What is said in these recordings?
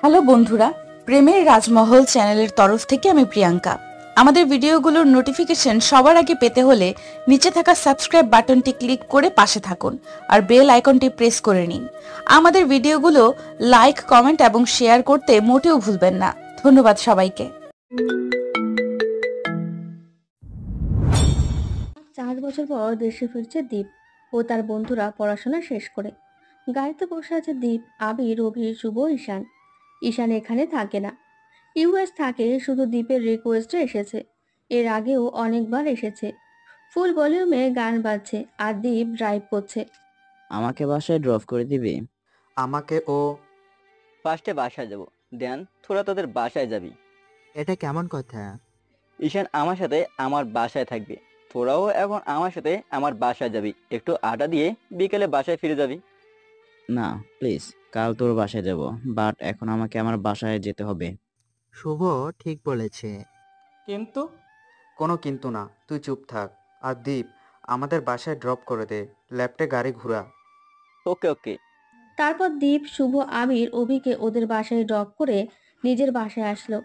Hello বন্ধুরা, প্রেমের রাজমহল চ্যানেলের তরফ থেকে আমি প্রিয়াঙ্কা। আমাদের ভিডিওগুলোর নোটিফিকেশন সবার আগে পেতে হলে নিচে থাকা সাবস্ক্রাইব বাটনটি ক্লিক করে পাশে থাকুন আর বেল আইকনটি প্রেস করে নিন। আমাদের ভিডিওগুলো লাইক, কমেন্ট এবং শেয়ার করতে মোটেও ভুলবেন না। ধন্যবাদ সবাইকে। 4 বছর পর দেশে ফিরছে দীপ ও তার বন্ধুরা পড়াশোনা শেষ করে। গাড়িতে বসে আছে দীপ, আবির, অভির, শুভ, ঈশান। ঈশান এখানে থাকে না, ইউএস থাকে, শুধু দীপের রিকোয়েস্টে এসেছে। এর আগেও অনেকবার এসেছে। ফুল ভলিউমে গান বাজছে আর দীপ ড্রাইভ করছে। আমাকে বাসায় ড্রপ করে দিবি? আমাকে ও ফার্স্টে বাসায় যাব, দেন তোরা তোদের বাসায় যাবি। এটা কেমন কথা? ঈশান আমার সাথে আমার বাসায় থাকবে, তোরাও এখন আমার সাথে আমার বাসায় যাবি। একটু আড্ডা দিয়ে বিকেলে বাসায় ফিরে যাবি। না প্লিজ, কাল তোর বাসায় যাব, বাট এখন আমাকে আমার বাসায় যেতে হবে। শুভ ঠিক বলেছে। কিন্তু কোনো কিন্তু না, তুই চুপ থাক। আর দীপ, আমাদের বাসায় ড্রপ করে দে, ল্যাপটে গাড়ি ঘোরা। ওকে ওকে। তারপর দীপ, শুভ, আবির, অভিকে ওদের বাসায় ড্রপ করে নিজের বাসায় আসলো।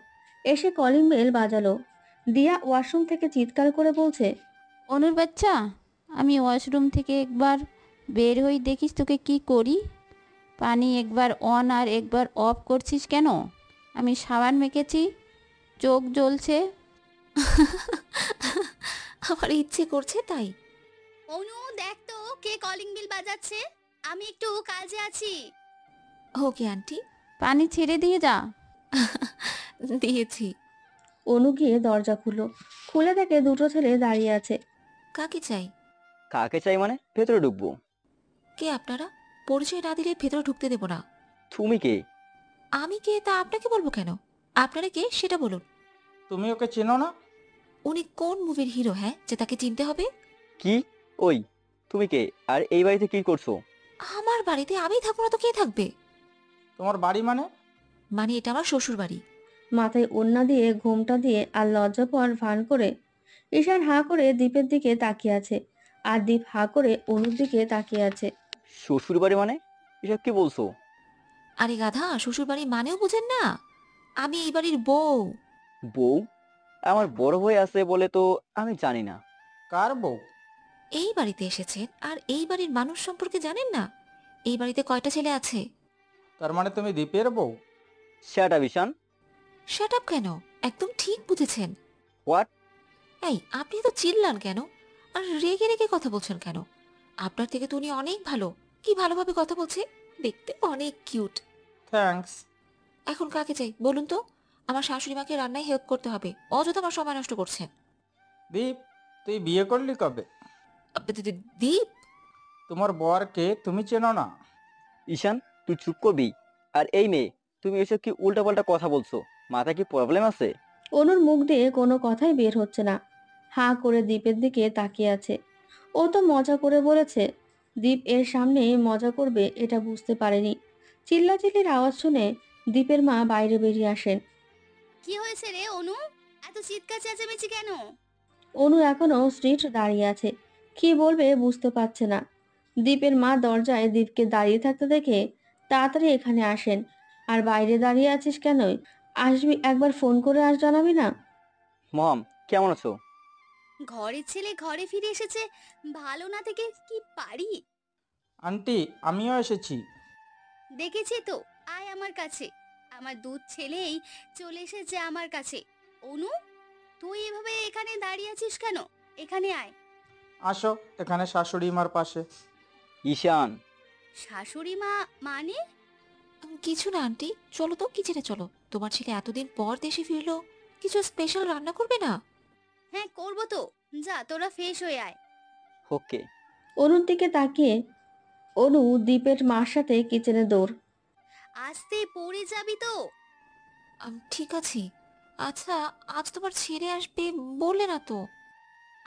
এসে কলিং বেল বাজালো। দিয়া ওয়াশরুম থেকে চিৎকার করে বলছে, অনুর বাচ্চা, আমি ওয়াশরুম থেকে একবার বের হই, দেখিস তোকে কি করি। পানি একবার অন আর একবার অফ করছিস কেন? আমি সাবান মেখেছি, চোখ জ্বলছে। আমার ইচ্ছে করছে তাই। অনু, দেখ তো কে কলিং বেল বাজাচ্ছে। আমি একটু কাজে আছি। Okay aunty. পানি ছেড়ে দিয়ে যা। দিয়েছি। অনু গিয়ে দরজা খুললো। খুলে দেখে দুটো ছেলে দাঁড়িয়ে আছে। কাকে চাই? কাকে চাই মানে? ভেতরে ঢুকবো। কে আপনারা? পরিচয় না দিলে ভেতরে ঢুকতে দেব না। তুমি কে? আমি কে তা আপনাকে বলবো কেন? আপনারা কে সেটা বলুন। তুমি ওকে চেনো না? উনি কোন মুভির হিরো, হ্যাঁ, যে তাকে চিনতে হবে? কি? ওই তুমি কে, আর এই বাড়িতে কি করছো? আমার বাড়িতে আমি থাকবো না তো কে থাকবে? তোমার বাড়ি মানে? মানে এটা আমার শ্বশুর বাড়ি। মাথায় ওড়না দিয়ে, ঘোমটা দিয়ে আর লজ্জাপন ভান করে ঈশান হাঁ করে দীপের দিকে তাকিয়ে আছে, আর দীপ হাঁ করে অনুর দিকে তাকিয়ে আছে। শ্বশুর বাড়ি মানে? এসব কি বলছো? আরে গাধা, শ্বশুর বাড়ি মানেও বুঝেন না? আমি এই বাড়ির বউ। বউ? আমার বড় ভাই আছে বলে তো আমি জানি না। কার বউ? এই বাড়িতে এসেছেন আর এই বাড়ির মানুষ সম্পর্কে জানেন না? এই বাড়িতে কয়টা ছেলে আছে? তার মানে তুমি দীপের বউ? শ্যাট আপ ঈশান। শাট আপ কেন? একদম ঠিক বুঝেছেন। হোয়াট? এই, আপনি তো চিল্লান কেন? আর রেগে রেগে কথা বলছেন কেন? আপনার থেকে তো উনি অনেক ভালো। কি ভালোভাবে কথা বলছে, দেখতে অনেক কিউট। থ্যাঙ্কস। এখন কাকে চাই বলুন তো? আমার শাশুড়ি মাকে রান্নায় হেল্প করতে হবে, অযথা আমার সময় নষ্ট করছেন। দীপ, তুই বিয়ে করলি কবে? দীপ? তোমার বরকে তুমি চেনো না? ঈশান, তুই চুপ করবি? আর এই মেয়ে, তুমি এসব কি উল্টাপাল্টা কথা বলছো? মাথায় কি প্রবলেম আছে? অনুর মুখ দিয়ে কোনো কথাই বের হচ্ছে না, হাঁ করে দীপের দিকে তাকিয়ে আছে। ও তো মজা করে বলেছে, দীপ এর সামনে মজা করবে এটা বুঝতে পারেনি। চিল্লাচিল্লির আওয়াজ শুনে দীপের মা বাইরে বেরিয়ে আসেন। কি হয়েছে রে অনু? এত চিৎকার চেঁচামেচি কেন? অনু এখনো স্ট্রিট দাঁড়িয়ে আছে, কি বলবে বুঝতে পারছে না। দীপের মা দরজায় দীপকে দাঁড়িয়ে থাকতে দেখে তাড়াতাড়ি এখানে আসেন। আর বাইরে দাঁড়িয়ে আছিস কেন? আসবি, একবার ফোন করে জানাবি না? মম, কেমন আছো? ঘরের ছেলে ঘরে ফিরে এসেছে, ভালো না থেকে কি পারি? আন্টি, আমিও এসেছি। দেখেছি তো, আয় আমার কাছে। আমার দুধ ছেলেই চলে এসেছে আমার কাছে। অনু, তুই এভাবে এখানে দাঁড়িয়ে আছিস কেন? এখানে আয়। আসো এখানে শাশুড়ি মার পাশে। ঈশান। শাশুড়ি মা মানে? কিছু না আন্টি, চলো তো কিচেনে চলো। তোমার ছেলে এতদিন পর দেশে ফিরলো, কিছু স্পেশাল রান্না করবে না? হ্যাঁ করবো তো, যা তোরা ফ্রেশ হয়ে আয়। ওকে। অনুর দিকে তাকিয়ে অনু দীপের মার সাথে কিচেনে দৌড়। আস্তে, পড়ে যাবি তো। ঠিক আছে। আচ্ছা, আজ তোমার ছেলে আসবে বললে না তো?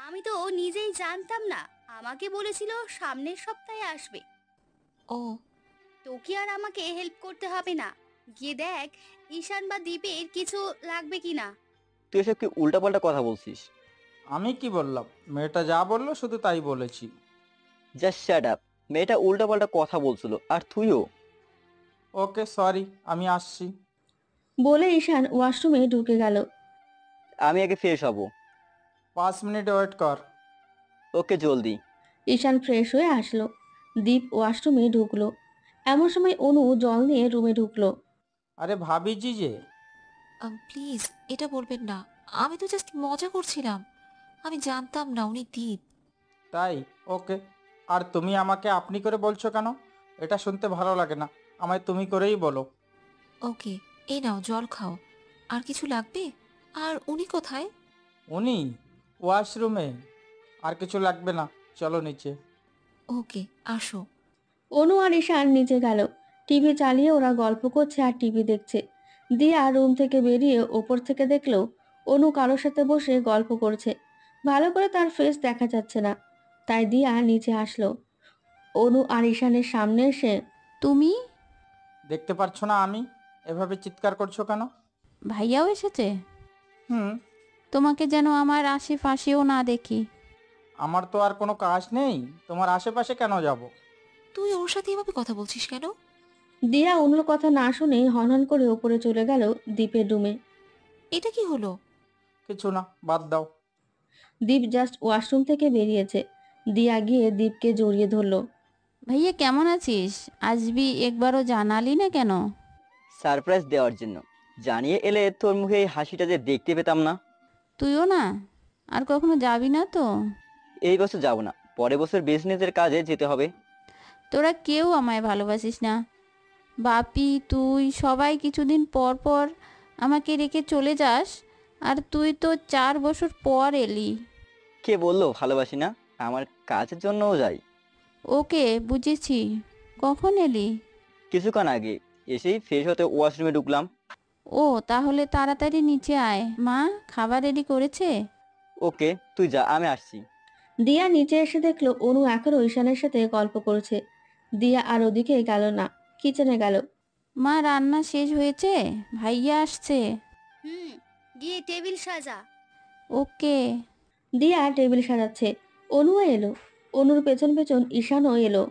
আমি তো নিজেই জানতাম না, আমাকে বলেছিল সামনের সপ্তাহে আসবে। ও। তোকে আর আমাকে হেল্প করতে হবে না, গিয়ে দেখ ঈশান বা দীপের কিছু লাগবে কিনা। তুই এসব কি উল্টাপাল্টা কথা বলছিস? আমি কি বললাম? মেয়েটা যা বললো শুধু তাই বলেছি। Just shut up. মেয়েটা উল্টাপাল্টা কথা বলছিল আর তুইও। ওকে সরি, আমি আসছি। বলে ঈশান ওয়াশরুমে ঢুকে গেল। আমি আগে ফ্রেশ হব। 5 মিনিট ওয়েট কর। ওকে, জলদি। ঈশান ফ্রেশ হয়ে আসলো। দীপ ওয়াশরুমে ঢুকলো। এমন সময় অনু জল নিয়ে রুমে ঢুকলো। আরে ভাবিজি যে। প্লিজ এটা বলবেন না। আমি তো জাস্ট মজা করছিলাম। আমি জানতাম না উনি দীপ। তাই? ওকে। আর তুমি আমাকে আপনি করে বলছো কেন? এটা শুনতে ভালো লাগে না। আমায় তুমি করেই বলো। ওকে, এই নাও জল খাও। আর কিছু লাগবে? আর উনি কোথায়? উনি ওয়াশরুমে। আর কিছু লাগবে না, চলো নিচে। ওকে, আসো। অনু আর ঈশান নিচে গেল। টিভি চালিয়ে ওরা গল্প করছে আর টিভি দেখছে। দিয়া রুম থেকে বেরিয়ে ওপর থেকে দেখলো অনু কারোর সাথে বসে গল্প করছে। ভালো করে তার ফেস দেখা যাচ্ছে না, তাই দিয়া নিচে আসলো। অনু আর ঈশানের সামনে এসে, তুমি? দেখতে পারছো না আমি? এভাবে চিৎকার করছো কেন? ভাইয়াও এসেছে? হুম। তোমাকে যেন আমার আশেপাশেও না দেখি। আমার তো আর কোনো কাজ নেই, তোমার আশেপাশে কেন যাব? তুই ওর সাথে এভাবে কথা বলছিস কেন? দিয়া অনুর কথা না শুনে হনহন করে ওপরে চলে গেল দীপের রুমে। এটা কি হলো? কিছু না, বাদ দাও। দীপ জাস্ট ওয়াশরুম থেকে বেরিয়েছে। দিয়া গিয়ে দীপকে জড়িয়ে ধরলো। ভাইয়া কেমন আছিস? আসবি একবারও জানালি না কেন? সারপ্রাইজ দেওয়ার জন্য। জানিয়ে এলে তোর মুখে এই হাসিটা যে দেখতে পেতাম না। তুইও না? আর কখনো যাবি না তো? এই বছর যাব না, পরের বছর বিজনেসের কাজে যেতে হবে। তোরা কেউ আমায় ভালোবাসিস না। বাপি, তুই, সবাই কিছুদিন পর পর আমাকে রেখে চলে যাস। আর তুই তো 4 বছর পর এলি। কে বললো ভালোবাসি না? আমার কাজের জন্যও যাই। ওকে, বুঝেছি। কখন এলি? কিছুক্ষণ আগে এসেই ফ্রেশ হতে ওয়াশরুমে ঢুকলাম। ও, তাহলে তাড়াতাড়ি নিচে আয়। মা খাবার রেডি করেছে? ওকে, তুই যা, আমি আসছি। দিয়া নিচে এসে দেখলো অনু এখনো ঈশানের সাথে গল্প করছে। দিয়া আর ওদিকে গেল না, কিচেনে গেল। মা রান্না শেষ হয়েছে, ভাইয়া আসছে। হুম, গিয়ে টেবিল সাজা। ওকে। দিয়া টেবিল সাজাচ্ছে। অনুও এলো। অনুর পেছন পেছন ঈশানও এলো।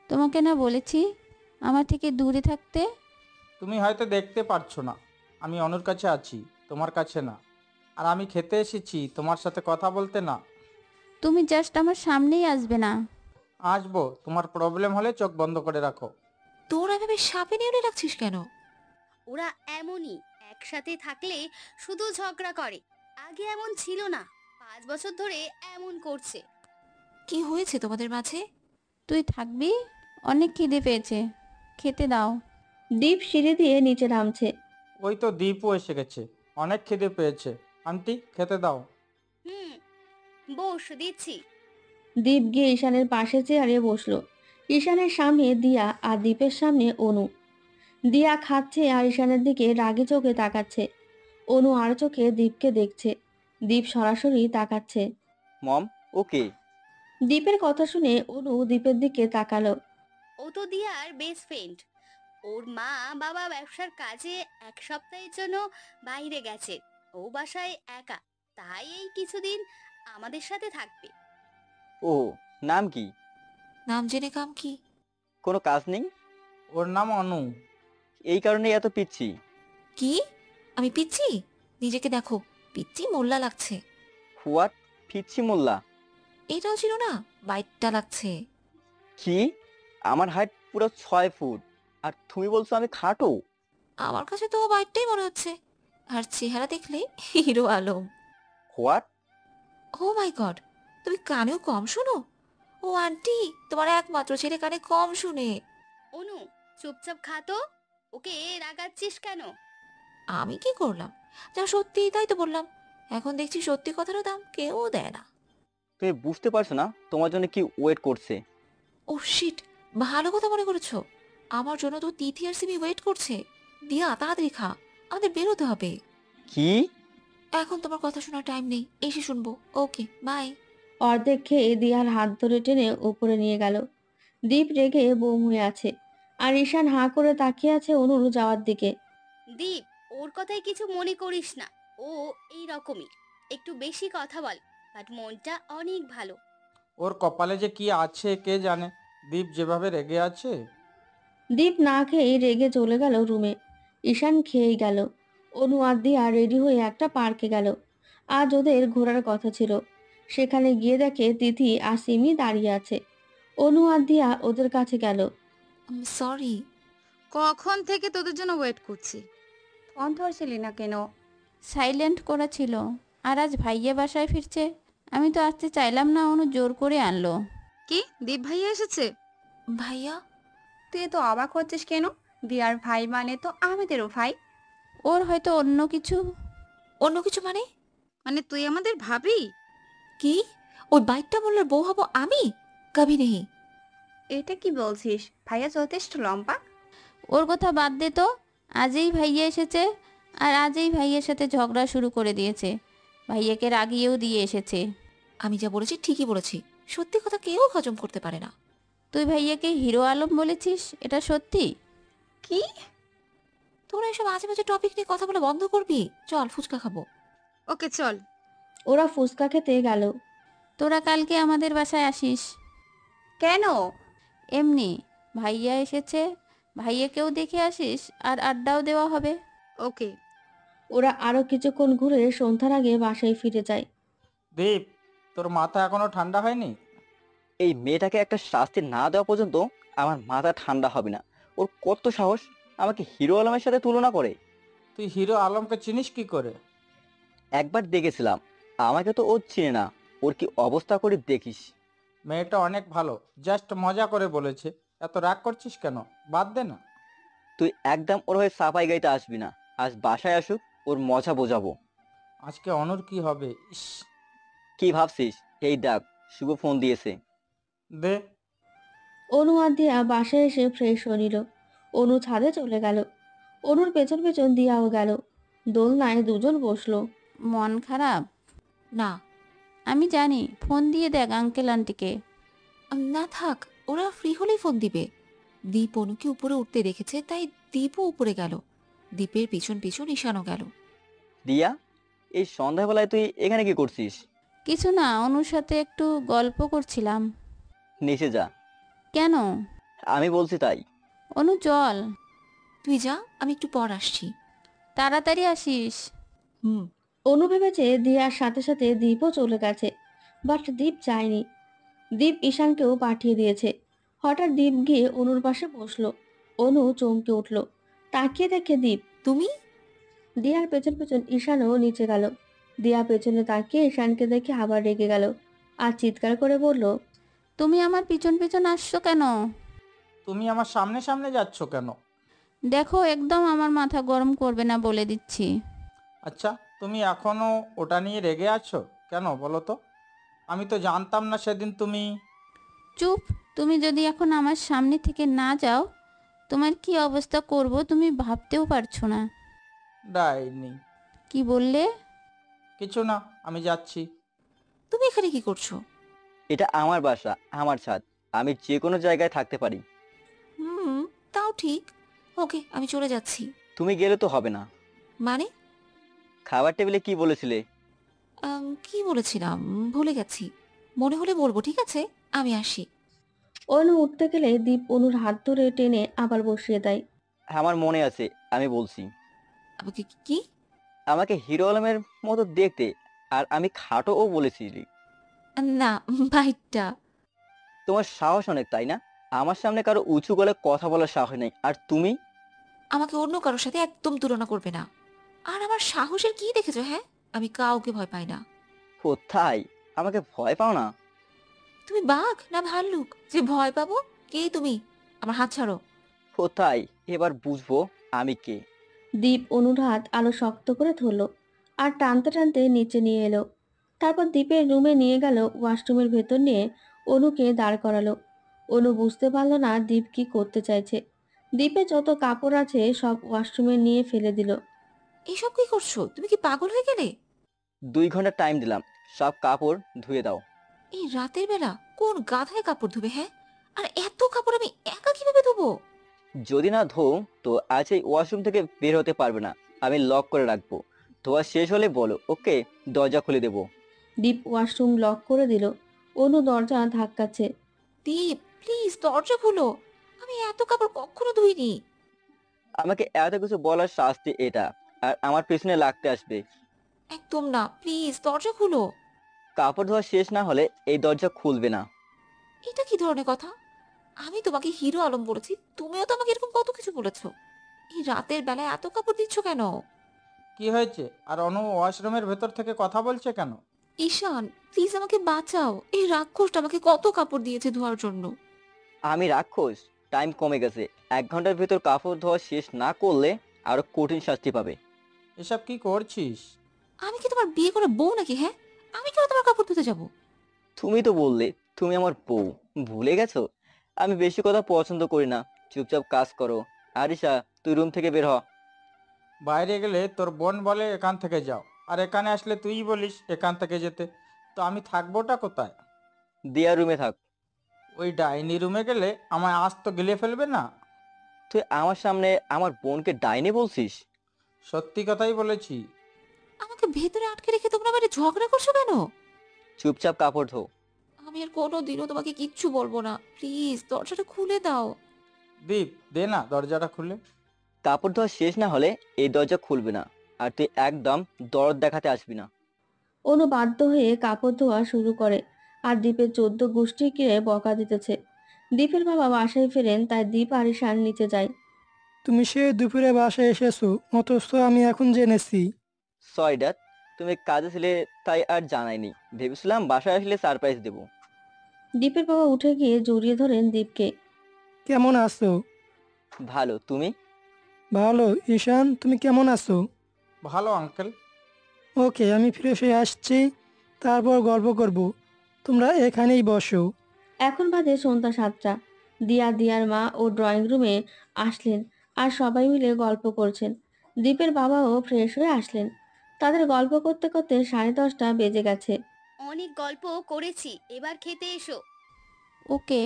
তোমাকে না বলেছি আমার থেকে দূরে থাকতে? তুমি হয়তো দেখতে পারছো না, আমি অনুর কাছে আছি, তোমার কাছে না। আর আমি খেতে এসেছি, তোমার সাথে কথা বলতে না। তুমি জাস্ট আমার সামনেই আসবে না। আসবো, তোমার প্রবলেম হলে চোখ বন্ধ করে রাখো। তোরা এভাবে সাপে নেউলে রাখছিস কেন? ওরা এমনই, একসাথে থাকলে শুধু ঝগড়া করে। আগে এমন ছিল না, 5 বছর ধরে এমন করছে। কি হয়েছে তোমাদের মাঝে? তুই থাকবি? অনেক খিদে পেয়েছে, খেতে দাও। দীপ সিঁড়ি দিয়ে নিচে নামছে। ওই তো দীপও এসে গেছে, অনেক খিদে পেয়েছে। আন্টি খেতে দাও। হুম, বস দিচ্ছি। দীপ গিয়ে ঈশানের পাশে চেয়ারে বসলো। ঈশানের সামনে দিয়া আর দীপের সামনে অনু। দিয়া খাচ্ছে আর ঈশানের দিকে রাগী চোখে তাকাচ্ছে। অনু আর চোখে দীপকে দেখছে। দীপ সরাসরি তাকাচ্ছে। মম, ওকে। দীপের কথা শুনে অনু দীপের দিকে তাকালো। ও তো দিয়ার বেস্ট ফ্রেন্ড। ওর মা বাবা ব্যবসার কাজে 1 সপ্তাহের জন্য বাইরে গেছে। ও বাসায় একা, তাই এই কিছুদিন আমাদের সাথে থাকবে। ও, নাম কি? নাম জেনে কাম কি? কোনো কাজ নেই? ওর নাম অনু। এই কারণেই এত পিচ্ছি। কি? আমি পিচ্ছি? নিজেকে দেখো, পিচ্ছি মোল্লা লাগছে। হোয়াট? পিচ্ছি মোল্লা? এটাও ছিল না, বাইকটা লাগছে। কি? আমার হাইট পুরো 6 ফুট, আর তুমি বলছো আমি খাটো? আমার কাছে তো বাইকটাই মনে হচ্ছে। আর চেহারা দেখলে hero Alam. What? Oh my God, তুমি কানেও কম শোনো? ও আন্টি, তোমার একমাত্র ছেলে কানে কম শুনে। অনু, চুপচাপ খা তো। ওকে রাগাচ্ছিস কেন? আমি কি করলাম? যা সত্যি তাই তো বললাম। এখন দেখছি সত্যি কথারও দাম কেউ দেয় না। তুমি বুঝতে পারছো না তোমার জন্য কি ওয়েট করছে? ও শিট, ভালো কথা মনে করেছো। আমার জন্য তো তিথি আর সিমি ওয়েট করছে। দিয়া তাড়াতাড়ি খা, আমাদের বেরোতে হবে। কি? এখন তোমার কথা শোনার টাইম নেই, এসে শুনবো। ওকে, বাই। অর্ধেক খেয়ে দিয়ার হাত ধরে টেনে উপরে নিয়ে গেল। দীপ রেগে বোম হয়ে আছে। আর ঈশান হাঁ করে তাকিয়ে আছে অনুর যাওয়ার দিকে। দীপ, ওর কথায় কিছু মনে করিস না। ও এই রকমই, একটু বেশি কথা বল, বাট মনটা অনেক ভালো। ওর কপালে যে কি আছে কে জানে। দীপ যেভাবে রেগে আছে। দীপ না খেয়ে রেগে চলে গেল রুমে। ঈশান খেয়েই গেল। অনু আর দিয়া রেডি হয়ে একটা পার্কে গেল। আজ ওদের ঘোরার কথা ছিল। সেখানে গিয়ে দেখে তিথি আর সিমি দাঁড়িয়ে আছে। অনু আর দিয়া ওদের কাছে গেল। সরি। কখন থেকে তোদের জন্য ওয়েট করছি। ফোন ধরছিলি না কেন? সাইলেন্ট করা ছিল। আর আজ ভাইয়া বাসায় ফিরছে। আমি তো আসতে চাইলাম না, অনু জোর করে আনলো। কি দীপ ভাইয়া এসেছে? ভাইয়া? তুই তো অবাক হচ্ছিস কেন? দিয়ার ভাই মানে তো আমাদেরও ভাই। ওর হয়তো অন্য কিছু। অন্য কিছু মানে? মানে তুই আমাদের ভাবি? কি? ওই বাইকটা বললে বউ হবো আমি? কবি নেই। এটা কি বলছিস? ভাইয়া যথেষ্ট লম্বা। ওর কথা বাদ দে তো। আজই ভাইয়া এসেছে, আর আজই ভাইয়ের সাথে ঝগড়া শুরু করে দিয়েছে। ভাইয়াকে রাগিয়েও দিয়ে এসেছে। আমি যা বলেছি ঠিকই বলেছি। সত্যি কথা কেউ হজম করতে পারে না। তুই ভাইয়াকে হিরো আলম বলেছিস, এটা সত্যি? কি? তোরা এসব আজে বাজে টপিক নিয়ে কথা বলে বন্ধ করবি? চল ফুচকা খাবো। ওকে চল। ওরা ফুচকা খেতে গেল। তোরা কালকে আমাদের বাসায় আসিস। কেন? এমনি, ভাইয়া এসেছে, ভাইয়াকেও দেখে আসিস আর আড্ডাও দেওয়া হবে। ওকে। ওরা আরো কিছুক্ষণ ঘুরে সন্ধ্যার আগে বাসায় ফিরে যায়। দীপ, তোর মাথা এখনো ঠান্ডা হয়নি? এই মেয়েটাকে একটা শাস্তি না দেওয়া পর্যন্ত আমার মাথা ঠান্ডা হবে না। ওর কত সাহস আমাকে হিরো আলমের সাথে তুলনা করে। তুই হিরো আলমকে চিনিস কি করে? একবার দেখেছিলাম, আমাকে তো ও চিনে না। ওর কি অবস্থা করে দেখিস। মেয়েটা অনেক ভালো, জাস্ট মজা করে বলেছে। এত রাগ করছিস কেন? বাদ দে না। তুই একদম ওর হয়ে সাফাই গাইতে আসবি না। আজ বাসায় আসুক, ওর মজা বোঝাবো। আজকে অনুর কি হবে? ইস। কি ভাবছিস? এই ডাক, শুভ ফোন দিয়েছে। দে। অনু আর দিয়া বাসায় এসে ফ্রেশ হয়ে নিল। অনু ছাদে চলে গেল। অনুর পেছন পেছন দিয়াও গেল। দোলনায় দুজন বসলো। মন খারাপ? না। আমি জানি, ফোন দিয়ে দেখ আঙ্কেল আন্টিকে। না থাক, ওরা ফ্রি হলেই ফোন দিবে। দীপ অনুকে উপরে উঠতে দেখেছে, তাই দীপও উপরে গেল। দীপের পিছন পিছন ঈশানও গেল। দিয়া, এই সন্ধ্যাবেলায় তুই এখানে কি করছিস? কিছু না, অনুর সাথে একটু গল্প করছিলাম। নিচে যা। কেন? আমি বলছি তাই। অনু চল। তুই যা, আমি একটু পর আসছি। তাড়াতাড়ি আসিস। হুম। অনু ভেবেছে দিয়ার সাথে সাথে দীপও চলে গেছে, বাট দীপ যায়নি। দীপ ঈশানকেও পাঠিয়ে দিয়েছে। হঠাৎ দীপ গিয়ে অনুর পাশে বসলো। অনু চমকে উঠল। তাকিয়ে দেখে দীপ। তুমি? দিয়ার পেছন পেছন ঈশানও নিচে গেল। দিয়া পেছনে তাকিয়ে ঈশানকে দেখে আবার রেগে গেল আর চিৎকার করে বলল, তুমি আমার পিছন পিছন আসছো কেন? তুমি আমার সামনে সামনে যাচ্ছ কেন? দেখো, একদম আমার মাথা গরম করবে না বলে দিচ্ছি। আচ্ছা, তুমি এখনো ওটা নিয়ে রেগে আছো কেন বলো তো? আমি তো জানতাম না সেদিন তুমি। চুপ। তুমি যদি এখন আমার সামনে থেকে না যাও, তোমার কি অবস্থা করব তুমি ভাবতেও পারছো না। ডাইনি। কি বললে? কিছু না, আমি যাচ্ছি। তুমি এখানে কি করছো? এটা আমার বাসা, আমার ছাদ। আমি যে কোনো জায়গায় থাকতে পারি। হুম, তাও ঠিক। ওকে, আমি চলে যাচ্ছি। তুমি গেলে তো হবে না। মানে? খাবার টেবিলে কি বলেছিলে? কি বলেছিলাম ভুলে গেছি। মনে হলে বলবো, ঠিক আছে? আমি আসি। অনু উঠতে গেলে দীপ অনুর হাত ধরে টেনে আবার বসিয়ে দেয়। আমার মনে আছে, আমি বলছি। আমাকে কি? আমাকে হিরো আলমের মতো দেখতে, আর আমি খাটোও বলেছিলি। না, বাইকটা। তোমার সাহস অনেক, তাই না? আমার সামনে কারো উঁচু গলায় কথা বলার সাহস নেই, আর তুমি? আমাকে অন্য কারোর সাথে একদম তুলনা করবে না। আর আমার সাহসের কি দেখেছো? হ্যাঁ, আমি কাউকে ভয় পাই না। কোথায়? আমাকে ভয় পাও না? তুমি বাঘ না ভাল্লুক যে ভয় পাবো? কে তুমি? আমার হাত ছাড়ো। কোথায়? এবার বুঝবো আমি কে। দীপ অনুর হাত আরো শক্ত করে ধরলো আর টানতে টানতে নিচে নিয়ে এলো। তারপর দীপের রুমে নিয়ে গেল। ওয়াশরুমের ভেতর নিয়ে অনুকে দাঁড় করালো। অনু বুঝতে পারলো না দীপ কি করতে চাইছে। দীপে যত কাপড় আছে সব ওয়াশরুমে নিয়ে ফেলে দিল। এসব কি করছো? তুমি কি পাগল হয়ে গেলে? 2 ঘন্টা টাইম দিলাম, সব কাপড় ধুয়ে দাও। এই রাতের বেলা কোন গাধায় কাপড় ধুবে? হ্যাঁ, আর এত কাপড় আমি একা কিভাবে ধোবো? যদি না ধো তো আজ এই ওয়াশরুম থেকে বের হতে পারবে না। আমি লক করে রাখবো। ধোয়া শেষ হলে বলো, ওকে? দরজা খুলে দেবো। দীপ ওয়াশরুম লক করে দিল। অনু দরজা ধাক্কাচ্ছে। দীপ, প্লিজ দরজা খুলো। আমি এত কাপড় কখনো ধুইনি। আমাকে এত কিছু বলার শাস্তি এটা। আর আমার পেছনে লাগতে আসবে। একদম না, প্লিজ দরজা খুলো। কাপড় ধোয়া শেষ না হলে এই দরজা খুলবে না। এটা কি ধরনের কথা? আমি তোমাকে হিরো আলম বলেছি, তুমিও তো আমাকে এরকম কত কিছু বলেছো। এই রাতের বেলায় এত কাপড় দিচ্ছ কেন? কি হয়েছে? আর অনু ওয়াশরুমের ভেতর থেকে কথা বলছে কেন? ঈশান, প্লিজ আমাকে বাঁচাও। এই রাক্ষসটা আমাকে কত কাপড় দিয়েছে ধোয়ার জন্য। আমি রাক্ষস? টাইম কমে গেছে। 1 ঘন্টার ভিতর কাপড় ধোয়া শেষ না করলে আরো কঠিন শাস্তি পাবে। এসব কি করছিস? আমি কি তোমার বিয়ে করা বউ নাকি? হ্যাঁ, আমি কেন তোমার কাপড় ধুতে যাবো? তুমি তো বললে তুমি আমার বউ, ভুলে গেছো? আমি বেশি কথা পছন্দ করি না, চুপচাপ কাজ করো। আরিশা, তুই রুম থেকে বের হ। বাইরে গেলে তোর বোন বলে এখান থেকে যাও, আর এখানে আসলে তুই বলিস এখান থেকে যেতে। তো আমি থাকবোটা কোথায়? দিয়া রুমে থাক। ওই ডাইনি রুমে গেলে আমায় আজ তো গিলে ফেলবে না? তুই আমার সামনে আমার বোনকে ডাইনি বলছিস? সত্যি কথাই বলেছি। আমাকে ভেতরে আটকে রেখে তোমরা বাইরে ঝগড়া করছো কেন? চুপচাপ কাপড় ধো। আমি আর কোনোদিনও তোমাকে কিচ্ছু বলবো না, প্লিজ দরজাটা খুলে দাও। দীপ, দে না দরজাটা খুলে। কাপড় ধোয়া শেষ না হলে এই দরজা খুলবে না। আর তুই একদম দরদ দেখাতে আসবি না। অনু বাধ্য হয়ে কাপড় ধোয়া শুরু করে আর দীপের 14 গোষ্ঠীকে বকা দিতেছে। দীপের বাবা বাসায় ফেরেন, তাই দীপ আর ঈশান নিচে যায়। তুমি সে দুপুরে বাসায় এসেছো, অথচ আমি এখন জেনেছি। সরি ড্যাড, তুমি কাজে ছিলে তাই আর জানাইনি। ভেবেছিলাম বাসায় আসলে সারপ্রাইজ দেবো। দীপের বাবা উঠে গিয়ে জড়িয়ে ধরেন দীপকে। কেমন আছো? ভালো, তুমি? ভালো। ঈশান, তুমি কেমন আছো? ভালো আঙ্কেল। ওকে, আমি ফ্রেশ হয়ে আসছি, তারপর গল্প করব। তোমরা এখানেই বসো। এখন বাজে সন্ধ্যা 7টা। দিয়ার মা ও ড্রয়িং রুমে আসলেন আর সবাই মিলে গল্প করছেন। দীপের বাবাও ফ্রেশ হয়ে আসলেন। তাদের গল্প করতে করতে 10:30 বেজে গেছে। অনেক গল্প করেছি, এবার খেতে এসো। ওকে।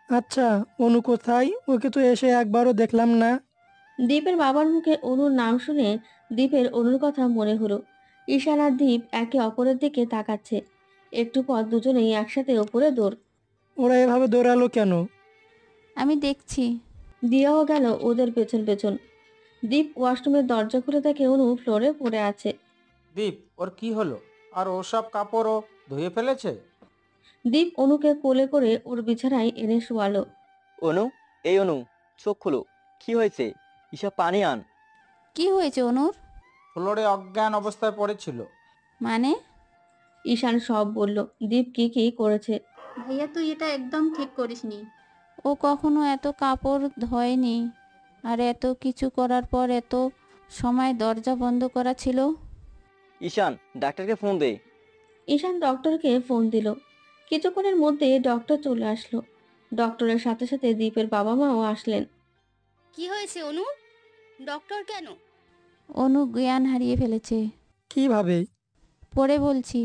আচ্ছা, অনু কোথায়? ওকে তো এসে একবারও দেখলাম না। দীপের বাবার মুখে অনুর নাম শুনে দীপের অনুর কথা মনে হলো। ঈশান আর দীপ একে অপরের দিকে তাকাচ্ছে। একটু পর দুজনেই একসাথে ওপরে দৌড়। ওরা এভাবে দৌড়ালো কেন? আমি দেখছি। দিয়াও গেল ওদের পেছন পেছন। দীপ ওয়াশরুমের দরজা খুলে দেখে অনু ফ্লোরে পড়ে আছে। দীপ, ওর কি হলো? আর ওসব কাপড়ও ধুয়ে ফেলেছে? দীপ অনুকে কোলে করে ওর বিছানায় এনে শোয়ালো। অনু, এই অনু, চোখ খোলো। কি হয়েছে? ঈশা, পানি আন। কি হয়েছে অনুর? ফ্লোরে অজ্ঞান অবস্থায় পড়েছিল। মানে? ঈশান সব বলল দীপ কি কি করেছে। ভাইয়া তুই এটা একদম ঠিক করিসনি। ও কখনো এত কাপড় ধোয়নি। আর এত কিছু করার পর এত সময় দরজা বন্ধ করা ছিল। ঈশান, ডাক্তারকে ফোন দে। ঈশান ডক্টরকে ফোন দিল। কিছুক্ষণের মধ্যে ডক্টর চলে আসলো। ডক্টরের সাথে সাথে দীপের বাবা মাও আসলেন। কি হয়েছে অনু? ডক্টর কেন? অনু জ্ঞান হারিয়ে ফেলেছে। কিভাবে? পরে বলছি।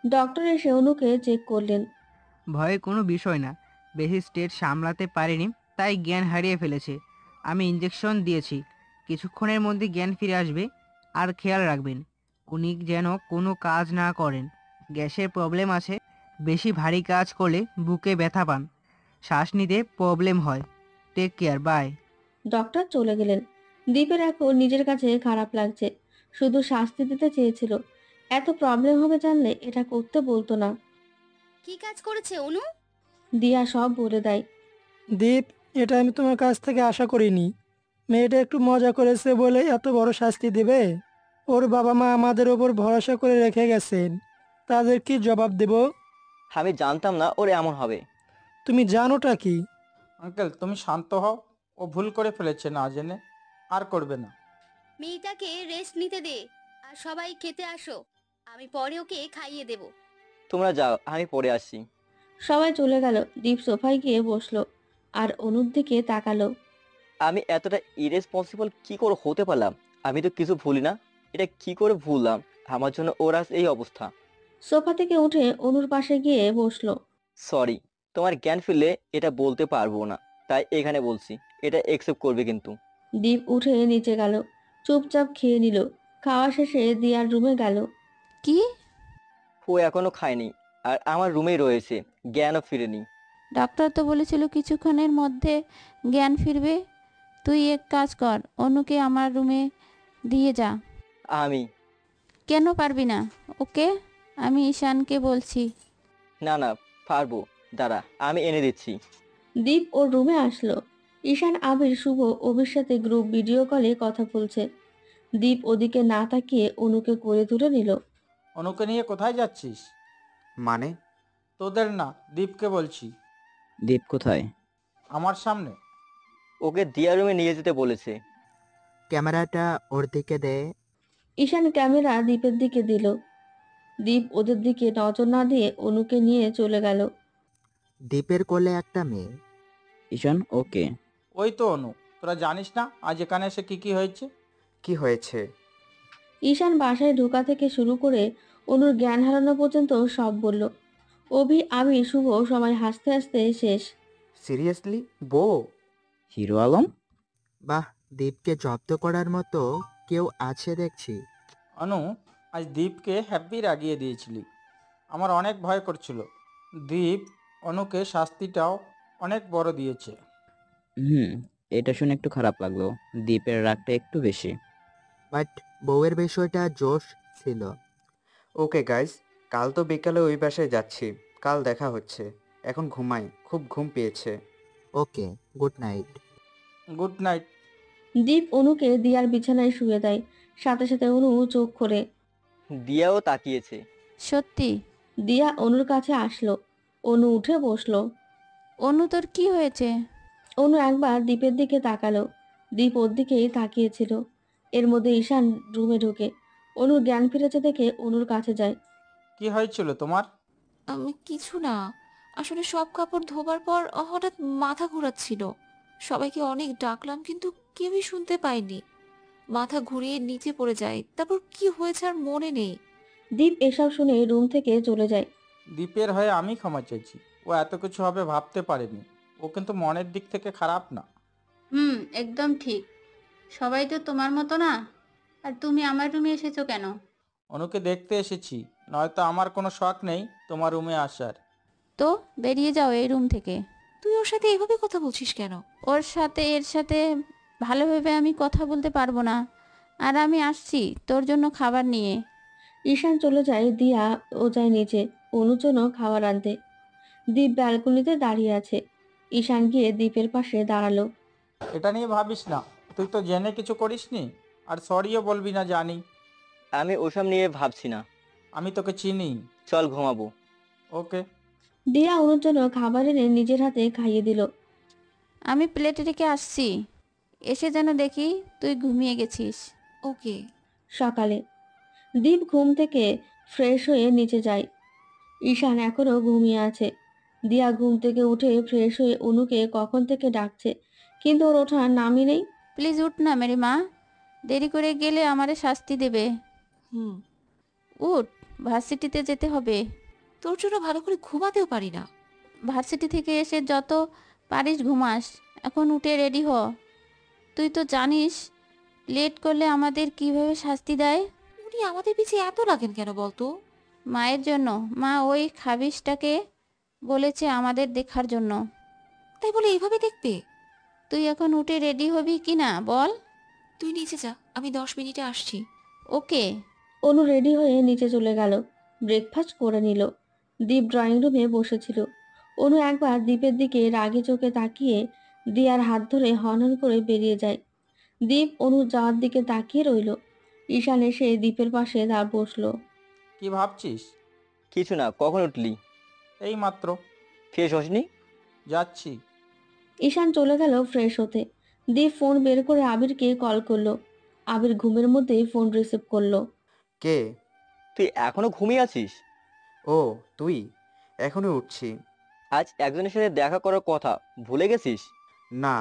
ডক্টর এসে অনুকে চেক করলেন। ভয়ের কোনো বিষয় না, বেশি স্টেজ সামলাতে পারেনি, তাই জ্ঞান হারিয়ে ফেলেছে। আমি ইঞ্জেকশন দিয়েছি, কিছুক্ষণের মধ্যে জ্ঞান ফিরে আসবে। আর খেয়াল রাখবেন উনি যেন কোনো কাজ না করেন। গ্যাসের প্রবলেম আছে, বেশি ভারী কাজ করলে বুকে ব্যথা পান, শ্বাস নিতে প্রবলেম হয়। Take care, by. ডক্টর চলে গেলেন। দীপের এখন নিজের কাছে খারাপ লাগছে। শুধু শাস্তি দিতে চেয়েছিল, এত প্রবলেম হবে জানলে এটা করতে বলতো না। কি কাজ করেছে অনু? দিয়া সব বলে দেয়। দীপ, এটা আমি তোমার কাছ থেকে আশা করিনি। মেয়েটা একটু মজা করেছে বলে এত বড় শাস্তি দেবে? ওর বাবা মা আমাদের ওপর ভরসা করে রেখে গেছেন, তাদের কি জবাব দেব? আমি জানতাম না ওর এমন হবে। তুমি জানোটা কি? আঙ্কেল, তুমি শান্ত হও। ও ভুল করে ফেলেছে না জেনে, আর করবে না। মেয়েটাকে রেস্ট নিতে দে, আর সবাই খেতে আসো। আমি পরে ওকে খাইয়ে দেব। তোমরা যাও, আমি পরে আসছি। সবাই চলে গেল। দীপ সোফায় গিয়ে বসলো আর অনুর দিকে তাকালো। আমি এতটা ইরেসপন্সিবল কি করে হতে পারলাম? আমি তো কিছু ভুলি না, এটা কি করে ভুললাম? আমার জন্য ওর আজ এই অবস্থা। সোফা থেকে উঠে অনুর পাশে গিয়ে বসলো। সরি, তোমার জ্ঞান ফিরলে এটা বলতে পারবো না, তাই এখানে বলছি। এটা একসেপ্ট করবে কিন্তু। দীপ উঠে নিচে গেল, চুপচাপ খেয়ে নিল। খাওয়া শেষে দিয়ার রুমে গেল। কি? ও এখনো খায়নি, আর আমার রুমেই রয়েছে, জ্ঞানও ফিরেনি। ডাক্তার তো বলেছিল কিছুক্ষণের মধ্যে জ্ঞান ফিরবে। তুই এক কাজ কর, অনুকে আমার রুমে দিয়ে যা। আমি। কেন পারবি না? ওকে, আমি ঈশানকে বলছি। না না, পারবো। দাঁড়া, আমি এনে দিচ্ছি। দীপ ওর রুমে আসলো। ঈশান, আবির, শুভ অভির সাথে গ্রুপ ভিডিও কলে কথা বলছে। দীপ ওদিকে না তাকিয়ে অনুকে কোলে তুলে নিল। অনুকে নিয়ে কোথায় যাচ্ছিস? মানে? তোদের না, দীপকে বলছি। দীপ কোথায়? আমার সামনে। ওকে দিয়া রুমে নিয়ে যেতে বলেছে। ক্যামেরাটা ওর দিকে দে। ঈশান ক্যামেরা দীপের দিকে দিল। দীপ ওদের দিকে নজর না দিয়ে অনুকে নিয়ে চলে গেল। দ্বীপের কোলে একটা মেয়ে। ঈশান ওকে। ওই তো অনু, তোরা জানিস না আজ এখানে এসে কি হয়েছে? কি হয়েছে? ঈশান বাসায় ঢোকা থেকে শুরু করে অনুর জ্ঞান হারানো পর্যন্ত সব বলল। অভি, আমি, শুভ সবাই হাসতে হাসতে শেষ। সিরিয়াসলি? বউ? হিরো আলম? বাহ, দ্বীপকে জব্দ করার মতো কেউ আছে দেখছি। অনু, আজ দীপকে হ্যাপি রাগিয়ে দিয়েছিলি। আমার অনেক ভয় করছিল। দীপ অনুকে শাস্তিটাও অনেক বড় দিয়েছে। এটা শুনে একটু খারাপ লাগলো। দীপের রাগটা একটু বেশি। বাট বউয়ের বিষয়টা জোশ ছিল। ওকে গাইস, কাল তো বিকালে ওই বাসায় যাচ্ছি। কাল দেখা হচ্ছে। এখন ঘুমাই, খুব ঘুম পেয়েছে। Okay, good night. Good night. Deep অনুকে দিয়ার বিছানায় শুয়ে দেয়। সাথে সাথে অনু চোখ খোলে। দিয়াও তাকিয়েছে। সত্যি? দিয়া অনুর কাছে আসলো। অনু উঠে বসলো। অনু, তোর কি হয়েছে? অনু একবার দীপের দিকে তাকালো। দীপ ওর দিকেই তাকিয়েছিল। এর মধ্যে ঈশান রুমে ঢোকে। অনুর জ্ঞান ফিরেছে দেখে অনুর কাছে যায়। কি হয়েছিল তোমার? আমি কিছু না, আসলে সব কাপড় ধোবার পর হঠাৎ মাথা ঘোরাচ্ছিল। সবাইকে অনেক ডাকলাম কিন্তু কেউই শুনতে পায়নি। মাথা ঘুরিয়ে নিচে পড়ে যায়, তারপর কি হয়েছে আর মনে নেই। দীপ এসব শুনে রুম থেকে চলে যায়। দীপের হয়ে আমি ক্ষমা চাইছি। ও এত কিছু হবে ভাবতে পারেনি। ও কিন্তু মনের দিক থেকে খারাপ না। একদম ঠিক। সবাই তো তোমার মতো না। আর তুমি আমার রুমে এসেছো কেন? অনুকে দেখতে এসেছি, নয়তো আমার কোনো শখ নেই তোমার রুমে আসার। তো বেরিয়ে যাও এই রুম থেকে। তুই ওর সাথে এভাবে কথা বলছিস কেন? ওর সাথে এর সাথে ভালোভাবে আমি কথা বলতে পারবো না। আর আমি আসছি তোর জন্য খাবার নিয়ে। ঈশান চলে যায়। দিয়া ও যায় নিচে অনুর জন্য খাবার আনতে। দীপ ব্যালকনিতে দাঁড়িয়ে আছে। ঈশান গিয়ে দীপের পাশে দাঁড়ালো। এটা নিয়ে ভাবিস না, তুই তো জেনে কিছু করিসনি। আর সরিও বলবি না, জানি। আমি ওসব নিয়ে ভাবছি না। আমি তোকে চিনি। চল ঘুমাবো। ওকে। দিয়া অনুর জন্য খাবার এনে নিজের হাতে খাইয়ে দিল। আমি প্লেটে রেখে আসছি, এসে যেন দেখি তুই ঘুমিয়ে গেছিস। ওকে। সকালে দীপ ঘুম থেকে ফ্রেশ হয়ে নিচে যায়। ঈশান এখনো ঘুমিয়ে আছে। দিয়া ঘুম থেকে উঠে ফ্রেশ হয়ে অনুকে কখন থেকে ডাকছে, কিন্তু ওর ওঠার নামই নেই। প্লিজ উঠ না মেরি মা, দেরি করে গেলে আমারে শাস্তি দেবে। উঠ, ভার্সিটিতে যেতে হবে। তোর জন্য ভালো করে ঘুমাতেও পারি না। ভার্সিটি থেকে এসে যত পারিস ঘুমাস। এখন উঠে রেডি হ। তুই তো জানিস লেট করলে আমাদের কিভাবে শাস্তি দেয়। উনি আমাদের পিছিয়ে এত লাগেন কেন বলতো? মায়ের জন্য। মা ওই খাবিসটাকে বলেছে আমাদের দেখার জন্য। তাই বলে এইভাবে দেখবে? তুই এখন উঠে রেডি হবি কি না বল? তুই নিচে যা, আমি 10 মিনিটে আসছি। ওকে। অনু রেডি হয়ে নিচে চলে গেল। ব্রেকফাস্ট করে নিল। দীপ ড্রয়িং রুমে বসেছিল। অনু একবার দীপের দিকে রাগে চোখে তাকিয়ে দিয়ার হাত ধরে হনহন করে বেরিয়ে যায়। দীপ অনু যাওয়ার দিকে তাকিয়ে রইল। ঈশান এসে দীপের পাশে বসলো। কি ভাবছিস? কিছু না। কখন উঠলি? এই মাত্র। ফ্রেশ হসনি? যাচ্ছি। ঈশান চলে গেল ফ্রেশ হতে। দীপ ফোন বের করে আবিরকে কল করলো। আবির ঘুমের মধ্যেই ফোন রিসিভ করলো। কে? তুই এখনো ঘুমিয়ে আছিস? ও তুই? এখনই উঠছি। আজ একজনের সাথে দেখা করার কথা ভুলে গেছিস? না,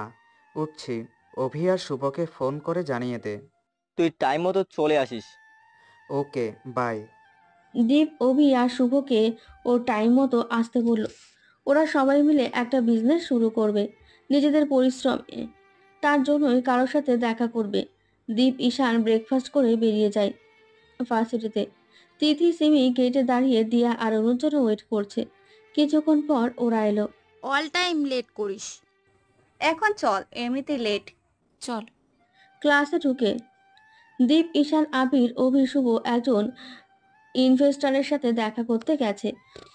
উঠছি। অভি আর শুভকে ফোন করে জানিয়ে দে। তুই টাইম মতো চলে আসিস। ওকে, বাই। দীপ অভি আর শুভকে ও টাইম মতো আসতে বলল। ওরা সবাই মিলে একটা বিজনেস শুরু করবে নিজেদের পরিশ্রমে। তার জন্যই কারোর সাথে দেখা করবে। দীপ ঈশান ব্রেকফাস্ট করে বেরিয়ে যায় ভার্সিটিতে। তিথি সিমি গেটে দাঁড়িয়ে দিয়া আর অনুর জন্য ওয়েট করছে। কিছুক্ষণ পর ওরা এলো। অল টাইম লেট করিস। এখন চল, এমনিতে লেট। চল। ক্লাসে ঢুকে দীপ, ঈশান, আবির, অভি, শুভ একজন ইনভেস্টরের সাথে দেখা করতে গেছে।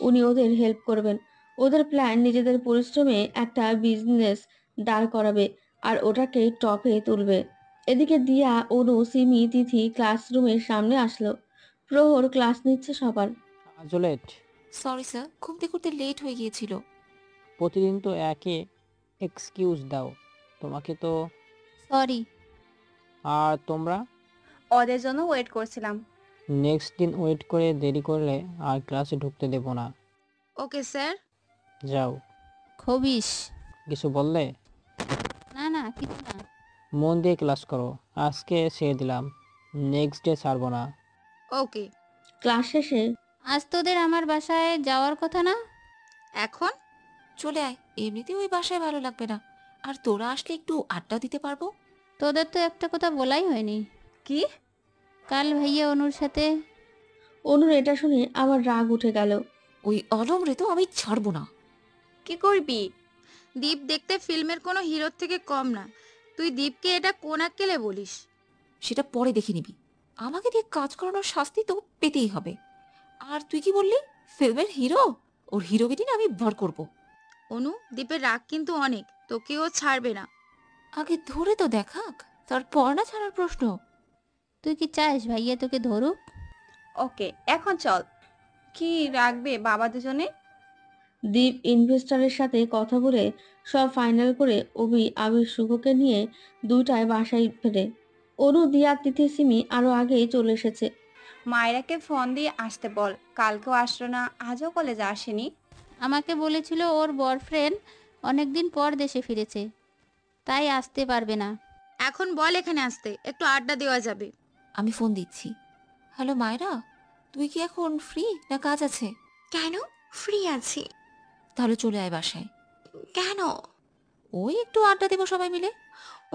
উনি ওদের হেল্প করবেন। ওদের প্ল্যান নিজেদের পরিশ্রমে একটা বিজনেস দাঁড় করাবে আর ওটাকে টপে তুলবে। এদিকে দিয়া, অনু, সিমি, তিথি ক্লাসরুমের সামনে আসলো। প্রহর ক্লাস নিচ্ছে সবার। আজও লেট? সরি স্যার, ঘুমতে ঘুরতে লেট হয়ে গিয়েছিল। প্রতিদিন তো একই এক্সকিউজ দাও। তোমাকে তো। সরি। আর তোমরা? ওদের জন্য ওয়েট করছিলাম। নেক্সট দিন ওয়েট করে দেরি করলে আর ক্লাসে ঢুকতে দেব না। Okay sir. যাও। খবিস। কিছু বললে? না না, কিছু না। মন দিয়ে ক্লাস করো। আজকে ছেড়ে দিলাম, নেক্সট ডে ছাড়বো না। ওকে। ক্লাস শেষে আজ তোদের আমার বাসায় যাওয়ার কথা না? এখন চলে আয়, এমনিতেই ওই বাসায় ভালো লাগবে না, আর তোরা আসলে একটু আড্ডা দিতে পারবো। তোদের তো একটা কথা বলাই হয়নি। কি? কাল ভাইয়া অনুর সাথে। অনুর এটা শুনে আবার রাগ উঠে গেল। ওই অলম রে তো আমি ছাড়বো না। কি করবি? দীপ দেখতে ফিল্মের কোনো হিরোর থেকে কম না। তুই দীপকে এটা কোন আক্কেলে বলিস? সেটা পরে দেখে নিবি। আমাকে দিয়ে কাজ করানোর শাস্তি তো পেতেই হবে। আর তুই কি বললি, ফিল্মের হিরো? ওর হিরোগিরি না আমি ভর করব। অনু, দীপের রাগ কিন্তু অনেক, তোকে ও ছাড়বে না। আগে ধরে তো দেখাক, তারপর না ছাড়ার প্রশ্ন। তুই কি চাস ভাইয়া তোকে ধরুক? ওকে, এখন চল। কি রাখবে বাবা দুজনে? দীপ ইনভেস্টরের সাথে কথা বলে সব ফাইনাল করে অভি, আবির, শুভকে নিয়ে 2টায় বাসায় ফেরে। অনু, দিয়া, তিথি, সিমি আরো আগেই চলে এসেছে। মায়েরাকে ফোন দিয়ে আসতে বল, কালকেও আসলো না, আজও কলেজে আসেনি। আমাকে বলেছিল ওর বয়ফ্রেন্ড অনেকদিন পর দেশে ফিরেছে, তাই আসতে পারবে না। এখন বল এখানে আসতে, একটু আড্ডা দেওয়া যাবে। আমি ফোন দিচ্ছি। হ্যালো মায়রা, তুই কি এখন ফ্রি না কাজ আছে? কেন? ফ্রি আছি। তাহলে চলে আয় বাসায়। কেন? ওই একটু আড্ডা দেবো সবাই মিলে।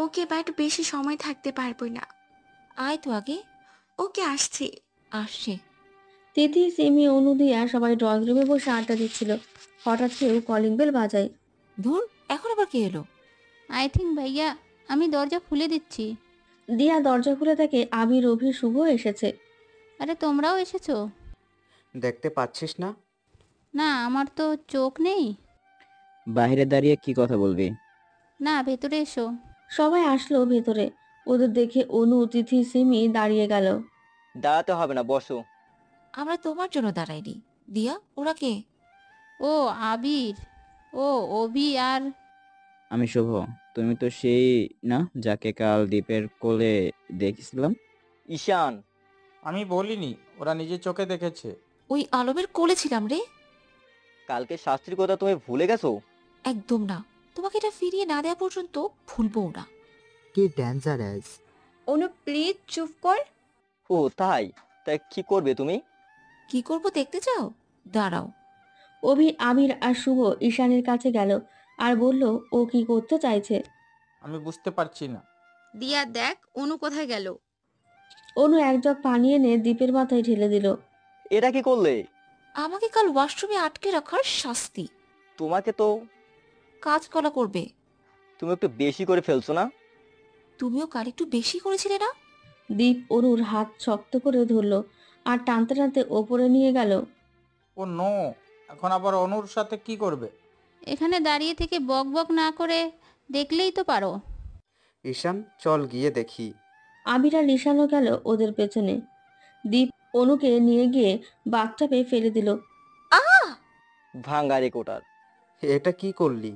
ওকে, বাট বেশি সময় থাকতে পারবো না। আয় তো আগে। ওকে, আসছি। আসছে। তিথি, সিমি, অনু, দিয়া সবাই ড্রয়িং রুমে বসে আড্ডা দিচ্ছিল। হঠাৎ কেউ কলিং বেল বাজায়। ধুর, এখন আবার কে এলো? আই থিঙ্ক ভাইয়া, আমি দরজা খুলে দিচ্ছি। দিয়া দরজা খুলে দেখে আবির, অভি, শুভ এসেছে। আরে তোমরাও এসেছো? দেখতে পাচ্ছিস না? না, আমার তো চোখ নেই। বাইরে দাঁড়িয়ে কি কথা বলবি? না, ভেতরে এসো। সবাই আসলো ভেতরে। ওদের দেখে অনু, তিথি, সিমি দাঁড়িয়ে গেল। দাঁড়াতে হবে না, বসো। আমরা তোমার জন্য দাঁড়াইনি। দিয়া, ওরা কে? ও আবির, ও অভি আর। আমি শুভ। তুমি তো সেই না যাকে কাল দ্বীপের কোলে দেখেছিলাম? ঈশান। আমি বলিনি, ওরা নিজের চোখে দেখেছে। ওই আলমের কোলে ছিলাম রে। কালকে শাস্ত্রীর কথা তুমি ভুলে গেছো? একদম না, তোমাকে এটা ফিরিয়ে না দেওয়া পর্যন্ত ভুলবো না। কি ডেঞ্জারাস! অনু প্লিজ চুপ কর। ও তাই? তাই কি করবে তুমি? কি করব দেখতে চাও? দাঁড়াও। অভি, আবির আর শুভ ঈশানের কাছে গেল আর বলল ও কি করতে চাইছে। আমি বুঝতে পারছি না। দিয়া দেখ অনু কোথায় গেল। অনু এক জগ পানি এনে দীপের মাথায় ঢেলে দিল। এটা কি করলে? আমাকে কাল ওয়াশরুমে আটকে রাখার শাস্তি। তোমাকে তো। কাজ কলা করবে। তুমি একটু বেশি করে ফেলছো না? তুমিও কাল একটু বেশি করেছিলে না? দীপ অনুর হাত শক্ত করে ধরল আর টানতে টানতে ওপরে নিয়ে গেল। ও নো, এখন আবার অনুর সাথে কি করবে? এখানে দাঁড়িয়ে থেকে বক বক না করে দেখলেই তো পারো। ঈশান, চল গিয়ে দেখি। আবির আর ঈশানও গেল ওদের পেছনে। দীপ অনুকে নিয়ে গিয়ে বাথটাবে ফেলে দিল। ভাঙ্গারে কোটার। এটা কি করলি?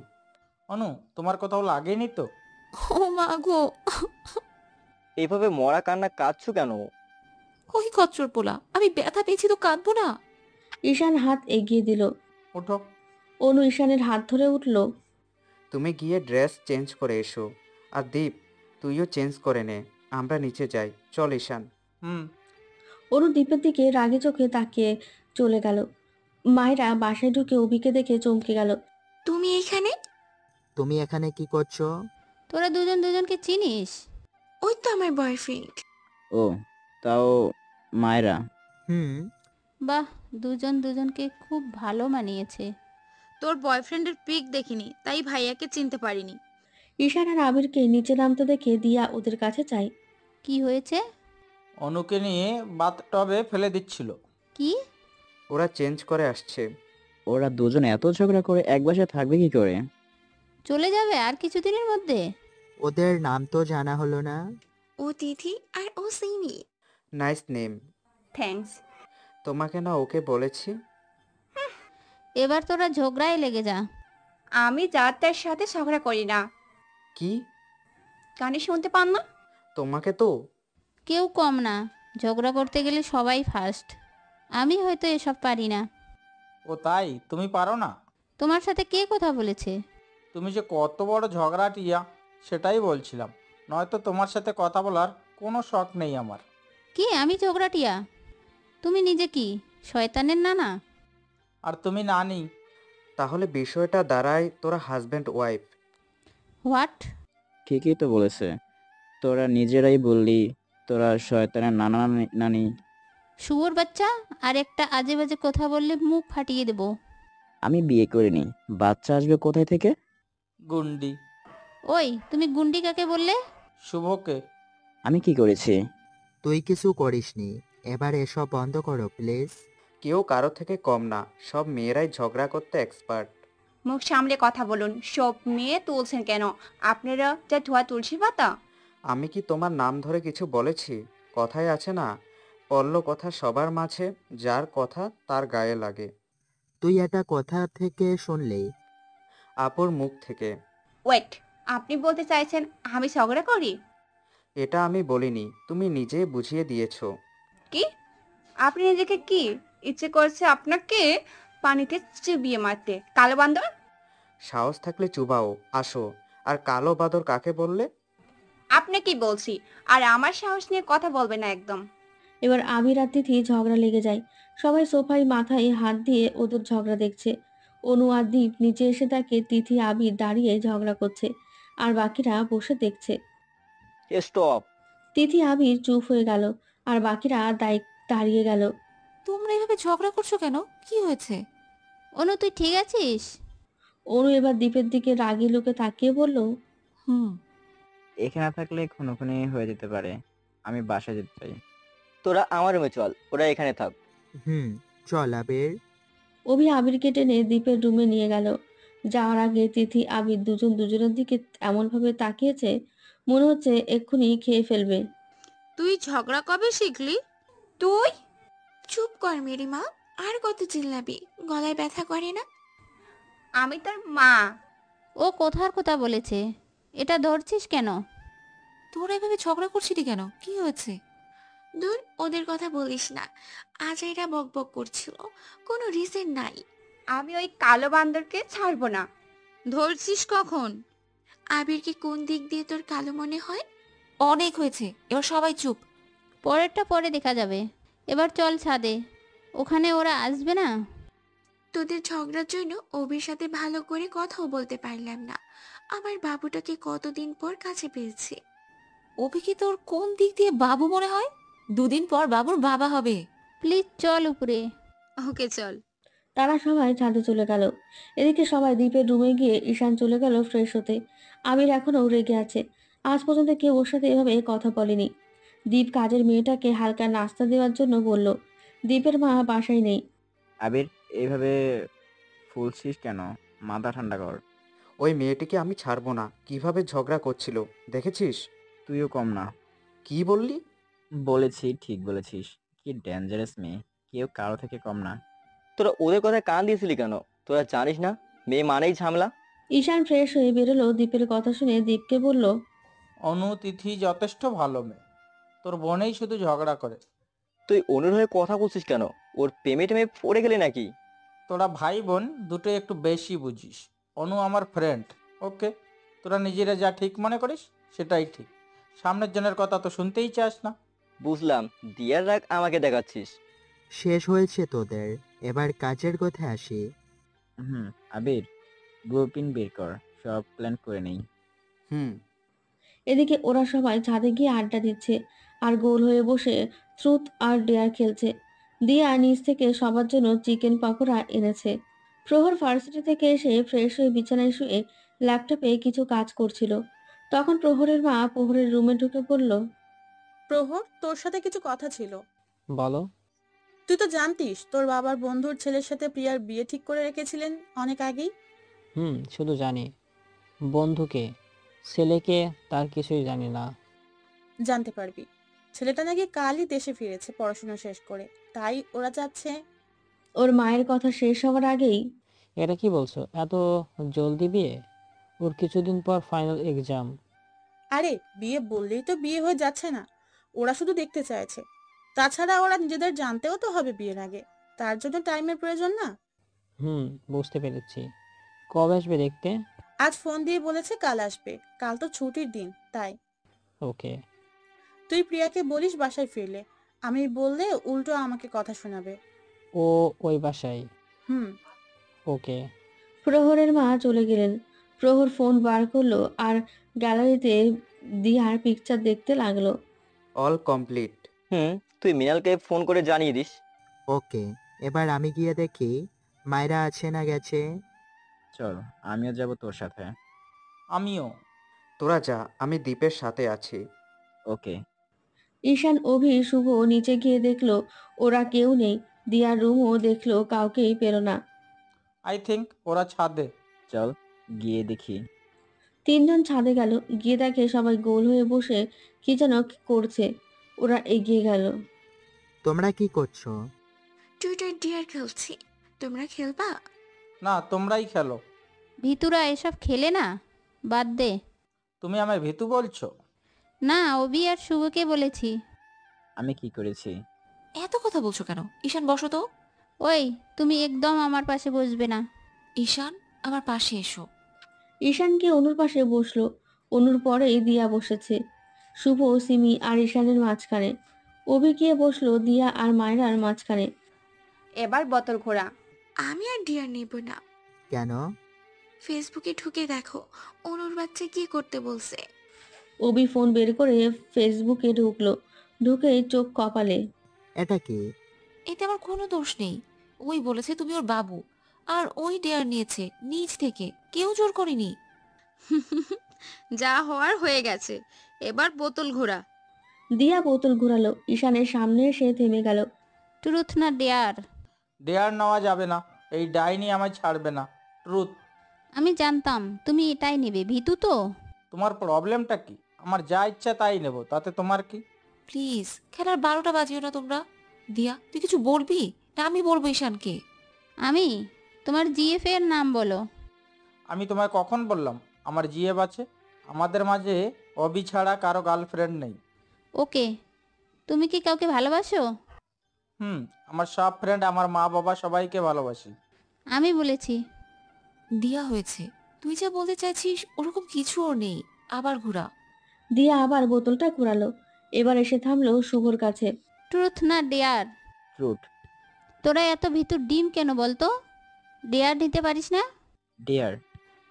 অনু, তোমার কোথাও লাগেনি তো? ও মা গো। এইভাবে মরা কান্না কাঁদছো কেন? ওই কচ্চর পোলা, আমি ব্যথা পেয়েছি তো কাঁদবো না? ঈশান হাত এগিয়ে দিল। ওঠো। অনু ঈশানের হাত ধরে উঠল। তুমি গিয়ে ড্রেস চেঞ্জ করে এসো। আর দীপ, তুইও চেঞ্জ করে নে, আমরা নিচে যাই। চল ঈশান। অনু দীপের দিকে রাগে চোখে তাকিয়ে চলে গেল। মায়েরা বাসায় ঢুকে অভিকে দেখে চমকে গেল। তুমি এখানে? তুমি এখানে কি করছো? তোরা দুজন দুজনকে চিনিস? ওই তো আমার বয়ফ্রেন্ড। ও, তাও মায়েরা। বাহ, দুজন দুজনকে খুব ভালো মানিয়েছে। তোর বয়ফ্রেন্ডের পিক দেখিনি, তাই ভাইয়াকে চিনতে পারিনি। ঈশান আর আবিরকে নিচে নামতে দেখে দিয়া ওদের কাছে চাই। কি হয়েছে? অনুকে নিয়ে বাথটবে ফেলে দিচ্ছিল। কি? ওরা চেঞ্জ করে আসছে। ওরা দুজন এত ঝগড়া করে এক বাসায় থাকবে কি করে? চলে যাবে আর কিছুদিনের মধ্যে? ওদের নাম তো জানা হলো না। ও তিথি আর ও সিমি। Nice name. থ্যাঙ্কস। তোমাকে না ওকে বলেছি। এবার তোরা ঝগড়ায় লেগে যা। আমি যার তার সাথে ঝগড়া করি না। কি? কানে শুনতে পান না? তোমাকে তো। কেউ কম না, ঝগড়া করতে গেলে সবাই ফার্স্ট। আমি হয়তো এসব পারি না। ও তাই? তুমি পারো না? তোমার সাথে কে কথা বলেছে? তুমি যে কত বড় ঝগড়াটিয়া সেটাই বলছিলাম, নয়তো তোমার সাথে কথা বলার কোনো শখ নেই আমার। কি আমি ঝগড়াটিয়া? তুমি নিজে কি শয়তানের নানা? আর তুমি নানি। তাহলে বিষয়টা দাঁড়ায় তোরা হাজব্যান্ড ওয়াইফ। হোয়াট? ঠিকই তো বলেছে, তোরা নিজেরাই বললি তোরা শয়তানের নানা নানি। শুয়োর বাচ্চা, আর একটা আজে বাজে কথা বললে মুখ ফাটিয়ে দেব। আমি বিয়ে করিনি, বাচ্চা আসবে কোথায় থেকে? গুন্ডি। ওই তুমি গুন্ডি কাকে বললে? শুভকে। আমি কি করেছি? তুই কিছু করিসনি। এবার এসব বন্ধ করো প্লিজ। কেউ কারো থেকে কম না, সব মেয়েরাই ঝগড়া করতে এক্সপার্ট। মুখ সামলে কথা বলুন। সব মেয়ে তুলছেন কেন? আপনারা যা ধোয়া তুলসী পাতা। আমি কি তোমার নাম ধরে কিছু বলেছি? কথায় আছে না, পল্ল কথা সবার মাঝে, যার কথা তার গায়ে লাগে। তুই এটা কোথা থেকে শুনলি? আপুর মুখ থেকে। ওয়েট, আপনি বলতে চাইছেন আমি ঝগড়া করি? এটা আমি বলিনি, তুমি নিজেই বুঝিয়ে দিয়েছো। কি? আপনি নিজেকে কি ইচ্ছে করছে আপনাকে পানিতে চুবিয়ে মারতে, কালো বান্দর? সাহস থাকলে চুবাও, আসো। আর কালো বাদর কাকে বললে? আপনি কি বলছি? আর আমার সাহস নিয়ে কথা বলবে না একদম। এবার আবির আর তিথি ঝগড়া লেগে যায়। সবাই সোফায় মাথায় হাত দিয়ে ওদের ঝগড়া দেখছে। অনু আর দীপ নিচে এসে তাকে তিথি আবির দাঁড়িয়ে ঝগড়া করছে, আর বাকিরা বসে দেখছে। স্টপ। তিথি আবির চুপ হয়ে গেল, আর বাকিরা দাঁড়িয়ে গেল। তোমরা এভাবে ঝগড়া করছো কেন? কি হয়েছে? অনু তুই ঠিক আছিস? অনু এবার দীপের দিকে রাগি লোকে তাকিয়ে বলল, হুম। এখানে থাকলে খুনোখুনি হয়ে যেতে পারে, আমি বাসায় যেতে চাই। তোরা আমার রুমে চল, ওরা এখানে থাক। চল আবির। অভি আবিরকে টেনে দীপের রুমে নিয়ে গেল। যাওয়ার আগে তিথি আবির দুজন দুজনের দিকে এমনভাবে তাকিয়েছে, মনে হচ্ছে এক্ষুনি খেয়ে ফেলবে। তুই ঝগড়া কবে শিখলি? তুই চুপ কর মেরি মা। আর কত চিল্লাবি? গলায় ব্যথা করে না? আমি তার মা। ও কোথার কথা বলেছে, এটা ধরছিস কেন? তোরা এভাবে ঝগড়া করছিলি কেন? কি হয়েছে? দূর, ওদের কথা বলিস না। আজ এরা বকবক করছিল, কোনো রিজন নাই। আমি ওই কালো বান্দরকে ছাড়বো না। ধরছিস কখন? আবিরকে কোন দিক দিয়ে তোর কালো মনে হয়? অনেক হয়েছে, এবার সবাই চুপ। পরেরটা পরে দেখা যাবে। এবার চল ছাদে, ওখানে ওরা আসবে না। তোদের ঝগড়ার জন্য অভির সাথে ভালো করে কথাও বলতে পারলাম না। আমার বাবুটাকে কতদিন পর কাছে পেয়েছি। অভি কি তোর কোন দিক দিয়ে বাবু মনে হয়? দুদিন পর বাবুর বাবা হবে। প্লিজ চল উপরে। ওকে চল। তারা সবাই ছাদে চলে গেল। এদিকে সবাই দীপের রুমে গিয়ে ঈশান চলে গেল ফ্রেশ হতে। আবির এখনও রেগে আছে। আজ পর্যন্ত কেউ ওর সাথে এভাবে কথা বলেনি। দীপ কাজের মেয়েটাকে হালকা নাস্তা দেওয়ার জন্য বলল। দীপের মা বাসায় নেই। আবির, এইভাবে ফুলছিস কেন? মাথা ঠান্ডা কর। ওই মেয়েটিকে আমি ছাড়বো না, কিভাবে ঝগড়া করছিল দেখেছিস? তুইও কম না। কি বললি? বলেছি, ঠিক বলেছিস। কি ডেঞ্জারাস মেয়ে, কেউ কারো থেকে কম না। তোরা ওদের কথায় কান দিয়েছিলি কেন? তোরা জানিস না মেয়ে মানেই ঝামেলা? ঈশান ফ্রেশ হয়ে বেরোলো। দীপের কথা শুনে দীপকে বলল, অনু তিথি যথেষ্ট ভালো মেয়ে, তোর বোনেই শুধু ঝগড়া করে। তুই অনুর হয়ে কথা বলছিস কেন? ওর প্রেমে টেমে পড়ে গেলি নাকি? তোরা ভাই বোন দুটোই একটু বেশি বুঝিস। অনু আমার ফ্রেন্ড, ওকে? তোরা নিজেরা যা ঠিক মনে করিস সেটাই ঠিক, সামনের জনের কথা তো শুনতেই চাস না। বুঝলাম, দিয়ার রাগ আমাকে দেখাচ্ছিস। শেষ হয়েছে তোদের, এবার কাজের কথায় আসি। আবির, ব্লুপ্রিন্ট বের কর, সব প্ল্যান করে নেই। এদিকে ওরা সবাই ছাদে গিয়ে আড্ডা দিচ্ছে, আর গোল হয়ে বসে ট্রুথ আর ডেয়ার খেলছে। দিয়া নিচ থেকে সবার জন্য চিকেন পকোড়া এনেছে। প্রহর ভার্সিটি থেকে এসে ফ্রেশ হয়ে বিছানায় শুয়ে ল্যাপটপে কিছু কাজ করছিল। তখন প্রহরের মা প্রহরের রুমে ঢুকে বলল, প্রহর, তোর সাথে কিছু কথা ছিল। বলো। তুই তো জানতিস তোর বাবার বন্ধুর ছেলের সাথে প্রিয়ার বিয়ে ঠিক করে রেখেছিলেন অনেক আগেই। শুধু জানি বন্ধুকে, ছেলেকে তার কিছুই জানি না। জানতে পারবি। ছেলেটা নাকি কালই দেশে ফিরেছে পড়াশোনা শেষ করে, তাই ওরা চাচ্ছে। ওর মায়ের কথা শেষ হওয়ার আগেই এটা কি বলছো? এত জলদি বিয়ে? ওর কিছুদিন পর ফাইনাল এক্সাম। আরে বিয়ে বললেই তো বিয়ে হয়ে যাচ্ছে না, ওরা শুধু দেখতে চাইছে। তাছাড়া ওরা নিজেদের জানতেও তো হবে বিয়ের আগে, তার জন্য টাইমের প্রয়োজন না। বুঝতে পেরেছি। কবে আসবে দেখতে? আজ ফোন দিয়ে বলেছে কাল আসবে, কাল তো ছুটির দিন তাই। ওকে। তুই প্রিয়াকে বলিস বাসায় ফিরলে, আমি বললে উল্টো আমাকে কথা শোনাবে। ও ওই বাসায়? হুম। ওকে। প্রহরের মা চলে গেলেন। প্রহর ফোন বার করলো আর গ্যালারিতে দিয়ার পিকচার দেখতে লাগলো। All complete. তুই মৃণালকে ফোন করে জানিয়ে দিস। ওকে, এবার আমি গিয়ে দেখি মায়েরা আছে না গেছে। চল, আমিও যাব তোর সাথে। আমিও। তোরা যা, আমি দ্বীপের সাথে আছি। ওকে। ঈশান, অভি, শুভ নিচে গিয়ে দেখলো ওরা কেউ নেই। দিয়ার রুমও দেখলো কাউকেই পেল না। আই থিঙ্ক ওরা ছাদে। চল গিয়ে দেখি। তিনজন ছাদে গেল। গিয়ে দেখে সবাই গোল হয়ে বসে কি যেন করছে। ওরা এগিয়ে গেল। তোমরা কি করছো? টুইটার ডিয়ার খেলছি, তোমরা খেলবা? না, তোমরাই খেলো। ভিতুরা এসব খেলে না, বাদ দে। তুমি আমায় ভীতু বলছো? না, অভি আর শুভকে বলেছি। আমি কি করেছি? এত কথা বলছো কেন? ঈশান বসো তো। ওই, তুমি একদম আমার পাশে বসবে না। ঈশান, আমার পাশে এসো। ঈশানকে অনুর পাশে বসলো। অনুর পরেই দিয়া বসেছে। শুভ, সিমি আর ঈশানের মাঝখানে। অভি গিয়ে বসলো দিয়া আর মায়রার মাঝখানে। এবার বোতল ঘোরা। আমি আর ডিয়ার নেব না। কেন? ফেসবুকে ঢুকে দেখো অনুর বাচ্চা কি করতে বলছে। অভি ফোন বের করে ফেসবুকে ঢুকলো। ঢুকে চোখ কপালে। এটা কি? এতে আমার কোনো দোষ নেই। ওই বলেছে তুমি ওর বাবু, আর ওই ডেয়ার নিয়েছে নিজ থেকে, কেউ জোর করেনি। যা হওয়ার হয়ে গেছে, এবার বোতল ঘোরা। দিয়া বোতল ঘোরালো। ঈশানের সামনে এসে থেমে গেল। ট্রুথ না ডেয়ার? ডেয়ার নেওয়া যাবে না, এই ডাইনি আমায় ছাড়বে না। ট্রুথ। আমি জানতাম তুমি এটাই নেবে, ভীতু তো। তোমার প্রবলেমটা কি? আমার যা ইচ্ছা তাই নেব, তাতে তোমার কি? প্লিজ খেলার 12টা বাজিও না তোমরা। দিয়া, তুই কিছু বলবি না আমি বলবো ঈশানকে? আমি? তোমার জিএফ এর নাম বলো। আমি তোমায় কখন বললাম আমার জিএফ আছে? আমাদের মাঝে অবি ছাড়া কারো গার্লফ্রেন্ড নেই। ওকে, তুমি কি কাউকে ভালোবাসো? আমার সব ফ্রেন্ড, আমার মা বাবা সবাইকে ভালোবাসি। আমি বলেছি। দিয়া হয়েছে, তুই যা বলতে চাইছিস ওরকম কিছু ওর নেই। আবার ঘোরা। দিয়া আবার বোতলটা ঘোরালো। এবার এসে থামলো শুভর কাছে। ট্রুথ না ডেয়ার? ট্রুথ। তোরা এত ভিতর ডিম কেন বলতো? ডেয়ার নিতে পারিস না? ডিয়ার।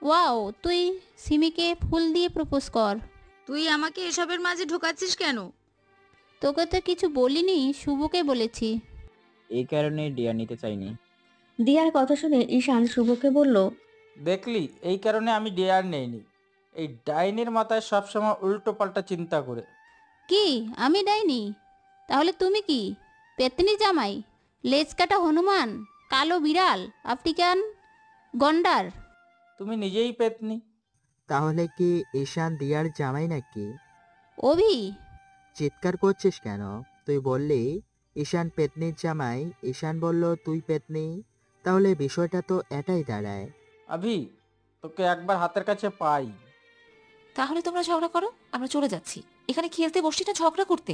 ওয়াও, তুই সিমিকে ফুল দিয়ে প্রপোজ কর। তুই আমাকে এসবের মাঝে ঢোকাচ্ছিস কেন? তোকে তো কিছু বলিনি, শুভকে বলেছি। এই কারণে ডিয়ার নিতে চাইনি। দিয়ার কথা শুনে ঈশান শুভকে বলল, দেখলি, এই কারণে আমি ডেয়ার নেইনি। এই ডাইনির মাথায় সবসময় উল্টো পাল্টা চিন্তা করে। কি আমি ডাইনি? তাহলে তুমি কি? পেতনি জামাই, লেজ কাটা হনুমান, কালো বিড়াল, আফ্রিকান গন্ডার। তুমি নিজেই পেতনি। তাহলে কি ঈশান দিয়ার জামাই নাকি? অভি, চিৎকার করছিস কেন? তুই বললি ঈশান পেতনির জামাই, ঈশান বলল তুই পেতনি, তাহলে বিষয়টা তো এটাই দাঁড়ায়। আভি, তোকে একবার হাতের কাছে পাই। তাহলে তোমরা ঝগড়া করো, আমরা চলে যাচ্ছি। এখানে খেলতে বসছি না ঝগড়া করতে।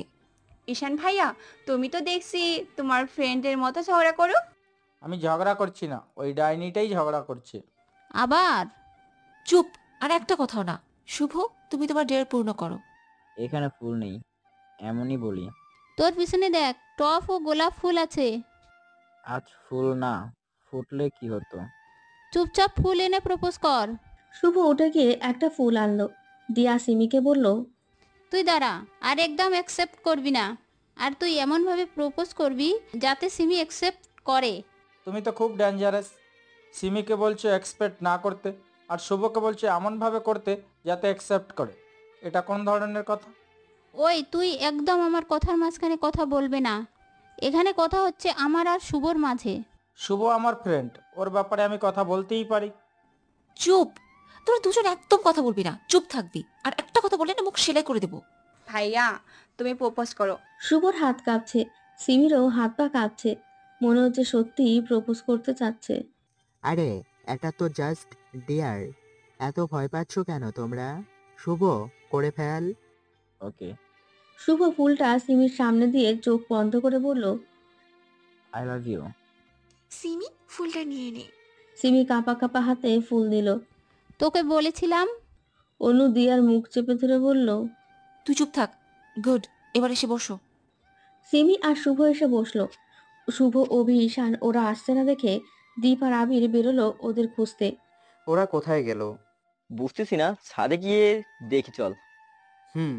ঈশান ভাইয়া, তুমি তো দেখছি তোমার ফ্রেন্ডের মতো ঝগড়া করো। আমি ঝগড়া করছি না, ওই ডাইনিটাই ঝগড়া করছে। আবার? চুপ, আর একটা কথাও না। শুভ, তুমি তোমার ডেয়ার পূর্ণ করো। এখানে ফুল নেই, এমনই বলি। তোর পিছনে দেখ, টপ ও গোলাপ ফুল আছে। আজ ফুল না ফুটলে কি হতো? চুপচাপ ফুল এনে প্রপোজ কর। শুভ উঠে গিয়ে একটা ফুল আনলো। দিয়া সিমিকে বলল, তুই দাঁড়া, আর একদম অ্যাকসেপ্ট করবি না। আর তুই এমনভাবে প্রপোজ করবি যাতে সিমি অ্যাকসেপ্ট করে। তুমি তো খুব ডেঞ্জারাস। সিমিকে বলছো এক্সপেক্ট না করতে, আর শুভকে বলছো এমনভাবে করতে যাতে অ্যাকসেপ্ট করে। এটা কোন ধরনের কথা? ওই তুই একদম আমার কথার মাঝখানে কথা বলবে না। এখানে কথা হচ্ছে আমার আর শুভর মাঝে। শুভ আমার ফ্রেন্ড, ওর ব্যাপারে আমি কথা বলতেই পারি। চুপ! তোরা দুজন একদম কথা বলবি না, চুপ থাকবি। আর একটা কথা বললে না মুখ সেলাই করে দেবো। ভাইয়া তুমি প্রপোজ করো। শুভর হাত কাঁপছে, সিমিরও হাত পা কাঁপছে। মনে হচ্ছে সত্যিই প্রপোজ করতে চাচ্ছে। আরে এটা তো জাস্ট ডিয়ার, এত ভয় পাচ্ছ কেন তোমরা? শুভ, করে ফেল। ওকে, শুভ ফুলটা সিমির সামনে দিয়ে চোখ বন্ধ করে বলল, আই লাভ ইউ। সিমি ফুলটা নিয়ে নে। সিমি কাঁপা কাঁপা হাতে ফুল দিল। তোকে বলেছিলাম। অনু দিয়ার মুখ চেপে ধরে বলল, তুই চুপ থাক। গুড, এবার এসে বসো। সিমি আর শুভ এসে বসলো। শুভ, অভি, ঈশান ওরা আসছে না দেখে দীপ আর আবির বেরোলো ওদের খুঁজতে। ওরা কোথায় গেল? বুঝতেছি না, ছাদে গিয়ে দেখি চল। হুম।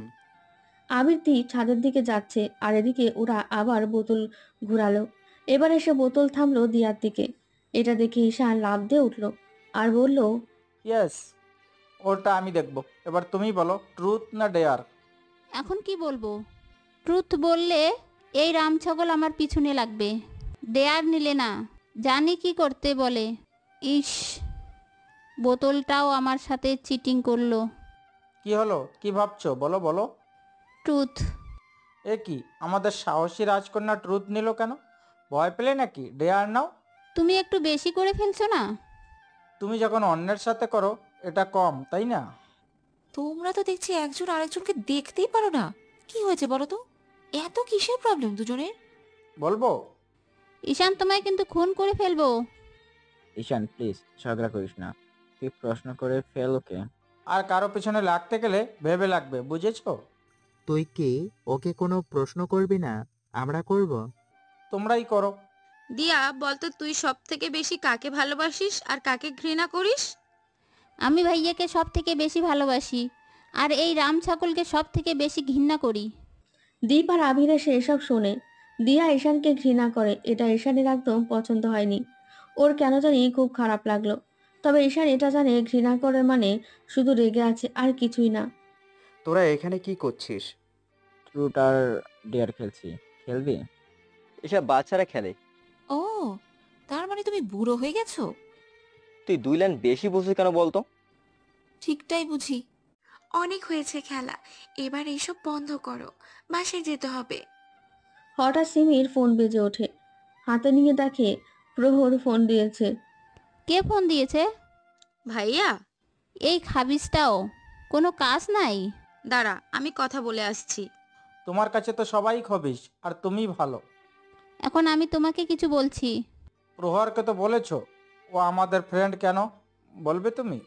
আবির দীপ ছাদের দিকে যাচ্ছে আর এদিকে ওরা আবার বোতল ঘুরালো। এবার এসে বোতল থামলো দিয়ার দিকে। এটা দেখে ঈশান লাফ দিয়ে উঠলো আর বলল, ইয়েস, ওটা আমি দেখব। এবার তুমি বলো, ট্রুথ না ডেয়ার? এখন কি বলবো? ট্রুথ বললে এই রামছগল আমার পিছনে লাগবে, ডেয়ার নিলে না। জানি কি করতে বলে। ইস, বোতলটাও আমার সাথে চিটিং করলো। কি হলো, কি ভাবছো, বলো বলো। ট্রুথ। এ কি, আমাদের সাহসী রাজকন্যা ট্রুথ নিল কেন? ভয় পেলে নাকি? ডেয়ার নাও। তুমি একটু বেশি করে ফেলছো না? তুমি যখন অন্যের সাথে করো এটা কম, তাই না? তোমরা তো দেখছি একজন আরেকজনকে দেখতেই পারো না। কি হয়েছে বলো তো? এত কিসের প্রবলেম দুজনের? বলবো? ঈশান তোমায় কিন্তু খুন করে ফেলবো। ঈশান প্লিজ ঝগড়া করিস না, তুই প্রশ্ন করে ফেল ওকে। আর কারো পেছনে লাগতে গেলে ভেবে লাগবে, বুঝেছো? তুই কি ওকে কোনো প্রশ্ন করবি না? আমরা করব। তোমরাই করো। দিয়া বলতো তুই সব থেকে বেশি কাকে ভালোবাসিস আর কাকে ঘৃণা করিস? আমি ভাইয়াকে সব থেকে বেশি ভালোবাসি আর এই রাম ছাগলকে সব থেকে বেশি ঘৃণা করি। দীপ আর আবির এসে এসব শোনে। দিয়া ঈশানকে ঘৃণা করে, এটা ঈশানের একদম পছন্দ হয়নি। ওর কেন জানি খুব খারাপ লাগলো। তবে ঈশান এটা জানে ঘৃণা করে মানে শুধু রেগে আছে আর কিছুই না। তোরা এখানে কি করছিস? ট্রুথ আর ডেয়ার খেলছি, খেলবি? এসব বাচ্চারা খেলে। ও, তার মানে তুমি বুড়ো হয়ে গেছো? তুই 2 লাইন বেশি বুঝিস কেন বলতো? ঠিকটাই বুঝি। অনেক হয়েছে খেলা, এবার এইসব বন্ধ করো, বাসায় যেতে হবে। হঠাৎ সিমির ফোন বেজে ওঠে। হাতে নিয়ে দেখে প্রহর ফোন দিয়েছে। কে ফোন দিয়েছে? ভাইয়া। এই খাবিজটাও কোনো কাজ নাই। দাঁড়া, আমি কথা বলে আসছি। তোমার কাছে তো সবাই খবিস আর তুমি ভালো। এখন আমি তোমাকে কিছু বলছি। প্রহরকে তো বলেছো, ও আমাদের ফ্রেন্ড কেন বলবে তুমি?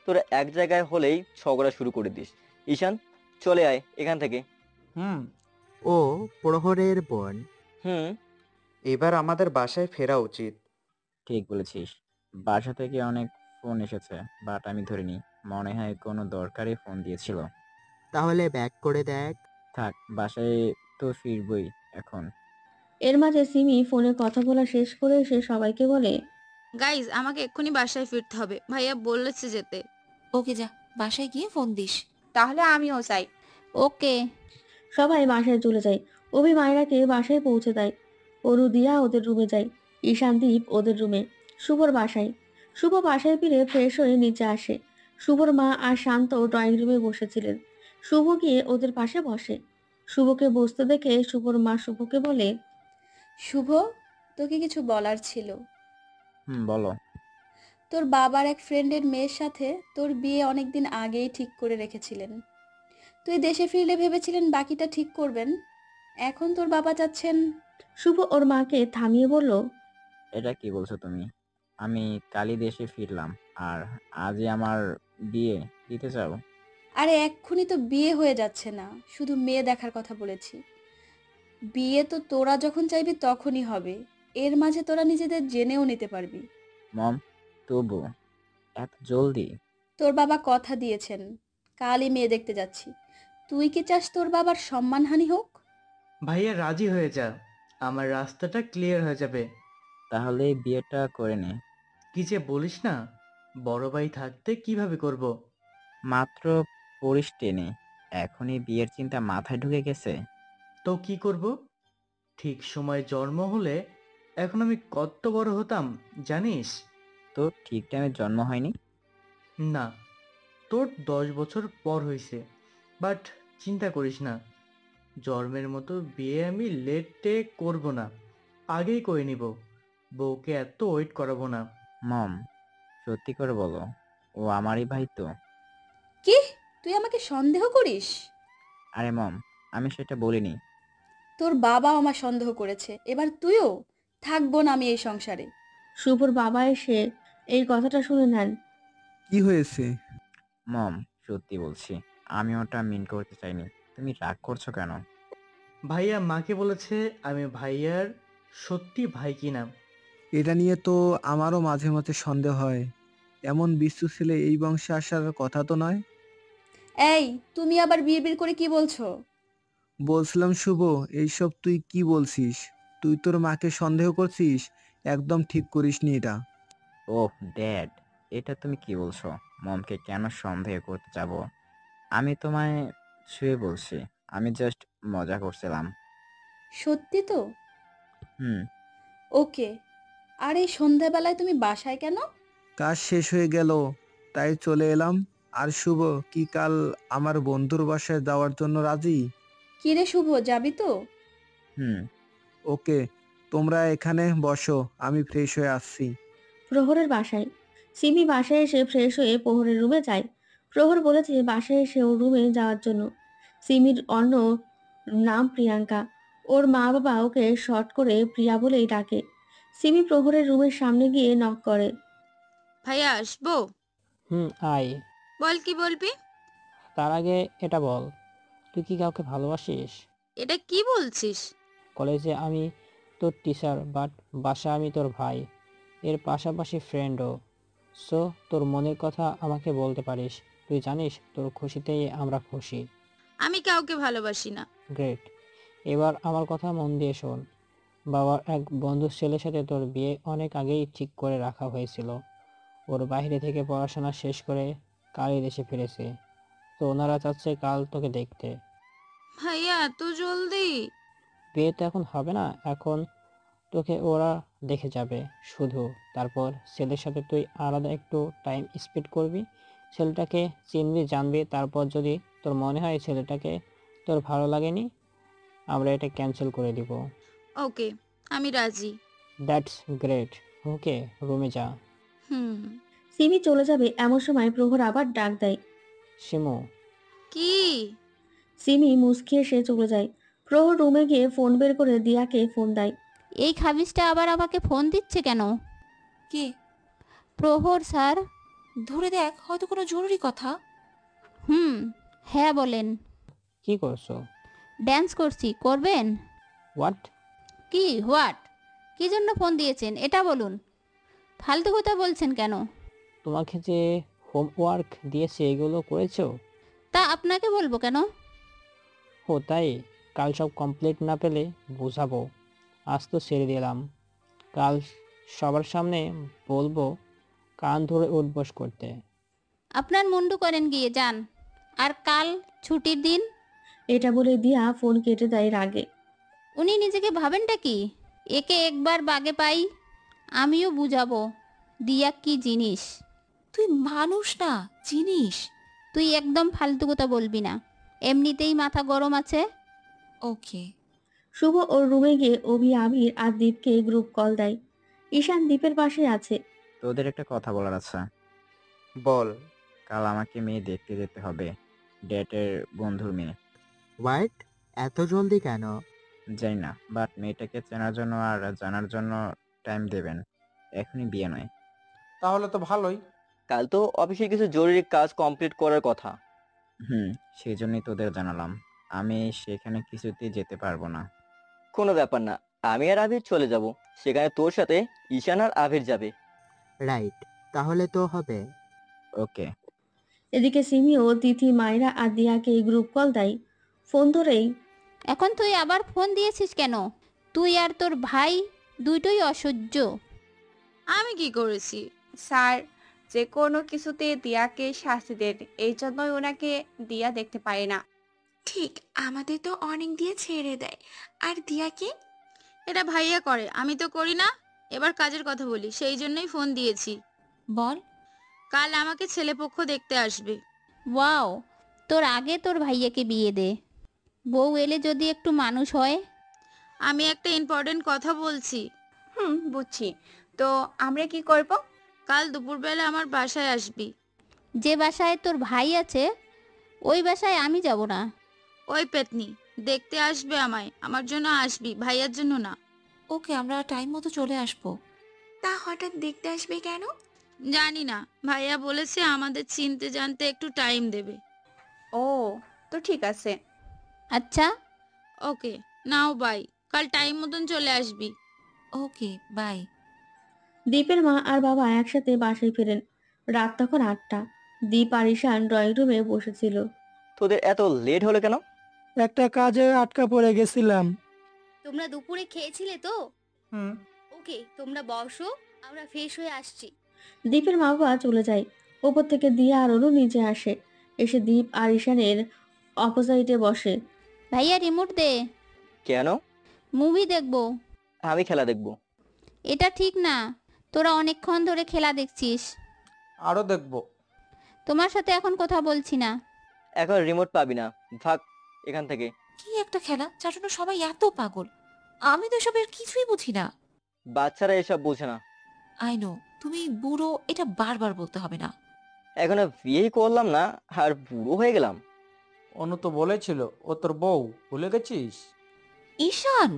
তোরা এক জায়গায় হলেই ঝগড়া শুরু করে দিস। ঈশান, চলে আয় এখান থেকে। হুম। ও প্রহরের বোন। হুম। এবার আমাদের বাসায় ফেরা উচিত। ঠিক বলেছিস, বাসা থেকে অনেক ফোন এসেছে বাট আমি ধরিনি, মনে হয় কোনো দরকারি ফোন দিয়েছিল। তাহলে ব্যাক করে দেখ। থাক, বাসায় তো ফিরবই এখন। এর মাঝে সিমি ফোনে কথা বলা শেষ করে এসে সবাইকে বলে, গাইজ আমাকে এক্ষুনি বাসায় ফিরতে হবে, ভাইয়া বলেছে যেতে। ওকে যা, বাসায় গিয়ে ফোন দিস। তাহলে আমিও চাই। ওকে। সবাই বাসায় চলে যায়। অভি মায়রাকে বাসায় পৌঁছে দেয়। অরু দিয়া ওদের রুমে যায়। ঈশান দীপ ওদের রুমে। শুভর বাসায়। শুভ বাসায় ফিরে ফ্রেশ হয়ে নিচে আসে। শুভর মা আর শান্ত ড্রয়িং রুমে বসেছিলেন। শুভ গিয়ে ওদের পাশে বসে। শুভকে বসতে দেখে শুভর মা শুভকে বলে, শুভ, তোকে কিছু বলার ছিল। বলো। তোর বাবার এক ফ্রেন্ডের মেয়ের সাথে তোর বিয়ে অনেকদিন আগেই ঠিক করে রেখেছিলেন। তুই দেশে ফিরলে ভেবেছিলেন বাকিটা ঠিক করবেন। এখন তোর বাবা চাচ্ছেন। শুভ ওর মাকে থামিয়ে বলল, এটা কি বলছো তুমি? আমি কালই দেশে ফিরলাম আর আজই আমার বিয়ে দিতে চাও? আরে এক্ষুনি তো বিয়ে হয়ে যাচ্ছে না, শুধু মেয়ে দেখার কথা বলেছি। বিয়ে তো তোরা যখন চাইবি তখনই হবে, এর মাঝে তোরা নিজেদের জেনেও নিতে পারবি। মম, তবু এত জলদি? তোর বাবা কথা দিয়েছেন, কালই মেয়ে দেখতে যাচ্ছি। তুই কি চাস তোর বাবার সম্মানহানি হোক? ভাইয়া রাজি হয়ে যা, আমার রাস্তাটা ক্লিয়ার হয়ে যাবে। তাহলে বিয়েটা করে নে। কি যে বলিস না, বড় ভাই থাকতে কিভাবে করব? মাত্র পড়িস টেনে, এখনই বিয়ের চিন্তা মাথায় ঢুকে গেছে? তো কি করব? ঠিক সময় জন্ম হলে এখন আমি কত বড় হতাম জানিস? তো ঠিক টাইমে জন্ম হয়নি? না, তোর 10 বছর পর হয়েছে। বাট চিন্তা করিস না, জন্মের মতো বিয়ে আমি লেটে করব না, আগেই করে নিব। বউকে এত ওয়েট করাবো না। মম, সত্যি করে বলো, ও আমারই ভাই তো? কি? তুই আমাকে সন্দেহ করিস? আরে মম, আমি সেটা বলিনি। তোর বাবা আমার সন্দেহ করেছে, এবার তুইও। থাকবো না আমি এই সংসারে। শুভর বাবা এসে এই কথাটা শুনে নেন। কি হয়েছে? মম, সত্যি বলছি, আমি ওটা মিন করতে চাইনি। তুমি রাগ করছো কেন? ভাইয়া মাকে বলেছে আমি ভাইয়ার সত্যি ভাই কিনা। এটা নিয়ে তো আমারও মাঝে মাঝে সন্দেহ হয়। এমন বিশ্বু ছেলে এই বংশে আসার কথা তো নয়। এই, তুমি আবার বিড়বিড় করে কি বলছো? বলছিলাম শুভ, এইসব তুই কি বলছিস? তুই তোর মাকে সন্দেহ করছিস? একদম ঠিক করিসনি এটা। ওহ ড্যাড, এটা তুমি কি বলছো? মমকে কেন সন্দেহ করতে যাব? আমি তোমায় ছুঁয়ে বলছি, আমি জাস্ট মজা করছিলাম। সত্যি তো? হুম। ওকে। আর এই সন্ধ্যাবেলায় তুমি বাসায় কেন? কাজ শেষ হয়ে গেল, তাই চলে এলাম। আর শুভ, কি কাল আমার বন্ধুর বাসায় যাওয়ার জন্য রাজি? কিরে শুভ, যাবি তো? হুম। ওকে, তোমরা এখানে বসো, আমি ফ্রেশ হয়ে আসছি। প্রহরের বাসায় সিমি বাসায় এসে ফ্রেশ হয়ে প্রহরের রুমে যায়। প্রহর বলেছে বাসায় এসে ওর রুমে যাওয়ার জন্য। সিমির অন্য নাম প্রিয়াঙ্কা। ওর মা বাবা ওকে শর্ট করে প্রিয়া বলেই ডাকে। সিমি প্রহরের রুমের সামনে গিয়ে নক করে। ভাইয়া আসবো? আয়। বল কি বলবি? তার আগে এটা বল, তুই কি কাউকে ভালোবাসিস? এটা কি বলছিস? কলেজে আমি তোর টিচার, বাট বাসা আমি তোর ভাই, এর পাশাপাশি ফ্রেন্ডও। সো তোর মনের কথা আমাকে বলতে পারিস। তুই জানিস তোর খুশিতেই আমরা খুশি। আমি কাউকে ভালোবাসি না। গ্রেট। এবার আমার কথা মন দিয়ে শোন। বাবার এক বন্ধুর ছেলের সাথে তোর বিয়ে অনেক আগেই ঠিক করে রাখা হয়েছিল। ওর বাইরে থেকে পড়াশোনা শেষ করে কালই দেশে ফিরেছে। তো ওনারা চাচ্ছে কাল তোকে দেখতে। ভাইয়া এত জলদি? বিয়ে তো এখন হবে না, এখন তোকে ওরা দেখে যাবে শুধু। তারপর ছেলের সাথে তুই আলাদা একটু টাইম স্পেন্ড করবি, ছেলেটাকে চিনবি জানবি। তারপর যদি তোর মনে হয় ছেলেটাকে তোর ভালো লাগেনি, আমরা এটা ক্যান্সেল করে দিব। ওকে, আমি রাজি। That's great. ওকে, রুমে যা। হুম। সিমি চলে যাবে এমন সময় প্রহর আবার ডাক দেয়। শিমু। কি? সিমি মুচকি এসে চলে যায়। প্রহর রুমে গিয়ে ফোন বের করে দিয়াকে ফোন দেয়। এই খাবিসটা আবার আমাকে ফোন দিচ্ছে কেন? কে? প্রহর স্যার। ধরে দেখ, হয়তো কোনো জরুরি কথা। হ্যাঁ বলেন। কি করছো? ড্যান্স করছি, করবেন? হোয়াট? কি হোয়াট? কি জন্য ফোন দিয়েছেন এটা বলুন। ফালতু কথা বলছেন কেন? তোমাকে যে হোমওয়ার্ক দিয়েছে এগুলো করেছো? তা আপনাকে বলবো কেন? ও তাই? কাল সব কমপ্লিট না পেলে বুঝাবো। আজ তো ছেড়ে দিলাম, কাল সবার সামনে বলবো কান ধরে উঠবস করতে। আপনার মুন্ডু করেন গিয়ে যান। আর কাল ছুটির দিন। এটা বলে দিয়া ফোন কেটে দেয় রাগে। উনি নিজেকে ভাবেনটা কি? একে একবার বাগে পাই, আমিও বুঝাবো দিয়া কি জিনিস। তুই মানুষ না, জিনিস। তুই একদম ফালতু কথা বলবি না, এমনিতেই মাথা গরম আছে। ওকে। শুভ ওর রুমে গিয়ে অভি, আবির আর দীপকে গ্রুপ কল দেয়। ঈশান দীপের পাশে আছে। তোদের একটা কথা বলার আছে। বল। কাল আমাকে মেয়ে দেখতে যেতে হবে, ডেটের বন্ধুর মেয়ে। হোয়াট? এত জলদি কেন? জানি না, বাট মেয়েটাকে চেনার জন্য আর জানার জন্য টাইম দেবেন, এখনই বিয়ে নয়। তাহলে তো ভালোই। কাল তো অফিসে কিছু জরুরি কাজ কমপ্লিট করার কথা। সেই জন্যই তোদের জানালাম। আমি সেখানে কিছুতেই যেতে পারবো না। কোনো ব্যাপার না, আমি আর আবির চলে যাব। সেখানে তোর সাথে ঈশান আর আবির যাবে। রাইট, তাহলে তো হবে। ওকে। এদিকে সিমিও তিথি, মায়রা আর দিয়াকে গ্রুপ কল দেয়। ফোন ধরেই, এখন তুই আবার ফোন দিয়েছিস কেন? তুই আর তোর ভাই দুটোই অসহ্য। আমি কি করেছি? স্যার, যে কোনো কিছুতে দিয়াকে শাস্তি দেন, এই জন্যই ওনাকে দিয়া দেখতে পারে না। ঠিক আমাদের তো অনেক দিয়ে ছেড়ে দেয়। আর দিয়াকে? এটা ভাইয়া করে, আমি তো করি না। এবার কাজের কথা বলি, সেই জন্যই ফোন দিয়েছি। বল। কাল আমাকে ছেলেপক্ষ দেখতে আসবে। ওয়াও, তোর আগে তোর ভাইয়াকে বিয়ে দে। বউ এলে যদি একটু মানুষ হয়। আমি একটা ইম্পর্টেন্ট কথা বলছি। বুঝছি। তো আমরা কি করব? কাল দুপুরবেলা আমার বাসায় আসবি। যে বাসায় তোর ভাই আছে ওই বাসায় আমি যাব না। ওই পেতনি দেখতে আসবে আমায়, আমার জন্য আসবি, ভাইয়ার জন্য না। ওকে, আমরা টাইম মতো চলে আসবো। তা হঠাৎ দেখতে আসবে কেন? জানি না, ভাইয়া বলেছে আমাদের চিনতে জানতে একটু টাইম দেবে। ও, তো ঠিক আছে। আচ্ছা, ওকে, নাও বাই, কাল টাইম মতন চলে আসবি। ওকে, বাই। দীপের মা আর বাবা একসাথে বাসায় ফেরেন। রাত তখন 8টা। দীপ আর ঈশান ড্রয়িং রুমে বসেছিল। তোদের এত লেট হলো কেন? একটা কাজে আটকা পড়ে গেছিলাম। তোমরা দুপুরে খেয়েছিলে তো? হুম। ওকে, তোমরা বসো, আমরা ফ্রেশ হয়ে আসছি। দীপের মা বাবা চলে যায়। ওপর থেকে দিয়া আর অনু নিচে আসে। এসে দীপ আর ঈশানের অপোজিটে বসে। ভাইয়া রিমোট দে, কেন? মুভি দেখবো। আমি খেলা দেখবো। এটা ঠিক না, তোরা অনেকক্ষণ ধরে খেলা দেখছিস। আরো দেখবো। তোমার সাথে এখন কথা বলছি না। এখন রিমোট পাবি না, ভাগ এখান থেকে। কি একটা খেলা যার জন্য সবাই এত পাগল! আমি তো এসবের কিছুই বুঝি না। বাচ্চারা এসব বোঝে না। আই নো, তুমি বুড়ো, এটা বারবার বলতে হবে না। এখনো বিয়েই করলাম না আর বুড়ো হয়ে গেলাম। অনু তো বলেছিল ও তোর বউ, ভুলে গেছিস? ঈশান!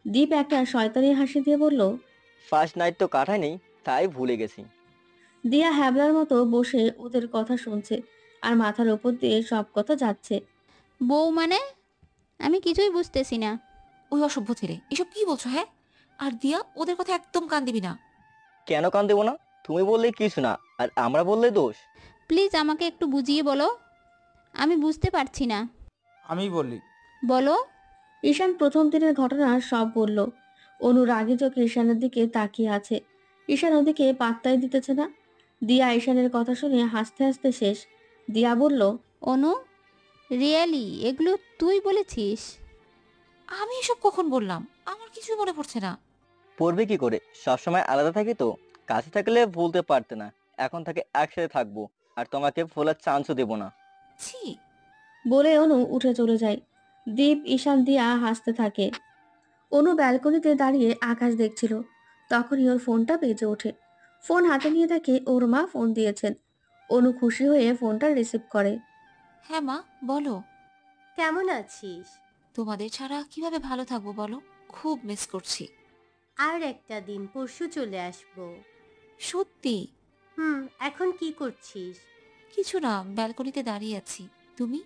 দীপ একটা শয়তানি হাসি দিয়ে বলল। ফার্স্ট নাইট তো কাটাই নেই, তাই ভুলে গেছি। দিয়া হ্যাবলার মতো বসে ওদের কথা শুনছে আর মাথার ওপর দিয়ে সব কথা যাচ্ছে। বউ মানে? আমি কিছুই বুঝতেছি না। ওই অসভ্য ছেলে, এসব কি বলছো? হ্যাঁ, আর দিয়া ওদের কথা একদম কান দিবি না। কেন কান দেবো না? তুমি বললেই কিছু না, আর আমরা বললেই দোষ। প্লিজ আমাকে একটু বুঝিয়ে বলো, আমি বুঝতে পারছি না। আমি বলি। বলো। ঈশান প্রথম দিনের ঘটনা সব বলল। অনু রাগী চোখে ঈশানের দিকে তাকিয়ে আছে। ঈশান ওদিকে পাত্তাই দিতেছে না। দিয়া ঈশানের কথা শুনে হাসতে হাসতে শেষ। দিয়া বলল, অনু, রিয়েলি এগুলো তুই বলেছিস? আমি এসব কখন বললাম? আমার কিছুই মনে পড়ছে না। পড়বে কি করে, সবসময় আলাদা থাকি তো। কাছে থাকলে বলতে পারতে না, এখন থেকে একসাথে থাকবো, আর তোমাকে ভোলার চান্সও দেবো না। ছি! বলে অনু উঠে চলে যায়। দীপ ঈশান দিয়া হাসতে থাকে। অনু ব্যালকনিতে দাঁড়িয়ে আকাশ দেখছিল। তখনই ওর ফোনটা বেজে ওঠে। ফোন হাতে নিয়ে দেখে ওর মা ফোন দিয়েছেন। অনু খুশি হয়ে ফোনটা রিসিভ করে। হ্যাঁ মা, বলো। কেমন আছিস? তোমাদের ছাড়া কিভাবে ভালো থাকবো বলো, খুব মিস করছি। আর একটা দিন, পরশু চলে আসবো। সত্যি? এখন কি করছিস? কিছু না, ব্যালকনিতে দাঁড়িয়ে আছি। তুমি?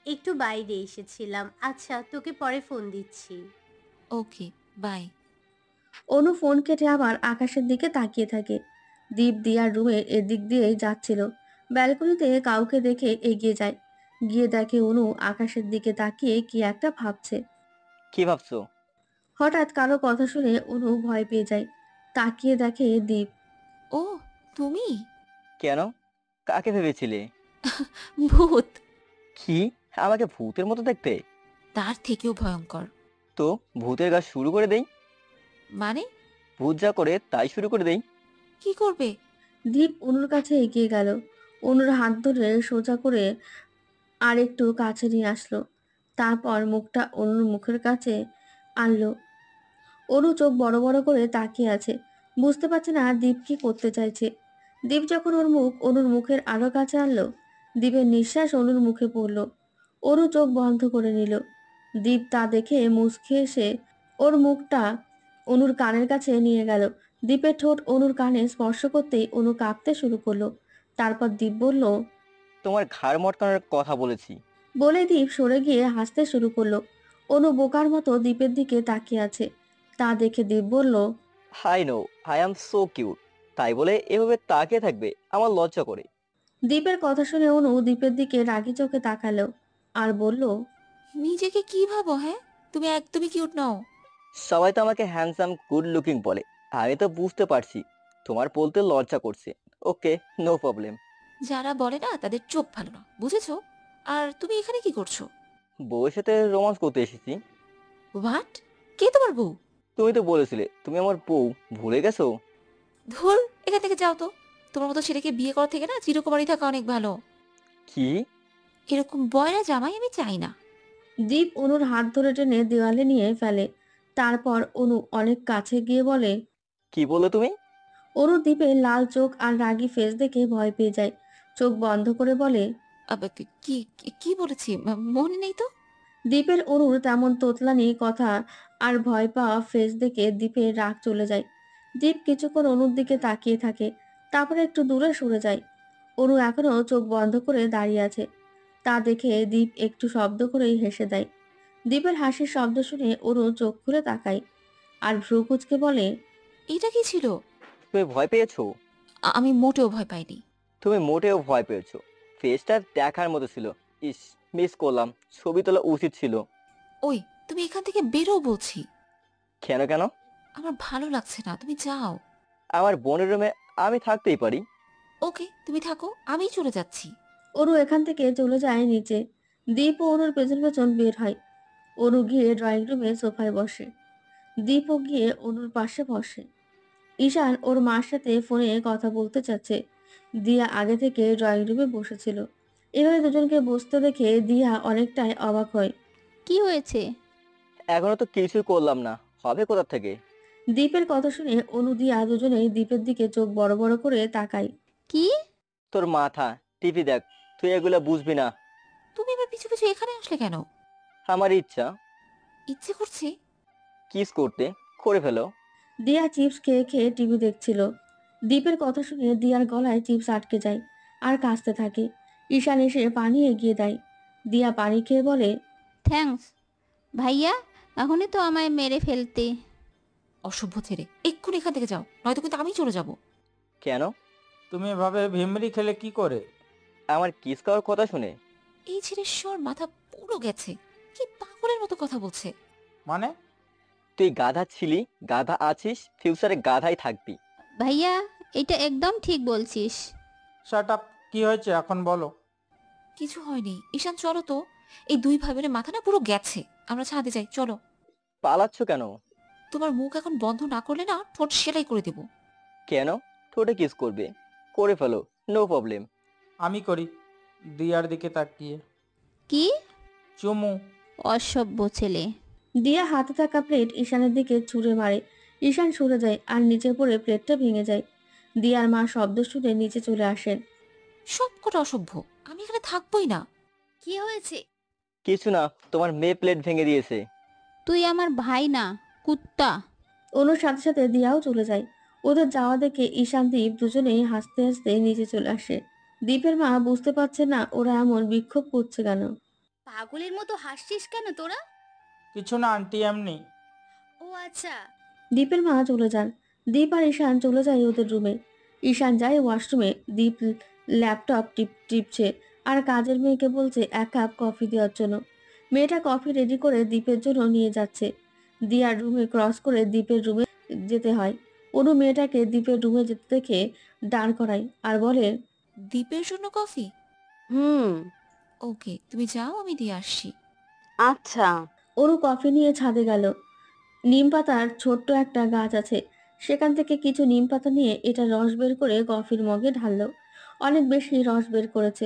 একটু বাইরে এসেছিলাম। আচ্ছা, তোকে পরে ফোন দিচ্ছি। ওকে, বাই। অনু ফোন কেটে আবার আকাশের দিকে তাকিয়ে থাকে। দীপ দিয়ার রুমের এদিক দিয়েই যাচ্ছিল। ব্যালকনিতে কাউকে দেখে এগিয়ে যায়। গিয়ে দেখে অনু আকাশের দিকে তাকিয়ে কি একটা ভাবছে। কি ভাবছো? হঠাৎ কারো কথা শুনে অনু ভয় পেয়ে যায়। তাকিয়ে দেখে দীপ। ও, তুমি? কেন? কাকে ভেবেছিলে? ভূত। কি? আমাকে ভূতের মতো দেখতে? তার থেকেও ভয়ঙ্কর। তো ভূতের কাজ শুরু করে দেই? মানে? ভূত যা করে তাই শুরু করে দেই। কি করবে? দীপ অনুর কাছে এগিয়ে গেল। অনুর হাত ধরে সোজা করে আর একটু কাছে নিয়ে আসলো। তারপর মুখটা অনুর মুখের কাছে আনলো। অনু চোখ বড় বড় করে তাকিয়ে আছে। বুঝতে পারছে না দীপ কি করতে চাইছে। দীপ যখন ওর মুখ অনুর মুখের আরো কাছে আনলো, দীপের নিঃশ্বাস অনুর মুখে পড়ল। অনু চোখ বন্ধ করে নিল। দীপ তা দেখে মুচকি এসে ওর মুখটা অনুর কানের কাছে নিয়ে গেল। দীপের ঠোঁট অনুর কানে স্পর্শ করতেই অনু কাঁপতে শুরু করলো। তারপর দীপ বলল, তোমার ঘাড় মটকানোর কথা বলেছি। বলে দীপ সরে গিয়ে হাসতে শুরু করলো। অনু বোকার মতো দীপের দিকে তাকিয়ে আছে। তা দেখে দীপ বলল, I know, I am so cute, তাই বলে এভাবে তাকিয়ে থাকবে? আমার লজ্জা করে। দীপের কথা শুনে অনু দীপের দিকে রাগি চোখে তাকালো আর বলল, নিজেকে কি ভাবো? হ্যাঁ, তুমি একদমই কিউট নও। সবাই তো আমাকে হ্যান্ডসাম গুড লুকিং বলে, আমি তো বুঝতে পারছি তোমার বলতে লজ্জা করছে। ওকে, নো প্রবলেম। যারা বলে না তাদের চোখ ভালো না, বুঝেছো? আর তুমি এখানে কি করছো? বউয়ের সাথে রোমান্স করতে এসেছি। হোয়াট? কে তোমার বউ? তুমি তো বলেছিলে তুমি আমার বউ, ভুলে গেছো? ধুর, এখান থেকে যাও তো। তোমার মতো ছেলেকে বিয়ে করা থেকে না চিরকুমারী থাকা অনেক ভালো। কি? এরকম বয়রা জামাই আমি চাই না। দীপ অনুর হাত ধরে টেনে দেওয়ালে নিয়ে ফেলে। তারপর অনু অনেক কাছে গিয়ে বলে, কি বললে তুমি? অনু দীপের লাল চোখ আর রাগী ফেস দেখে ভয় পেয়ে যায়। চোখ বন্ধ করে বলে, কি কি বলেছি মনে নেই তো। দীপের অনুর তেমন তোতলানি কথা আর ভয় পাওয়া ফেস দেখে দীপের রাগ চলে যায়। দীপ কিছুক্ষণ অনুর দিকে তাকিয়ে থাকে, তারপরে একটু দূরে সরে যায়। অনু এখনো চোখ বন্ধ করে দাঁড়িয়ে আছে। তা দেখে দীপ একটু শব্দ করেই হেসে দেয়। দীপের হাসির শব্দ শুনে অনু চোখ খুলে তাকায় আর ভ্রু কুঁচকে বলে, এটা কি ছিল? তুমি ভয় পেয়েছো? আমি মোটেও ভয় পাইনি। তুমি মোটেও ভয় পেয়েছো? ফেসটা দেখার মতো ছিল। ইস, মিস করলাম, ছবি তোলা উচিত ছিল। ওই, তুমি এখান থেকে বেরো বলছি। কেন কেন? আমার ভালো লাগছে না, তুমি যাও। আমার বোনের রুমে আমি থাকতেই পারি। ওকে, তুমি থাকো, আমি চলে যাচ্ছি। অনু এখান থেকে চলে যায় নিচে। দীপ ও অনুর পেছন পেছন বের হয়। অনু গিয়ে ড্রয়িং রুমে সোফায় বসে। দীপও গিয়ে অনুর পাশে বসে। ঈশান ওর মার সাথে ফোনে কথা বলতে চাচ্ছে। দিয়া আগে থেকে ড্রয়িং রুমে বসেছিল। এভাবে দুজনকে বসতে দেখে দিয়া অনেকটাই অবাক হয়। কি হয়েছে? এখনো তো কিছুই করলাম না, হবে কোথা থেকে? দীপের কথা শুনে অনু দিয়া দুজনেই দীপের দিকে চোখ বড় বড় করে তাকায়। কি? তোর মাথা, টিভি দেখ, তুই এগুলা বুঝবি না। তুমি এবার পিছু পিছু এখানে আসলে কেন? আমার ইচ্ছা। ইচ্ছে করছে? কিস করতে, করে ফেলো। দিয়া চিপস খেয়ে খেয়ে টিভি দেখছিল। দীপের কথা শুনে দিয়ার গলায় চিপস আটকে যায় আর কাঁচতে থাকে। ঈশান এসে পানি এগিয়ে দেয়। দিয়া পানি খেয়ে বলে, থ্যাঙ্কস ভাইয়া, এখনই তো আমায় মেরে ফেলতে। অসভ্য ছেড়ে, এক্ষুনি এখান থেকে যাও, নয়তো কিন্তু আমি চলে যাব। কেন? তুমি এভাবে ভিমরি খেলে কি করে? আমার কিস খাওয়ার কথা শুনে? এই ছেলের স্বর মাথা পুরো গেছে, কি পাগলের মতো কথা বলছে। মানে? তুই গাধা ছিলি, গাধা আছিস, ফিউচারে গাধাই থাকবি। ভাইয়া, এটা একদম ঠিক বলছিস। শাট আপ, কি হয়েছে এখন বলো। কিছু হয়নি। ঈশান চলো তো, এই দুই ভাই বোনের মাথা না পুরো গেছে। আমরা ছাদে যাই, চলো। পালাচ্ছ কেন? তোমার মুখ এখন বন্ধ না করলে না ঠোঁট সেলাই করে দেব। কেন? ঠোঁটে কিস করবে, করে ফেলো, নো প্রবলেম। আমি করি, দিয়ার দিকে তাকিয়ে। কি? চুমু। অসভ্য ছেলে। দিয়া হাতে থাকা প্লেট ঈশানের দিকে ছুঁড়ে মারে। ঈশান সরে যায় আর নিচে পড়ে প্লেটটা ভেঙে যায়। দিয়ার মা শব্দ শুনে নিচে চলে আসেন। সব কটা অসভ্য, আমি এখানে থাকবোই না। কি হয়েছে? কিছু না, তোমার মেয়ে প্লেট ভেঙে দিয়েছে। তুই আমার ভাই না, কুত্তা। অনুর সাথে সাথে দিয়াও চলে যায়। ওদের যাওয়া দেখে ঈশান দীপ দুজনেই হাসতে হাসতে নিচে চলে আসে। দীপের মা বুঝতে পারছে না ওরা এমন বিক্ষোভ করছে কেন। পাগলের মতো হাসছিস কেন তোরা? কিছু না আন্টি, এমনি। ও আচ্ছা। দীপের মা চলে যান। দীপ আর ঈশান চলে যায় ওদের রুমে। ঈশান যায় ওয়াশরুমে। দীপ ল্যাপটপ টিপছে আর কাজের মেয়েকে বলছে এক কাপ কফি দেওয়ার জন্য। মেয়েটা কফি রেডি করে দীপের জন্য নিয়ে যাচ্ছে। দিয়ার রুমে ক্রস করে দীপের রুমে যেতে হয়। অনু মেয়েটাকে দীপের রুমে যেতে দেখে দাঁড় করায় আর বলে, দীপের জন্য কফি? হুম। ওকে, তুমি যাও, আমি দিয়ে আসছি। আচ্ছা। অনু কফি নিয়ে ছাদে গেল। নিম পাতার ছোট্ট একটা গাছ আছে, সেখান থেকে কিছু নিম পাতা নিয়ে এটা রস বের করে কফির মগে ঢাললো। অনেক বেশি রস বের করেছে।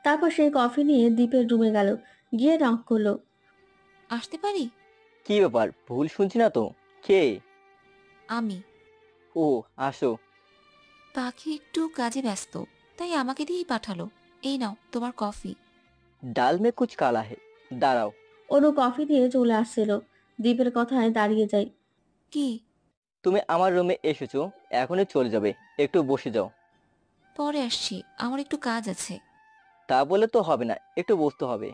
তারপর সেই কফি নিয়ে দীপের রুমে গেল, গিয়ে নক করলো। আসতে পারি? কি ব্যাপার, ভুল শুনছি না তো? কে? আমি। ও, আসো। পাখি একটু কাজে ব্যস্ত, তাই আমাকে দিয়েই পাঠালো। এই নাও তোমার কফি। ডাল মে কুচ কালা হে, দাঁড়াও। অনু কফি দিয়ে চলে আসছিল। দীপের কথায় দাঁড়িয়ে যায়। কি? তুমি আমার রুমে এসেছো, এখনই চলে যাবে, একটু বসে যাও। পরে আসছি, আমার একটু কাজ আছে। তা বলে তো হবে না, একটু বসতে হবে।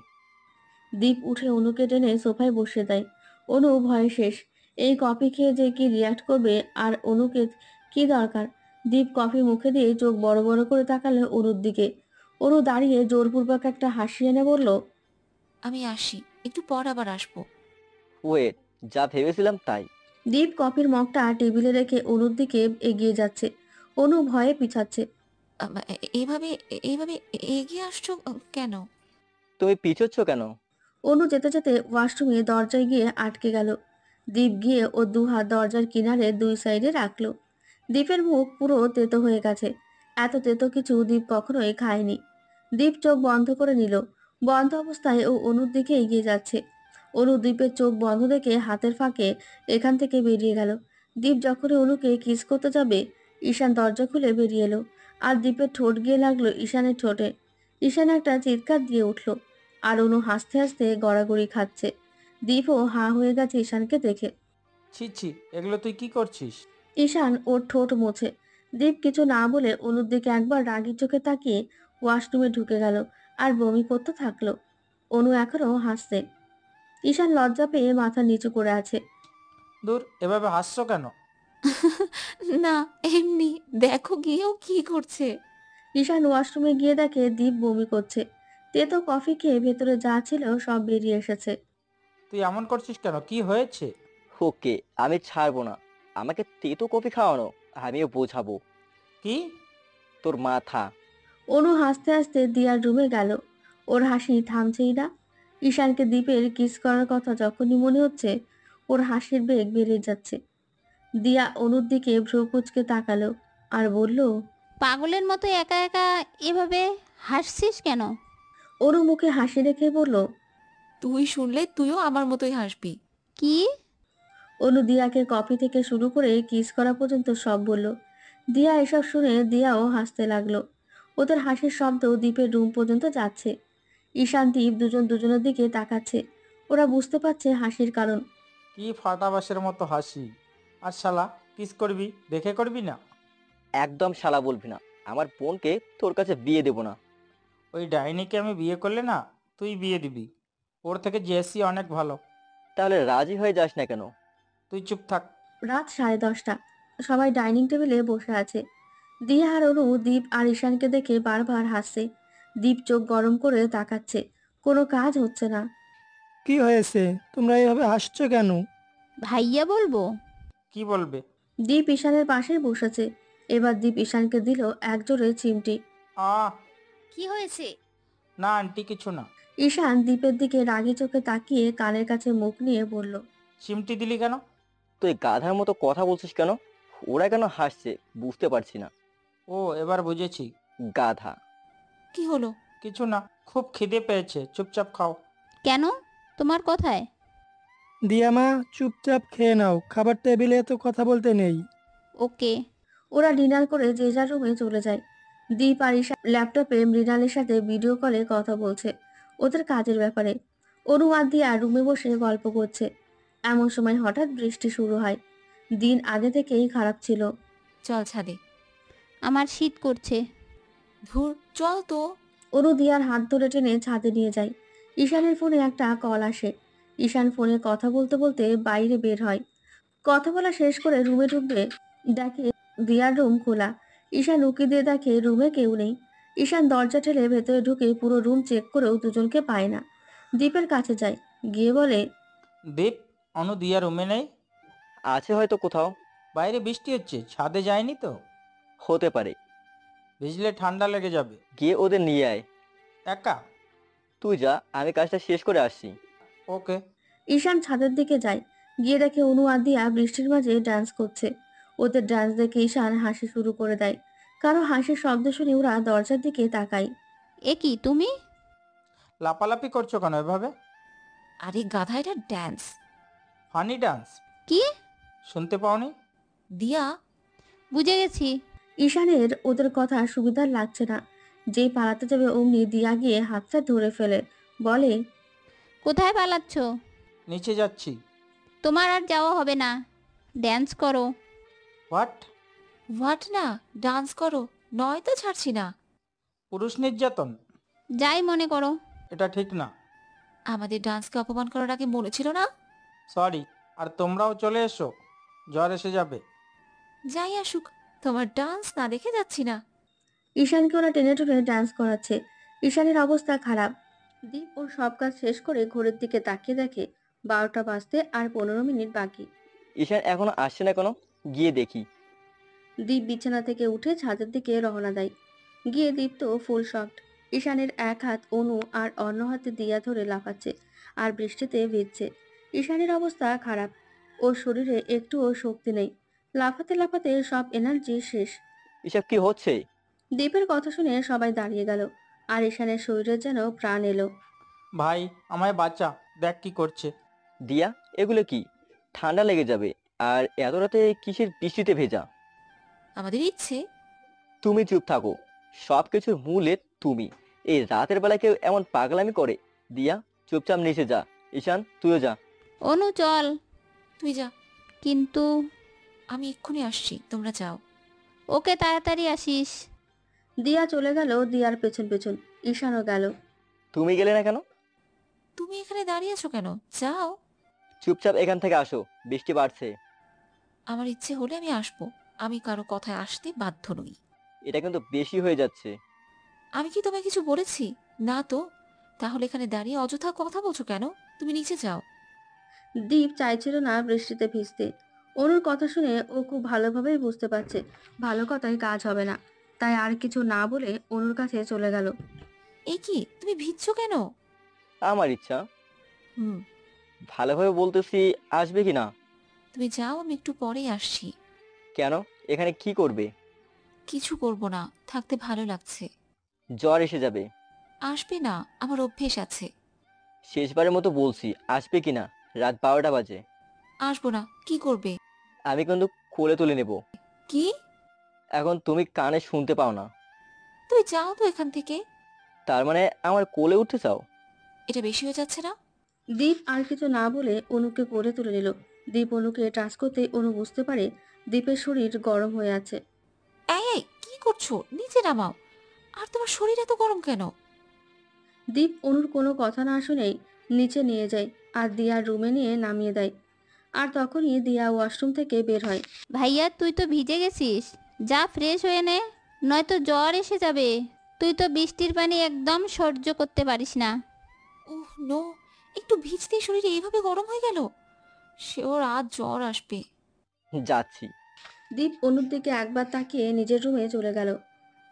দীপ উঠে অনুকে টেনে সোফায় বসে দেয়। অনু ভয়ে শেষ। এই কফি খেয়ে যে কি রিয়াক্ট করবে আর অনুকে কি দরকার। দীপ কফি মুখে দিয়ে চোখ বড় বড় করে তাকালো অনুর দিকে। অনু দাঁড়িয়ে জোরপূর্বক একটা হাসি এনে বলল, আমি আসি, একটু পর আবার আসবো। ওয়েট, যা ভেবেছিলাম তাই। দীপ কফির মগটা টেবিলে রেখে অনুর দিকে এগিয়ে যাচ্ছে। অনু ভয়ে পিছাচ্ছে। এইভাবে এইভাবে এগিয়ে আসছো কেন? তুমি পিছোচ্ছ কেন? অনু যেতে যেতে ওয়াশরুমে দরজায় গিয়ে আটকে গেল। দীপ গিয়ে ও দুহাত দরজার কিনারে দুই সাইডে রাখলো। দীপের মুখ পুরো তেতো হয়ে গেছে। এত তেতো কিছু দীপ কখনোই খায়নি। দীপ চোখ বন্ধ করে নিল। বন্ধ অবস্থায় ও অনুর দিকে এগিয়ে যাচ্ছে। অনু দীপের চোখ বন্ধ দেখে হাতের ফাঁকে এখান থেকে বেরিয়ে গেল। দীপ যখনই অনুকে কিস করতে যাবে, ঈশান দরজা খুলে বেরিয়ে এলো। আর দীপের ঠোঁট গিয়ে লাগলো ঈশানের ঠোঁটে। ঈশান একটা চিৎকার দিয়ে উঠল। আর অনু হাসতে হাসতে গড়াগড়ি খাচ্ছে। দীপও হাঁ হয়ে গেছে ঈশানকে দেখে। ছি ছি, এগুলো তুই কি করছিস? ঈশান ওর ঠোঁট মোছে। দীপ কিছু না বলে অনুর দিকে একবার রাগি চোখে তাকিয়ে ওয়াশরুমে ঢুকে গেল আর বমি করতে থাকলো। অনু এখনো হাসছে। ঈশান লজ্জা পেয়ে মাথা নিচু করে আছে। দূর, এভাবে হাসছো কেন? না, এমনি। দেখো গিয়েও কি করছে। ঈশান ওয়াশরুমে গিয়ে দেখে দীপ বমি করছে। তেতো কফি খেয়ে ভেতরে যা ছিল সব বেরিয়ে এসেছে। তুই এমন করছিস কেন? কি হয়েছে? ওকে, আমি ছাড়বো না। আমাকে তেতো কফি খাওয়ানো, আমিও বোঝাবো। কি? তোর মাথা। অনু হাসতে হাসতে দিয়ার রুমে গেল। ওর হাসি থামছেই না। ঈশানকে দীপের কিস করার কথা যখনই মনে হচ্ছে, ওর হাসির বেগ বেড়ে যাচ্ছে। দিয়া অনুর দিকে ভ্রু কুঁচকে তাকালো আর বলল, পাগলের মতো একা একা এভাবে হাসছিস কেন? অনু মুখে হাসি রেখে বলল, তুই শুনলে তুইও আমার মতোই হাসবি। কি? অনু দিয়াকে কফি থেকে শুরু করে কিস করা পর্যন্ত সব বলল। দিয়া এসব শুনে দিয়াও হাসতে লাগলো। ওদের হাসির শব্দ দীপের রুম পর্যন্ত যাচ্ছে। ঈশান দীপ দুজন দুজনের দিকে তাকাচ্ছে। ওরা বুঝতে পারছে হাসির কারণ। কি ফাটাবাসের মতো হাসি! আর শালা, কিস করবি? দেখে করবি না? একদম শালা বলবি না। আমার বোনকে তোর কাছে বিয়ে দেবো না। ওই ডাইনিকে আমি বিয়ে করলে না, তুই বিয়ে দিবি। ওর থেকে জেসি অনেক ভালো। তাহলে রাজি হয়ে যাস না কেন? তুই চুপ থাক। রাত 10:30। সবাই ডাইনিং টেবিলে বসে আছে। দিয়া আর অনু দীপ আর ঈশানকে দেখে বারবার হাসছে। দীপ চোখ গরম করে তাকাচ্ছে। কোনো কাজ হচ্ছে না। কি হয়েছে? তোমরা এভাবে হাসছো কেন? ভাইয়া বলবো? কি বলবে? দীপ ঈশানের পাশেই বসেছে। এবার দীপ ঈশানকে দিল একজোরে চিমটি। আহ, কি হয়েছে? না আন্টি, কিছু না। ঈশান দীপের দিকে রাগি চোখে তাকিয়ে কানের কাছে মুখ নিয়ে বলল, চিমটি দিলি কেন? তুই গাধার মতো কথা বলছিস কেন? ওরা কেন হাসছে বুঝতে পারছি না। ও, এবার বুঝেছি। গাধা। কি হলো? কিছু না, খুব খিদে পেয়েছে, চুপচাপ খাও। কেন? তোমার কথায়? দিয়া মা, চুপচাপ খেয়ে নাও, খাবার টেবিলে এত কথা বলতে নেই। ওকে। ওরা ডিনার করে যে যার রুমে চলে যায়। দীপ আর ঈশা ল্যাপটপে মৃণালের সাথে ভিডিও কলে কথা বলছে ওদের কাজের ব্যাপারে। অনু আর দিয়া রুমে বসে গল্প করছে। এমন সময় হঠাৎ বৃষ্টি শুরু হয়। দিন আগে থেকেই খারাপ ছিল। চল ছাদে। আমার শীত করছে। ধুর, চল তো। অনু দিয়ার হাত ধরে টেনে ছাদে নিয়ে যায়। ঈশানের ফোনে একটা কল আসে। ঈশান ফোনে কথা বলতে বলতে বাইরে বের হয়। কথা বলা শেষ করে রুমে ঢুকবে, দেখে দিয়ার রুম খোলা। ঈশান উকি দিয়ে দেখে রুমে কেউ নেই। ঈশান দরজা ঠেলে ভেতরে ঢুকে পুরো রুম চেক করেও দুজনকে পায় না। দীপের কাছে যায়, গিয়ে বলে, দীপ, অনু দিয়া রুমে নেই? আছে হয়তো কোথাও। বাইরে বৃষ্টি হচ্ছে, ছাদে যায়নি তো? হতে পারে। ভিজলে ঠান্ডা লেগে যাবে। গিয়ে ওদের নিয়ে আয়। একা? তুই যা, আমি কাজটা শেষ করে আসছি। ওকে। ঈশান ছাদের দিকে যায়, গিয়ে দেখে অনু আর দিয়া বৃষ্টির মাঝে ডান্স করছে। ওদের ডান্স দেখে ঈশান হাসি শুরু করে দেয়। কারো হাসির শব্দ শুনে ওরা দরজার দিকে তাকায়। এ কি তুমি? লাপালাপি করছো কেন এভাবে? আরে গাধা, এটা ড্যান্স। Funny dance? কি? শুনতে পাওনি? দিয়া। বুঝে গেছি। ঈশানের ওদের কথা সুবিধার লাগছে না। যেই পালাতে যাবে অমনি দিয়া গিয়ে হাতটা ধরে ফেলে, বলে, কোথায় পালাচ্ছ? নিচে যাচ্ছি। তোমার আর যাওয়া হবে না, ড্যান্স করো। হোয়াট? হোয়াট না, ডান্স করো, নয়তো ছাড়ছি না। পুরুষ নির্যাতন? যাই মনে করো। এটা ঠিক না। আমাদের ডান্সকে অপমান করার আগে মনে ছিল না? সরি। আর তোমরাও চলে এসো, জ্বর এসে যাবে। যাই আসুক, তোমার ডান্স না দেখে যাচ্ছি না। ঈশানকে ওরা টেনে টেনে ডান্স করাচ্ছে। ঈশানের অবস্থা খারাপ। দীপ ওর সব কাজ শেষ করে ঘড়ির দিকে তাকিয়ে দেখে 12টা বাজতে আর 15 মিনিট বাকি। ঈশান এখনো আসছে না কেন? গিয়ে দেখি। দীপ বিছানা থেকে উঠে ছাদের দিকে রওনা দেয়। গিয়ে দীপ তো ফুল শকড। ঈশানের এক হাত অনু আর অন্য হাতে দিয়া ধরে লাফাচ্ছে। আর বৃষ্টিতে ভিজছে। ঈশানের অবস্থা খারাপ, ওর শরীরে একটুও শক্তি নেই, লাফাতে লাফাতে সব এনার্জি শেষ। এসব কি হচ্ছে? দীপের কথা শুনে সবাই দাঁড়িয়ে গেল, আর ঈশানের শরীরে যেন প্রাণ এলো। ভাই আমায় বাঁচা, দেখ কি করছে। দিয়া, এগুলো কি? ঠান্ডা লেগে যাবে। আর এত রাতে কিসের বৃষ্টিতে ভেজা? আমাদের ইচ্ছে। তুমি চুপ থাকো, সবকিছুর মূলে তুমি। এই রাতের বেলা কেউ এমন পাগলামি করে? দিয়া, চুপচাপ নিচে যা। ঈশান, তুইও যা। অনু চল। তুই যা। কিন্তু আমি এক্ষুনি আসছি, তোমরা যাও। ওকে, তাড়াতাড়ি আসিস। দিয়া চলে গেল দিয়ার পেছন পেছন। ঈশানও গেল। তুমি গেলে না কেন? তুমি এখানে দাঁড়িয়ে আছো কেন? যাও। চুপচাপ এখান থেকে আসো, বৃষ্টি বাড়ছে। আমার ইচ্ছে হলে আমি আসবো, আমি কারো কথায় আসতে বাধ্য নই। এটা কিন্তু বেশি হয়ে যাচ্ছে। আমি কি তোমায় কিছু বলেছি? না তো। তাহলে এখানে দাঁড়িয়ে অযথা কথা বলছো কেন? তুমি নিচে যাও। দীপ চাইছিল না বৃষ্টিতে ভিজতে। অনুর কথা শুনে ও খুব ভালোভাবেই বুঝতে পারছে ভালো কথায় কাজ হবে না, তাই আর কিছু না বলে অনুর কাছে চলে গেল। এ কি, তুমি ভিজছো কেন? আমার ইচ্ছা। হুম। ভালোভাবে বলতেছি, আসবে কি না? তুমি যাও, আমি একটু পরেই আসছি। কেন? এখানে কি করবে? কিছু করব না, থাকতে ভালো লাগছে। জ্বর এসে যাবে। আসবে না, আমার অভ্যেস আছে। শেষবারের মতো বলছি, আসবে কি না? রাত 12টা বাজে। আসবো না, কি করবে? আমি কিন্তু কোলে তুলে নেব। কি? এখন তুমি কানে শুনতে পাও না। তুই যাও তো এখান থেকে। তার মানে আমার কোলে উঠতে চাও? এটা বেশি হয়ে যাচ্ছে না? দীপ আর কিছু না বলে অনুকে কোলে তুলে নিল। দীপ অনুকে টাচ করতে অনু বুঝতে পারে দীপের শরীর গরম হয়ে আছে। এই এই, কি করছো? নিচে নামাও। আর তোমার শরীর এত গরম কেন? দীপ অনুর কোনো কথা না শুনেই নিচে নিয়ে যায় আর দিয়ার রুমে নিয়ে নামিয়ে দেয়। আর তখনই দিয়া ওয়াশরুম থেকে বের হয়। ভাইয়া, তুই তো ভিজে গেছিস, যা ফ্রেশ হয়ে নে, নয়তো জ্বর এসে যাবে। তুই তো বৃষ্টির পানি একদম সহ্য করতে পারিস না। ওহ নো, একটু ভিজতেই শরীর এইভাবে গরম হয়ে গেল। সে ওর আজ জ্বর আসবে। যাচ্ছি। দীপ অনুর দিকে একবার তাকিয়ে নিজের রুমে চলে গেল।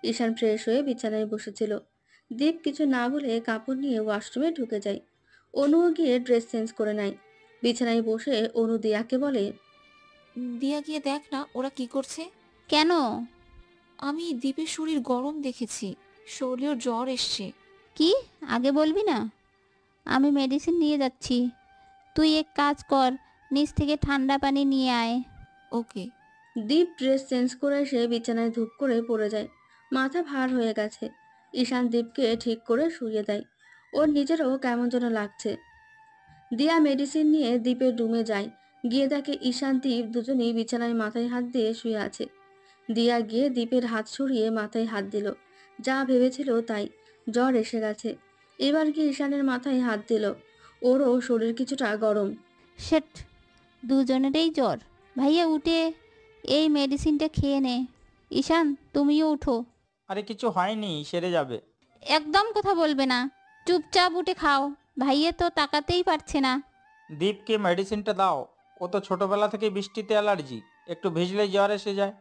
ঈশান ফ্রেশ হয়ে বিছানায় বসেছিল। দীপ কিছু না বলে কাপড় নিয়ে ওয়াশরুমে ঢুকে যায়। অনুও গিয়ে ড্রেস চেঞ্জ করে নেয়। বিছানায় বসে অনু দিয়াকে বলে, দিয়া গিয়ে দেখ না ওরা কি করছে। কেন? আমি দীপের শরীর গরম দেখেছি, শরীরেও জ্বর এসছে। কি? আগে বলবি না? আমি মেডিসিন নিয়ে যাচ্ছি, তুই এক কাজ কর, নিচ থেকে ঠান্ডা পানি নিয়ে আয়। ওকে। দীপ ড্রেস চেঞ্জ করে এসে বিছানায় ধূপ করে পড়ে যায়। মাথা ভার হয়ে গেছে। ঈশান দীপকে ঠিক করে শুইয়ে দেয়। ওর নিজেরও কেমন যেন লাগছে। দিয়া মেডিসিন নিয়ে দীপের রুমে যায়। গিয়ে দেখে ঈশান দীপ দুজনেই বিছানায় মাথায় হাত দিয়ে শুয়ে আছে। দিয়া গিয়ে দীপের হাত সরিয়ে মাথায় হাত দিল। যা ভেবেছিল তাই, জ্বর এসে গেছে। এবার কি ঈশানের মাথায় হাত দিল। ওরও শরীর কিছুটা গরম। শেট, দুজনেরই জ্বর। ভাইয়া উঠে এই মেডিসিনটা খেয়ে নে। ঈশান, তুমিও উঠো। আরে কিছু হয়নি, সেরে যাবে। একদম কথা বলবে না, চুপচাপ উঠে খাও। ভাইয়া তো তাকাতেই পারছে না। দীপকে মেডিসিনটা দাও, ও তো ছোটবেলা থেকে বৃষ্টিতে অ্যালার্জি, একটু ভিজলেই জ্বর এসে যায়।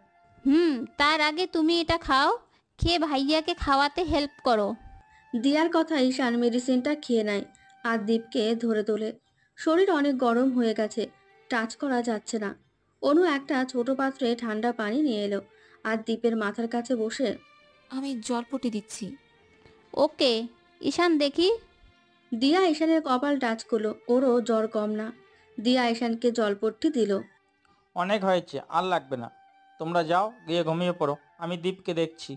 তার আগে তুমি এটা খাও, খেয়ে ভাইয়াকে খাওয়াতে হেল্প করো। দিয়ার কথা ঈশান মেডিসিনটা খেয়ে নেয় আর দীপকে ধরে তোলে। শরীর অনেক গরম হয়ে গেছে, টাচ করা যাচ্ছে না। অনু একটা ছোট পাত্রে ঠান্ডা পানি নিয়ে এলো আর দীপের মাথার কাছে বসে, আমি জলপটি দিচ্ছি। ওকে। ঈশান দেখি। দিয়া ঈশানের কপাল টাচ করলো। ওরও জ্বর কম না। দিয়া ঈশানকে জলপট্টি দিল। অনেক হয়েছে, আর লাগবে না। তোমরা যাও, গিয়ে ঘুমিয়ে পড়ো, আমি দীপকে দেখছি।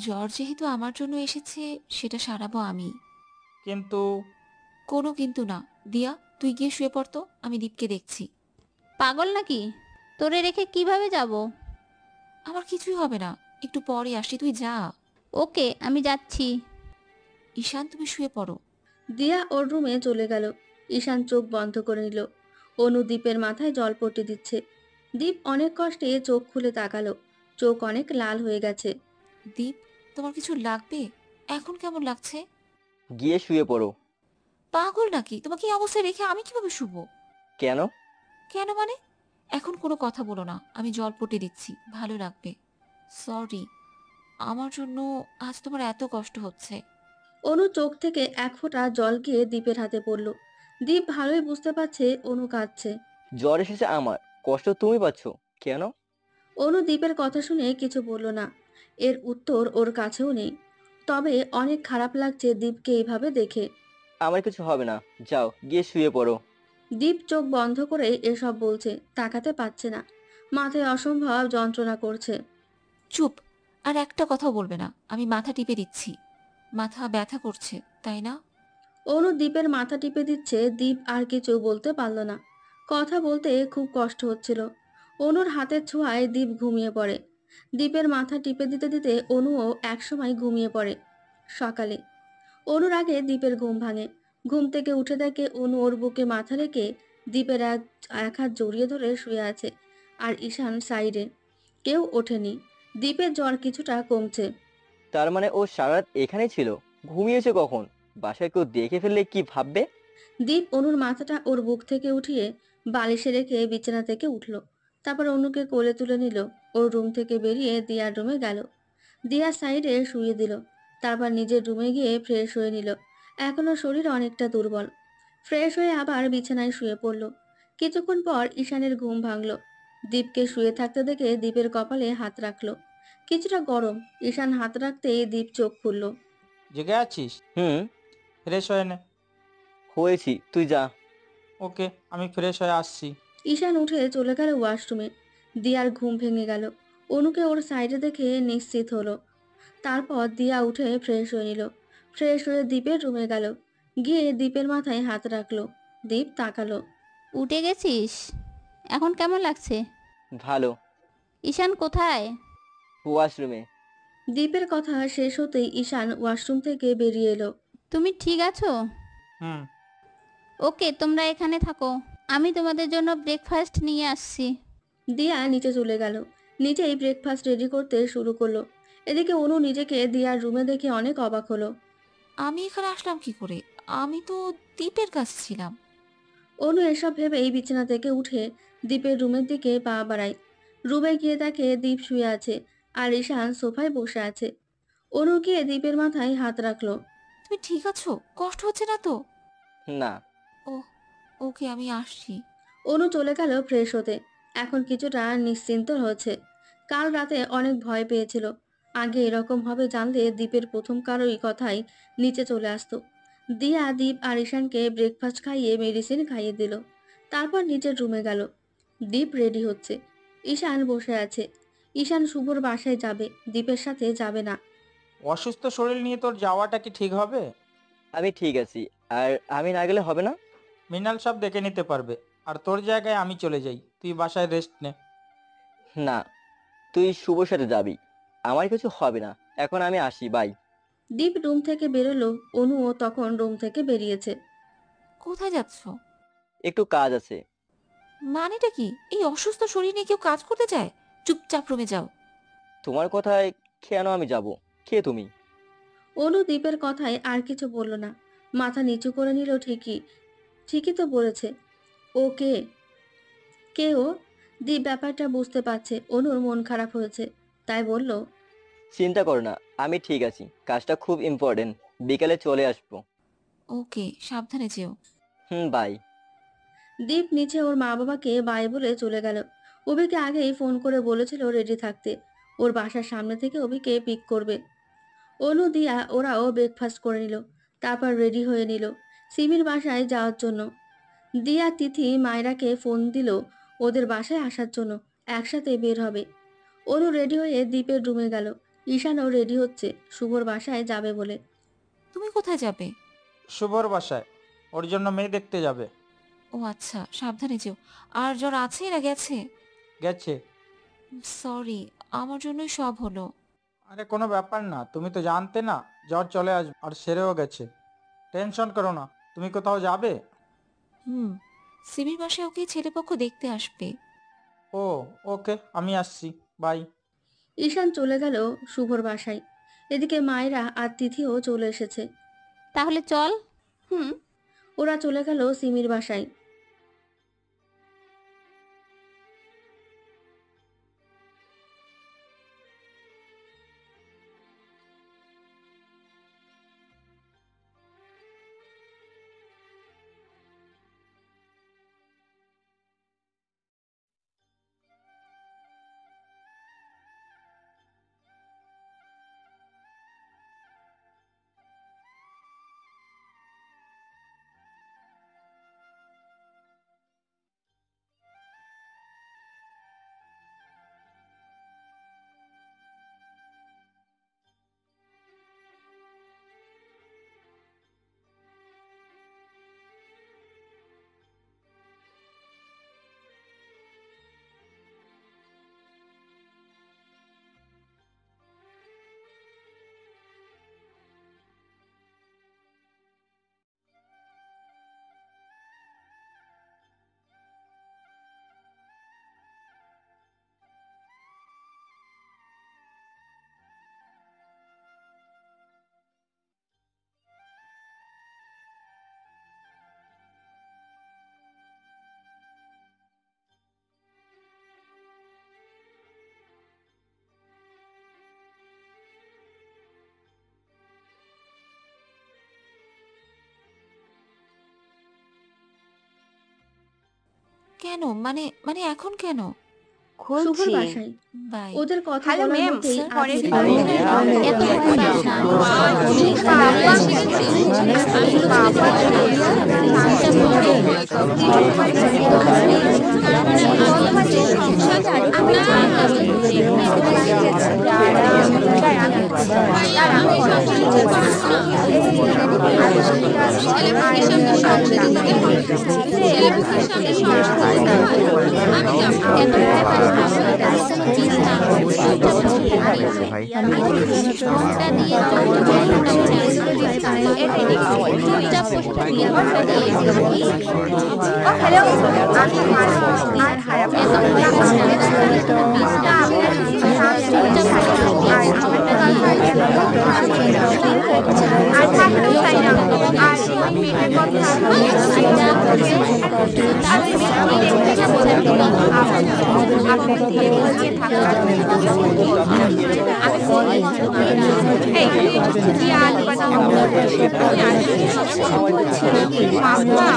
জ্বর যেহেতু আমার জন্য এসেছে, সেটা সারাবো আমি। কিন্তু কোনো কিন্তু না। দিয়া, তুই গিয়ে শুয়ে পড়তো, আমি দীপকে দেখছি। পাগল নাকি? তোরে রেখে কিভাবে যাব? আমার কিছুই হবে না, একটু পরে আসি, তুই যা। ওকে, আমি যাচ্ছি। ঈশান, তুমি শুয়ে পড়ো। দিয়া ওর রুমে চলে গেল। ঈশান চোখ বন্ধ করে নিল। অনু দীপের মাথায় জলপট্টি দিচ্ছে। দীপ অনেক কষ্টে চোখ খুলে তাকালো। চোখ অনেক লাল হয়ে গেছে। দীপ, তোমার কিছু লাগবে? এখন কেমন লাগছে? গিয়ে শুয়ে পড়ো। পাগল নাকি? তোমাকে এই অবস্থায় রেখে আমি কিভাবে শুবো? কেন? কেন মানে? এখন কোনো কথা বলো না, আমি জলপটি দিচ্ছি, ভালো লাগবে। সরি, আমার জন্য আজ তোমার এত কষ্ট হচ্ছে। অনু চোখ থেকে এক ফোঁটা জল গিয়ে দীপের হাতে পড়ল। দীপ ভালোই বুঝতে পারছে অনু কাঁদছে। জ্বর এসেছে আমার, কষ্ট তুমি পাচ্ছ কেন? অনু দীপের কথা শুনে কিছু বলল না। এর উত্তর ওর কাছেও নেই। তবে অনেক খারাপ লাগছে দীপকে এইভাবে দেখে। আমার কিছু হবে না, যাও গিয়ে শুয়ে পড়ো। দীপ চোখ বন্ধ করে এসব বলছে, তাকাতে পারছে না। মাথায় অসম্ভব যন্ত্রণা করছে। চুপ, আর একটা কথাও বলবে না। আমি মাথা টিপে দিচ্ছি। মাথা ব্যথা করছে, তাই না? অনু দীপের মাথা টিপে দিচ্ছে। দীপ আর কিছু বলতে পারল না। কথা বলতে খুব কষ্ট হচ্ছিল। অনুর হাতের ছোঁয়ায় দীপ ঘুমিয়ে পড়ে। দীপের মাথা টিপে দিতে দিতে অনুও একসময় ঘুমিয়ে পড়ে। সকালে অনুর আগে দীপের ঘুম ভাঙে। ঘুম থেকে উঠে দেখে অনু ওর বুকে মাথা রেখে দীপের এক এক হাত জড়িয়ে ধরে শুয়ে আছে। আর ঈশান সাইডে। কেউ ওঠেনি। দীপের জ্বর কিছুটা কমছে। তার মানে ও সারা রাত এখানেই ছিল? ঘুমিয়েছে কখন? বাসায় কেউ দেখে ফেললে কি ভাববে? দীপ অনুর মাথাটা ওর বুক থেকে উঠিয়ে বালিশে রেখে বিছানা থেকে উঠল। তারপর অনুকে কোলে তুলে নিল। ওর রুম থেকে বেরিয়ে দিয়ার রুমে গেল। দিয়ার সাইডে শুয়ে দিল। তারপর নিজের রুমে গিয়ে ফ্রেশ হয়ে নিল। এখনো শরীর অনেকটা দুর্বল। ফ্রেশ হয়ে আবার বিছানায় শুয়ে পড়ল। কিছুক্ষণ পর ঈশানের ঘুম ভাঙল। দীপকে শুয়ে থাকতে দেখে দীপের কপালে হাত রাখলো। কিছুটা গরম। ঈশান হাত রাখতেই দীপ চোখ খুলল। জেগে আছিস? হুম। ফ্রেশ হয়ে নে। হয়েছি, তুই যা। ওকে, আমি ফ্রেশ হয়ে আসছি। ঈশান উঠে চলে গেল ওয়াশরুমে। দিয়ার ঘুম ভেঙে গেল। অনুকে ওর সাইডে দেখে নিশ্চিত হলো। তারপর দিয়া উঠে ফ্রেশ হয়ে নিল। ফ্রেশ হয়ে দীপের রুমে গেল। গিয়ে দীপের মাথায় হাত রাখলো। দীপ তাকালো। উঠে গেছিস? এখন কেমন লাগছে? ভালো। ঈশান কোথায়? ওয়াশরুমে। দীপের কথা শেষ হতেই ঈশান ওয়াশরুম থেকে বেরিয়ে এলো। তুমি ঠিক আছো? হুম। ওকে, তোমরা এখানে থাকো, আমি তোমাদের জন্য ব্রেকফাস্ট নিয়ে আসছি। দিয়া নিচে চলে গেল। নিচেই ব্রেকফাস্ট রেডি করতে শুরু করলো। এদিকে অনু নিজেকে দিয়ার রুমে দেখে অনেক অবাক হলো। আমি এখানে আসলাম কি করে? আমি তো দ্বীপের কাছে ছিলাম। অনু এসব ভেবেই বিছানা থেকে উঠে দীপের রুমের দিকে পা বাড়ায়। রুমে গিয়ে দেখে দীপ শুয়ে আছে আর ঈশান সোফায় বসে আছে। অনু গিয়ে দীপের মাথায় হাত রাখলো। তুমি ঠিক আছো? কষ্ট হচ্ছে না তো? না। ও, ওকে, আমি আসছি। অনু চলে গেল ফ্রেশ হতে। এখন কিছুটা নিশ্চিন্ত হচ্ছে। কাল রাতে অনেক ভয় পেয়েছিল। আগে এরকম হবে জানলে দীপের প্রথম কারোই কথাই নিচে চলে আসতো। দিয়া দীপ আর ঈশানকে ব্রেকফাস্ট খাইয়ে মেডিসিন খাইয়ে দিল। তারপর নিচের রুমে গেল। দীপ রেডি হচ্ছে। ঈশান বসে আছে। ঈশান শুভর বাসায় যাবে, দীপের সাথে যাবে না। অসুস্থ শরীর নিয়ে তোর যাওয়াটা কি ঠিক হবে? আমি ঠিক আছি। আর আমি না গেলে হবে না? মৃণাল সব দেখে নিতে পারবে। আর তোর জায়গায় আমি চলে যাই, তুই বাসায় রেস্ট নে। না, তুই শুভর সাথে যাবি। আমার কিছু হবে না। এখন আমি আসি, বাই। দীপ রুম থেকে বেরোলো। অনুও তখন রুম থেকে বেরিয়েছে। কোথায় যাচ্ছ? একটু কাজ আছে। মানেটা কি? এই অসুস্থ শরীর নিয়ে কেউ কাজ করতে চায়? চুপচাপ রুমে যাও। তোমার কথায় কেন আমি যাব? কে তুমি? অনু দীপের কথায় আর কিছু বলল না। মাথা নিচু করে নিল। ঠিকই ঠিকই তো বলেছে। ও কে? কে ও? দীপ ব্যাপারটা বুঝতে পারছে অনুর মন খারাপ হয়েছে। তাই বলল, চিন্তা করো না, আমি ঠিক আছি। কাজটা খুব ইম্পর্টেন্ট। বিকালে চলে আসবো। ওকে, সাবধানে যেও। হুম, বাই। দীপ নিচে ওর মা বাবাকে বাই বলে চলে গেল। অভিকে আগেই ফোন করে বলেছিল রেডি থাকতে। ওর বাসার সামনে থেকে অভিকে পিক করবে। অনু দিয়া ওরাও ব্রেকফাস্ট করে নিল। তারপর রেডি হয়ে নিল সিমির বাসায় যাওয়ার জন্য। দিয়া তিথি মায়রাকে ফোন দিল ওদের বাসায় আসার জন্য। একসাথে বের হবে। অনু রেডি হয়ে দীপের রুমে গেল। ঈশানও রেডি হচ্ছে শুভর বাসায় যাবে বলে। তুমি কোথায় যাবে? শুভর বাসায়, ওর জন্য মেয়ে দেখতে যাবে। ও আচ্ছা, সাবধানে যেও। আর জ্বর আছে না গেছে? গেছে। সরি, আমার জন্যই সব হলো। আরে কোনো ব্যাপার না, তুমি তো জানতে না জ্বর চলে আসবে, আর সেরেও গেছে। টেনশন করো না। তুমি কোথাও যাবে? হুম, সিমির বাসায় ওকে ছেলেপক্ষ দেখতে আসবে। ও, ওকে, আমি আসছি, বাই। ঈশান চলে গেল শুভর বাসায়। এদিকে মায়েরা আর তিথিও চলে এসেছে। তাহলে চল। হুম। ওরা চলে গেল সিমির বাসায়। কেন? মানে মানে এখন কেন? শুভর বাসায় বাই। ওদের কথা হ্যালো বলার ম্যাম, মধ্যেই পরে আবির আরে রুমে ম্যাম, ঢুকে এত পড়ে। ভয় পাস না।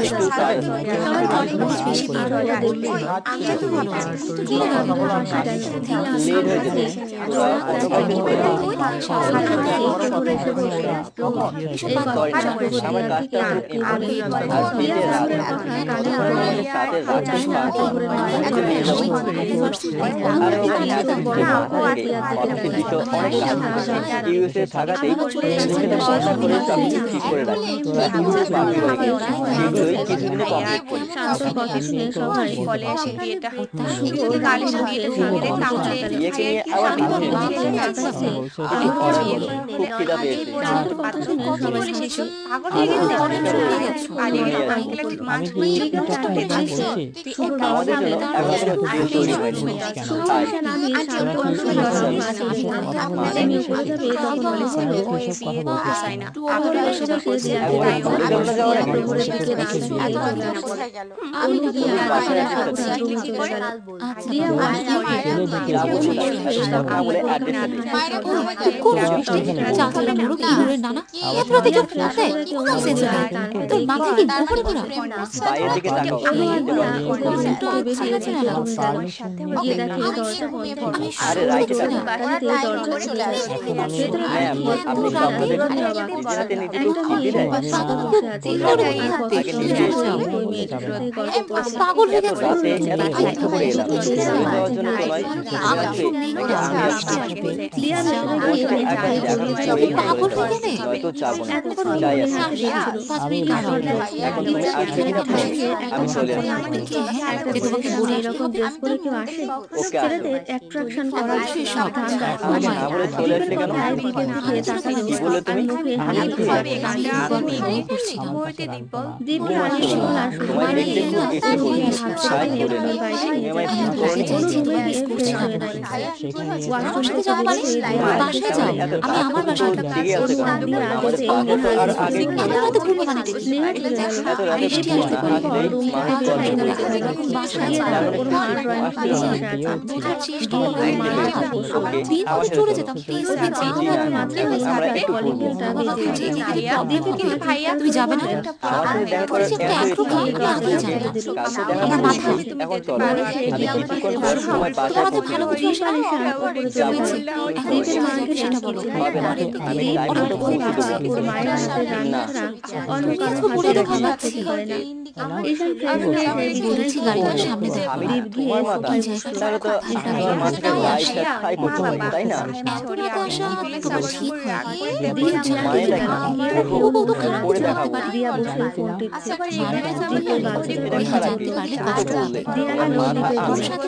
একটু কাজ আছে। সবাই অনেক বেশি বেশি বের হয়ে দেখবে আমি তো ভাবছি দিয়া আমিও হাসি টাইম লেট হয়ে যেতে তোরা অন্য কাউকে বলে দে। এই সরি না, আমার কাজটা খুব ইম্পর্টেন্ট আর পেটে রাত তোমাদের সাথে রাতের আর ওখানে এত কিছু মাথা থেকে অফিসের বিষয় অনেক কাজ ইউএসএ থাকাতেই ছেলের সাথে পড়াশোনা করে সব কিছু ঠিক করে রাখি বাকি রয়ে গেছে সেগুলোই কিছুদিনে কমপ্লিট করি। শান্ত কফি শুনে সবাই বলে সে বিয়েটা যদি কালের সাথে বিয়েটা ভেঙে দেয় তাহলে বিয়েকে নিয়ে আবার ভাবছি একটু অর্ডার করো, খুব খিদা পেয়েছে। পাগল হয়ে গেছে অনেক সময় হয়ে গেছে আমি কি এটা বলছি আমাদের জন্য এখন কোনো বিয়ে তৈরি হয়নি। বাইরের দিকে তাকাও। আরে রাইটে তাকাও। ম্যাম, আপনি স্বপ্ন দেখছেন? নিজের হাতে নিজে তো খিদে দেয়। আগে নিজে পাগল হয়ে এত গেছে রাতে এত কষ্ট করে এলাম বলে দেওয়ার জন্য তোমায় তুমি আসবে নাকি আমি আসবো? তোমার সাথে একবার দেখা করে পাগল হয়ে গেলে নয়তো যাবো না, যাই আসি। এখন তুমি আসবে কিনা বলো, আমি চলে আসবো। ওকে আসো। আমাকে না বলে চলে আসলে কেন? কি বললে তুমি? তোমায় দেখতে খুব ইচ্ছে করছে, তাই বলে না। তুমি আমায় ফোন করোনি? এত আমার বাসায় দিকে আছে কেন? আমাদের পাশে তো আর আগে কি? এত রাতে ঘুম না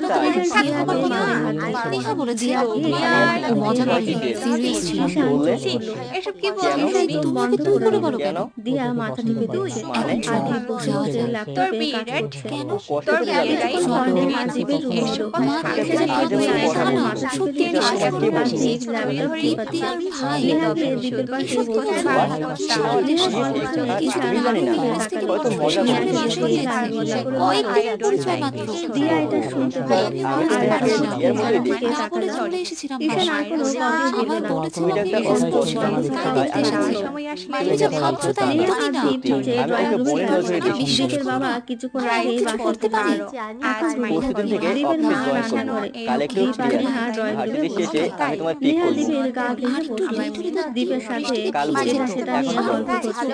আসলেই মানুষ তুই যাবে না দিয়া মাথা টিপে দিচ্ছে বাবা কিছুক্ষণ আগে বাসাতে পারে দ্বীপের সাথে সেটা নিয়ে গল্প করছিল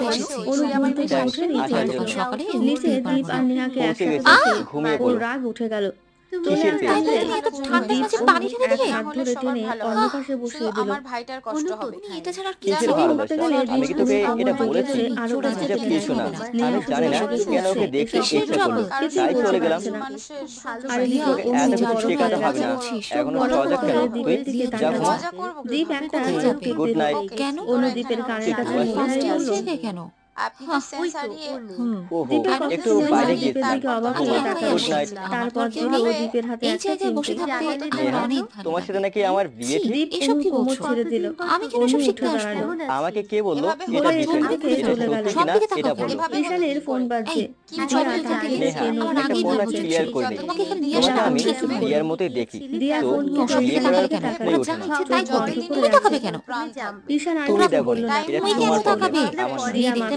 নিচে দ্বীপ আর নেহাকে একসাথে ওর রাগ উঠে গেল। অনুদ্বীপের কানের কাছে কেন একটু বাইরে গিয়ে তারপর দ্বীপের হাতে তোমার সাথে নাকি আমার বিয়ে ঠিক? ছেড়ে দিল। আমি কেন সব শিখতে আসবো? আমাকে কে বললো এটা বিষয় না, এটা সত্যি কিনা এটা বলো। ঈশানের ফোন বাজছে। একটা ফোন আছে ক্লিয়ার করে দিই। তোমাকে আমি বিয়ার মতোই দেখি, তো বিয়ে করার প্রশ্নই ওঠে না। তুমি তাকাবে কেন? তুমি দেখো এটা তোমার প্রবলেম, আমার বিয়ে দেখতে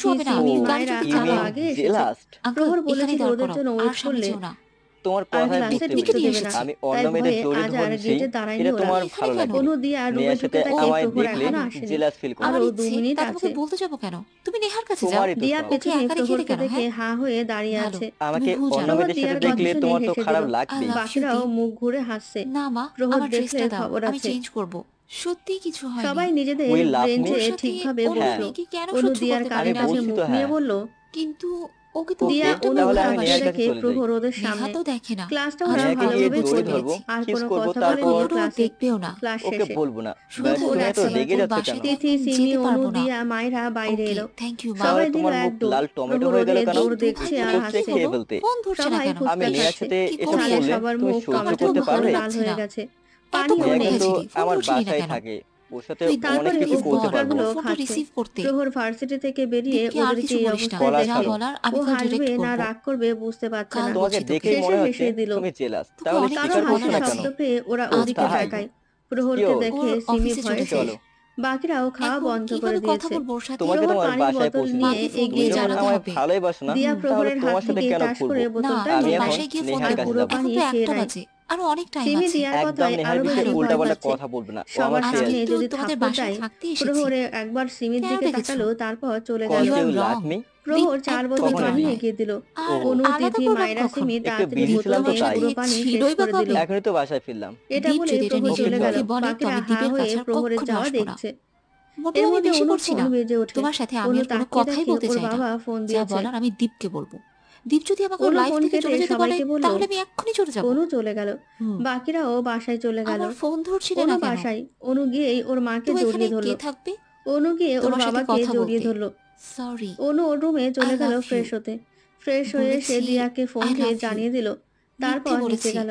কিচ্ছু হবে না সিমি গাড়ি মায়েরা চলতে আরো চালাও আগে এসেছে জেলাস্ট আঙ্কেল প্রহর এখানেই বলেছিল দাঁড় ওদের করাও জন্য আর ওয়েট সামনে করলে যেও না তোমার আর কথায় ক্লাসে বুঝতে ঢুকতে পেরেছি দেবে না আমি তাই অন্য মেয়েদের ভয়ে জড়িয়ে আজ আর ধরেছি গেটে দাঁড়ায়নি এটা ওরা তোমার তুমি ভালো এখানে কেন লাগেনি অনু দিয়া আর রুমে নেহার সাথে ঢুকে দেখে আমায় প্রহর দেখলে এখনো আসেনি জেলাস ফিল করো আমার আরো ইচ্ছে 2 মিনিট তা তোমাকে আছে বলতে যাবো কেন তুমি নেহার কাছে যাও তোমারই তো দিয়া সব ওকে পেছনে একা রেখে এলে প্রহরকে কেন দেখে হ্যাঁ হা হয়ে দাঁড়িয়ে ভালো আছে তুমি আমাকে ভুল অন্য জানো প্রহর মেয়েদের সাথে দিয়ার কথা দেখলে শুনে তোমার তো হেসে খারাপ দিল আই লাগবেই লাভ ইউ বাকিরাও দীপ মুখ ঘুরে হাসছে না মা প্রহর আমার দেখলে ড্রেসটা দাও খবর আমি আছে চেঞ্জ করব সত্যি কিছু হয়নি সবাই নিজেদের উই লাভ মি বেঞ্চে ওর সাথে ঠিকভাবে অন্য হ্যাঁ বসলো মেয়েকে কেন অনু সহ্য দিয়ার করতে কানে পারি না কাছে বলছি মুখ তো নিয়ে হ্যাঁ বলল কিন্তু ওকে তো দিয়া ওকে অনুর তাহলে আমি হাসতে নেহার কাছে দেখে চলে যাই প্রহরদের নেহা সামনে তো দেখে না ক্লাসটা আজ ওরা নেহাকে গিয়ে ভালোভাবে জড়িয়ে করলো ধরবো আর কিস কোনো করবো কথা তারপর বলেনি ওরও ক্লাসে দেখবেও না ক্লাস ওকে শেষে বলবো না শুধু ব্যাস প্রহর তুমি এত আসছে রেগে ওর যাচ্ছ বাসায় কেন তো তিথি এখন সিমি যেতে অনু পারবো না দিয়া মায়েরা বাইরে ওকে এলো থ্যাংক ইউ মা সবাই তাহলে দিল তোমার এক মুখ দৌড় লাল টমেটো প্রহর হয়ে গেল ওদের কেন দৌড় দু দেখছে ভাই আর মিলে কি হাসছে খেয়ে হলো ফেলতে ফোন ধরছে না সবাই কেন আমি ফুচকা নেহার খাচ্ছে সাথে কি এসব করি সালে করলে এখন সবার তুমি মুখ সহ্য আমার তো টমেটোতে করতে ভালো পুরো পারবে লাল লাগছে হয়ে না গেছে এত পানিও গরম নেহা নেই কিন্তু হয়েছে ফোন আমার ধরছিলি না বাসায় কেন থাকে ওর সাথে তুই অনেক তারপরে কিছু প্লিজ ও করতে বল পারবো ফুচকাগুলো ওর ফোনটা খাচ্ছে রিসিভ করতে প্রহর ভার্সিটি থেকে বেরিয়ে দীপকে আর ওদেরকে কিছু এই বলিস না অবস্থায় কলা যা দেখে খাও বলার ও আমি কাল হাসবে ডিরেক্ট না করব রাগ করবে বুঝতে পারছে কাল না তোমাকে বলছি তোকে দেখেই শেষে মনে হচ্ছে হেসে দিল তুমি জেলাস তোকে তাহলে অনেক কারো কিছু স্বীকার বলার করছো হাসির না আছে কেন শব্দ পেয়ে ওরা আজ ওদিকে তাই তাকায় প্রহরকে শিওর দেখে ওর সিমি অফিসে ভয়ে চলে শেষ চলো বাকিরাও খাওয়া এখন বন্ধ করে কিভাবে কথা দিয়েছে বলবো ওর সাথে তোমাকে প্রহর তোমার পানির বাসায় বোতল পৌঁছে নিয়ে মাকে ফোন তুমি এগিয়ে দিয়ে যখন গেল জানাতে আমায় হবে ভালোবাসো না দিয়া তাহলে প্রহরের হাত তোমার সাথে থেকে কেন ঠাস ঘুরবো করে না বোতলটা আমি তোর নিয়ে এখন বাসায় গিয়ে ফোন নেহার আর দেবো কাছে পুরো যাবো এখন পানি তো খেয়ে 1টা নেয় বাজে আরো অনেক টাইম সিমি আছে দিয়ার একদম কথায় নেহার আরো বিষয়ে বেশি ভয় উল্টাপাল্টা পাচ্ছে কথা বলবে না ও সবার আমার আজ পেঁয়াজ সামনে কিন্তু যদি তোমাদের থাপ্পড় বাসায় দেয় থাকতে এসেছি প্রহরে একবার সিমির কেন দিকে ডেকেছো তাকালো তারপর চলে কজ গেল you are you wrong love me প্রহর দীপ 4 বোতল একদমই কখন পানি নয় এলি এগিয়ে দিল ও আর অনু আলাদা তিথি করলাম মায়েরা কখন সিমি একটু তাড়াতাড়ি বিজি ছিলাম তো বোতলে তাই পুরো পানি শেষ ছিলই বা করে দিল কবে এখনই তো বাসায় ফিরলাম এটা দীপ বলে যদি এটা প্রহর ওকে চলে নিজের গেল চলো মুখে বলে তো বাকিরা আমি হা দীপের হয়ে কাছে আর প্রহরের কখনো যাওয়া আসবো না দেখছে মোটেও এর আমি মধ্যে বেশি অনু করছি ফোন না বেজে ওঠে তোমার সাথে আমি অনু আর কোনো তাকিয়ে কথাই দেখে বলতে ওর চাই না বাবা ফোন যা দিয়েছে বলার আমি দীপকে বলবো দীপ যদি আমাকে ওর অনু লাইফ ফোন থেকে কেটে চলে যেতে বলে সবাইকে বলল তাহলে আমি এক্ষুনি চলে যাব অনু চলে গেল বাকিরাও বাসায় চলে গেল আমার ফোন ধরছিলে অনু না কেন বাসায় অনু গিয়েই ওর মাকে তুমি এখানে জড়িয়ে কে ধরলো থাকবে অনু গিয়ে ওর তোমার সাথে বাবাকে কথা জড়িয়ে বলতে ধরলো সরি অনু ওর রুমে আই চলে গেল লাভ ইউ ফ্রেশ হতে ফ্রেশ হয়ে সে বলেছি দিয়াকে ফোন আই দিয়ে লাভ ইউ জানিয়ে দিল মিথ্যে তারপর নিচে বলেছি গেল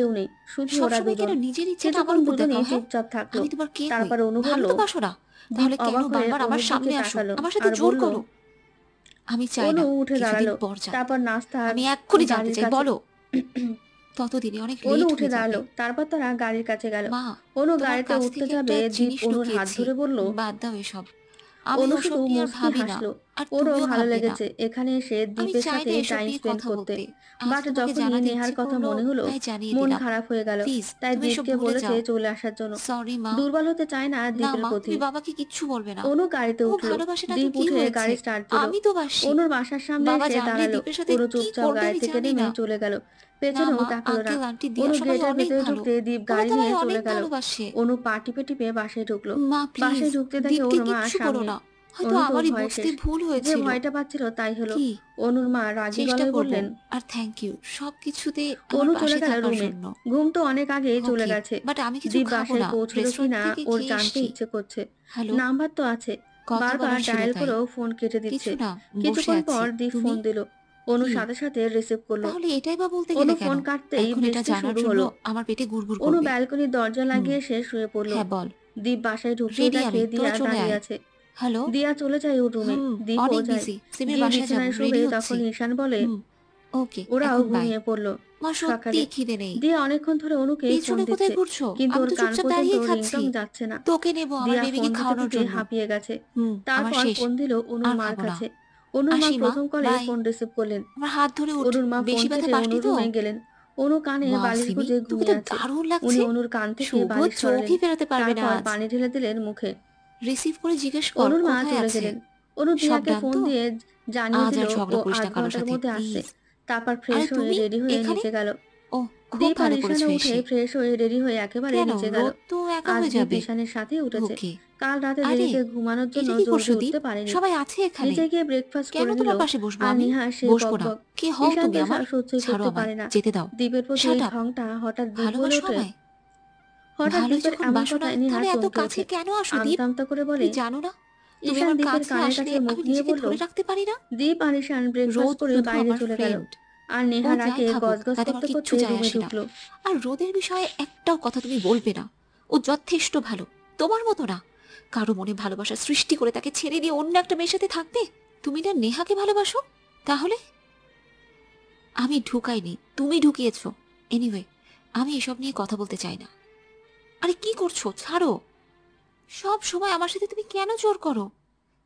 কেউ নেই, শুধু ওরা সবসময় কেন দুজন। নিজের ইচ্ছাটা আমার কিছুক্ষণ উপর দুজনেই দেখাও? হ্যাঁ, চুপচাপ থাকলো। আমি তোমার কে হই? তারপর অনু ভালো বলল, তো বাসো না, দীপ তাহলে কেন অবাক হয়ে বারবার আমার অনুর সামনে দিকে আসো, তাকালো আমার সাথে আর জোর বলল, করো? আমি চাই অনু না উঠে কিছুদিন দাঁড়ালো। পর যাক, তারপর নাস্তা আমি এক্ষুনি জানতে গাড়ির চাই, কাছে বলো। ততদিনে অনেক অনু লেট উঠে হয়ে যাবে। দাঁড়ালো। তারপর তারা গাড়ির কাছে গেল। মা, অনু তোমার গাড়িতে কাছ উঠতে থেকে যাবে, একটা দীপ জিনিস অনুর হাত লুকিয়েছি, ধরে বলল। বাদ দাও এসব, আমি অনু ওসব শুধু নিয়ে আর মুচকি ভাবি না, হাসলো। আর ওরও তুমিও ভালো ভাববে না। লেগেছে এখানে এসে আমি দীপের চাই সাথে না এসব টাইম নিয়ে স্পেন্ড কথা করতে। বলতে, আজ বাট তোমাকে যখনই জানাতে নেহার ইচ্ছে কথা করলো মনে হলো, তাই জানিয়ে মন দিলাম। খারাপ হয়ে গেল। প্লিজ তাই তুমি এসব দীপকে ভুলে বলেছে যাও। চলে আসার জন্য। সরি মা। দুর্বল হতে চায় না না দীপের মা, প্রতি। তুমি বাবাকে কিচ্ছু বলবে না। অনু গাড়িতে ও উঠলো। ভালোবাসে না তো দীপ কি উঠে হয়েছে, গাড়ি স্টার্ট দিল। আমি তো বাসি। অনুর বাসার সামনে বাবা এসে জানলে দাঁড়ালো। দীপের সাথে অনু কি চুপচাপ করবে গাড়ি আমি থেকে জানি নেমে না। চলে গেল। না পেছনেও মা, তাকালো না। আঙ্কেল আন্টি দিয়া অনু সবাই গেটের অনেক ভেতরে ভালো, ঢুকতে দীপ ওরা গাড়ি তোমায় নিয়ে অনেক চলে গেল। ভালোবাসে। অনু পা টিপে টিপে বাসায় ঢুকলো। মা প্লিজ বাসায় ঢুকতে দেখে দীপকে ওর মা কিচ্ছু করো সামনে। না, হয়তো অনু তো আমারই ভয় বুঝতে শেষ। ভুল যে হয়েছিল। ভয়টা পাচ্ছিল তাই হলো। কি অনুর মা রাগী চেষ্টা গলায় করব, বললেন। আর থ্যাংক ইউ সবকিছুতে আমার অনু চলে পাশে গেল থাকার রুমে। জন্য। ঘুম তো অনেক আগেই চলে ওকে, গেছে। বাট আমি কিছু দীপ খাবো বাসায় না, পৌঁছলো রেস্টুরেন্ট কিনা থেকে ওর খেয়ে জানতে এসছি। ইচ্ছে করছে। হ্যালো, নাম্বার তো আছে, কথা বারবার বলার ছিল ডায়াল তাই। করেও ফোন কেটে দিচ্ছে। কিছু না, বসে কিছুক্ষণ আছি। পর দীপ তুমি? ফোন দিল। অনু কি সাথে সাথে রিসিভ করলো। তাহলে এটাই বা বলতে অনু গেলে কেন? ফোন কাটতেই এখন এটা বৃষ্টি জানার শুরু জন্য হলো। আমার পেটে গুড়গুড় অনু করবে। ব্যালকনির দরজা লাগিয়ে সে শুয়ে পড়লো। হ্যাঁ বল। দীপ বাসায় ঢুকতেই রেডি দেখে আমি, দিয়া তোরা চলে দাঁড়িয়ে আয়। আছে। হ্যালো। দিয়া চলে যায় ওর রুমে, দীপও অনেক যায়। বিজি, সিমের গিয়ে বাসায় যাব, বিছানায় রেডি শুবে হচ্ছি। তখন ঈশান বলে ওকে, ওরাও এখন বাই। ঘুমিয়ে পড়লো। মা সত্যি সকালে খিদে নেই। দিয়া অনেকক্ষণ ধরে অনুকে ফোন পেছনে দিচ্ছে, কোথায় ঘুরছো? কিন্তু আমি ওর তো কান চুপচাপ পর্যন্ত দাঁড়িয়ে খাচ্ছি। রিংটং যাচ্ছে না। তোকে নেবো আমার দিয়া বেবিকে ফোন দিতে খাওয়ানোর দিতে জন্য। হাঁপিয়ে গেছে। আমার তারপর শেষ। ফোন দিল অনুর আর মার খাবো না। কাছে। অনুর মা আসি মা, প্রথম কলে বাই। ফোন রিসিভ করলেন। আমার হাত ধরে উঠ। অনুর মা ফোন বেশি ব্যথা কেটে পাসনি অনুর তো? রুমে গেলেন। অনু কানে ওয়াও বালিশ সিমি, গুজে তোকে ঘুমিয়ে তো আছে। দারুণ উনি লাগছে। অনুর কান থেকে শুভ বালিশ সরালেন। চোখই ফেরাতে পারবে না তারপর আজ। পানি ঢেলে দিলেন মুখে। রিসিভ করে জিজ্ঞেস কর অনুর মা কোথায় চলে আছে। গেলেন। অনু সব দিয়াকে ডান ফোন তো? দিয়ে জানিয়ে আজ দিল আর ও ঝগড়া করিস 8 না কারোর ঘন্টার সাথে মধ্যে আসছে। প্লিজ। তারপর আরে ফ্রেশ হয়ে তুমি রেডি হয়ে এখানে? নিচে গেল। ও খুব দীপ আর ভালো ঈশানে করেছো উঠে এসে। ফ্রেশ হয়ে রেডি হয়ে একেবারে কেন নিচে গেল। রোদ তো একা আজ হয়ে দীপ যাবে। ঈশানের সাথে উঠেছে। ওকে। কাল রাতে আরে দেরিতে ঘুমানোর জন্য এটা কি জলদি করছো দীপ? উঠতে পারেনি। সবাই আছে এখানে। নিচে গিয়ে ব্রেকফাস্ট কেন করে নিল। তোমার পাশে বসবো আর আমি? নিহা সে বসবো না। বকবক। কে হও ঈশান তুমি তো আমার? সহ্যই ছাড়ো করতে আমায়, পারে না। যেতে দাও। দীপের প্রতি শাট এই আপ। ঢংটা হঠাৎ দীপ বলে ভালোবাসো ওঠে। আমায়? হঠাৎ ভালোই দীপের যখন এমন বাসো না কথায় নিহা তাহলে এত চমকে কাছে ওঠে। কেন আসো দীপ? আমতা আমতা করে বলে, তুমি জানো না তুমি ঈশান আমার দীপের কাছে কানের আসলে কাছে মুখ আমি নিয়ে নিজেকে বলল। ধরে রাখতে পারি না। দীপ আর ঈশান ব্রেকফাস্ট রোদ করে শুধু বাইরে আমার চলে গেল। ফ্রেন্ড। আর ও নেহা যাই রাগে ভাবুক গজগজ তাতে আমার করতে কিচ্ছু করতে যায় রুমে আসে না। ঢুকলো। আর রোদের বিষয়ে একটাও কথা তুমি বলবে না। ও যথেষ্ট ভালো, তোমার মতো না। কারো মনে ভালোবাসা সৃষ্টি করে তাকে ছেড়ে দিয়ে অন্য একটা মেয়ের সাথে থাকবে। তুমি না নেহাকে ভালোবাসো? তাহলে আমি ঢুকাইনি, তুমি ঢুকিয়েছো। এনিওয়ে আমি এসব নিয়ে কথা বলতে চাই না। আরে কি করছো? ছাড়ো। সব সময় আমার সাথে তুমি কেন জোর করো?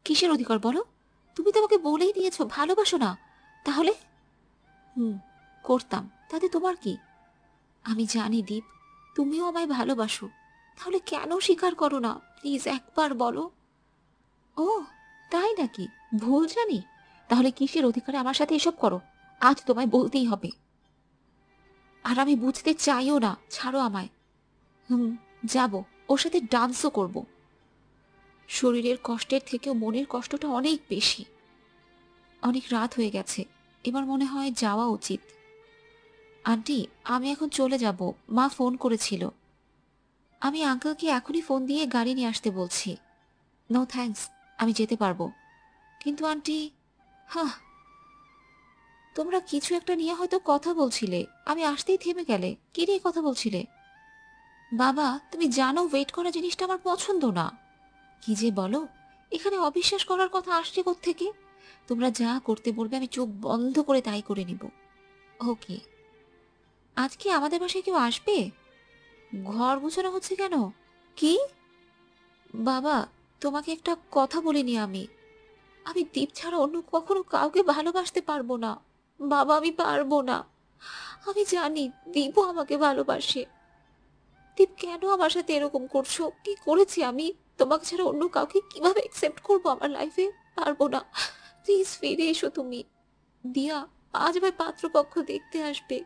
কিসের অধিকার বলো? তুমি তো আমাকে বলেই দিয়েছো ভালোবাসো না। তাহলে করতাম, তাতে তোমার কি? আমি জানি দীপ, তুমিও আমায় ভালোবাসো। তাহলে কেন স্বীকার করো না? প্লিজ একবার বলো। ও তাই নাকি? ভুল জানি। তাহলে কিসের অধিকারে আমার সাথে এসব করো? আজ তোমায় বলতেই হবে। আর আমি বুঝতে চাইও না। ছাড়ো আমায়। যাব, ওর সাথে ডান্সও করব। শরীরের কষ্টের থেকেও মনের কষ্টটা অনেক বেশি। অনেক রাত হয়ে গেছে, এবার মনে হয় যাওয়া উচিত। আন্টি আমি এখন চলে যাব, মা ফোন করেছিল। আমি আঙ্কেলকে এখনই ফোন দিয়ে গাড়ি নিয়ে আসতে বলছি। নো থ্যাঙ্কস, আমি যেতে পারবো। কিন্তু আন্টি তোমরা কিছু একটা নিয়ে হয়তো কথা বলছিলে, আমি আসতেই থেমে গেলে। কি নিয়ে কথা বলছিলে? বাবা তুমি জানো ওয়েট করা জিনিসটা আমার পছন্দ না। কি যে বলো, এখানে অবিশ্বাস করার কথা আসছে কোত্থেকে? তোমরা যা করতে বলবে আমি চোখ বন্ধ করে তাই করে নিব। ওকে। আজকে আমাদের বাসায় কেউ আসবে? ঘর গুছানো হচ্ছে কেন? কি? বাবা তোমাকে একটা কথা বলিনি আমি। আমি দীপ ছাড়া অন্য কখনো কাউকে ভালোবাসতে পারবো না। বাবা আমি পারবো না। আমি জানি দীপও আমাকে ভালোবাসে। দীপ কেন আমার সাথে এরকম করছো? কি করেছি আমি? তোমাকে ছাড়া অন্য কাউকে কিভাবে অ্যাকসেপ্ট করবো আমার লাইফে? পারবো না। প্লিজ ফিরে এসো তুমি। দিয়া আজ আমার পাত্রপক্ষ দেখতে আসবে।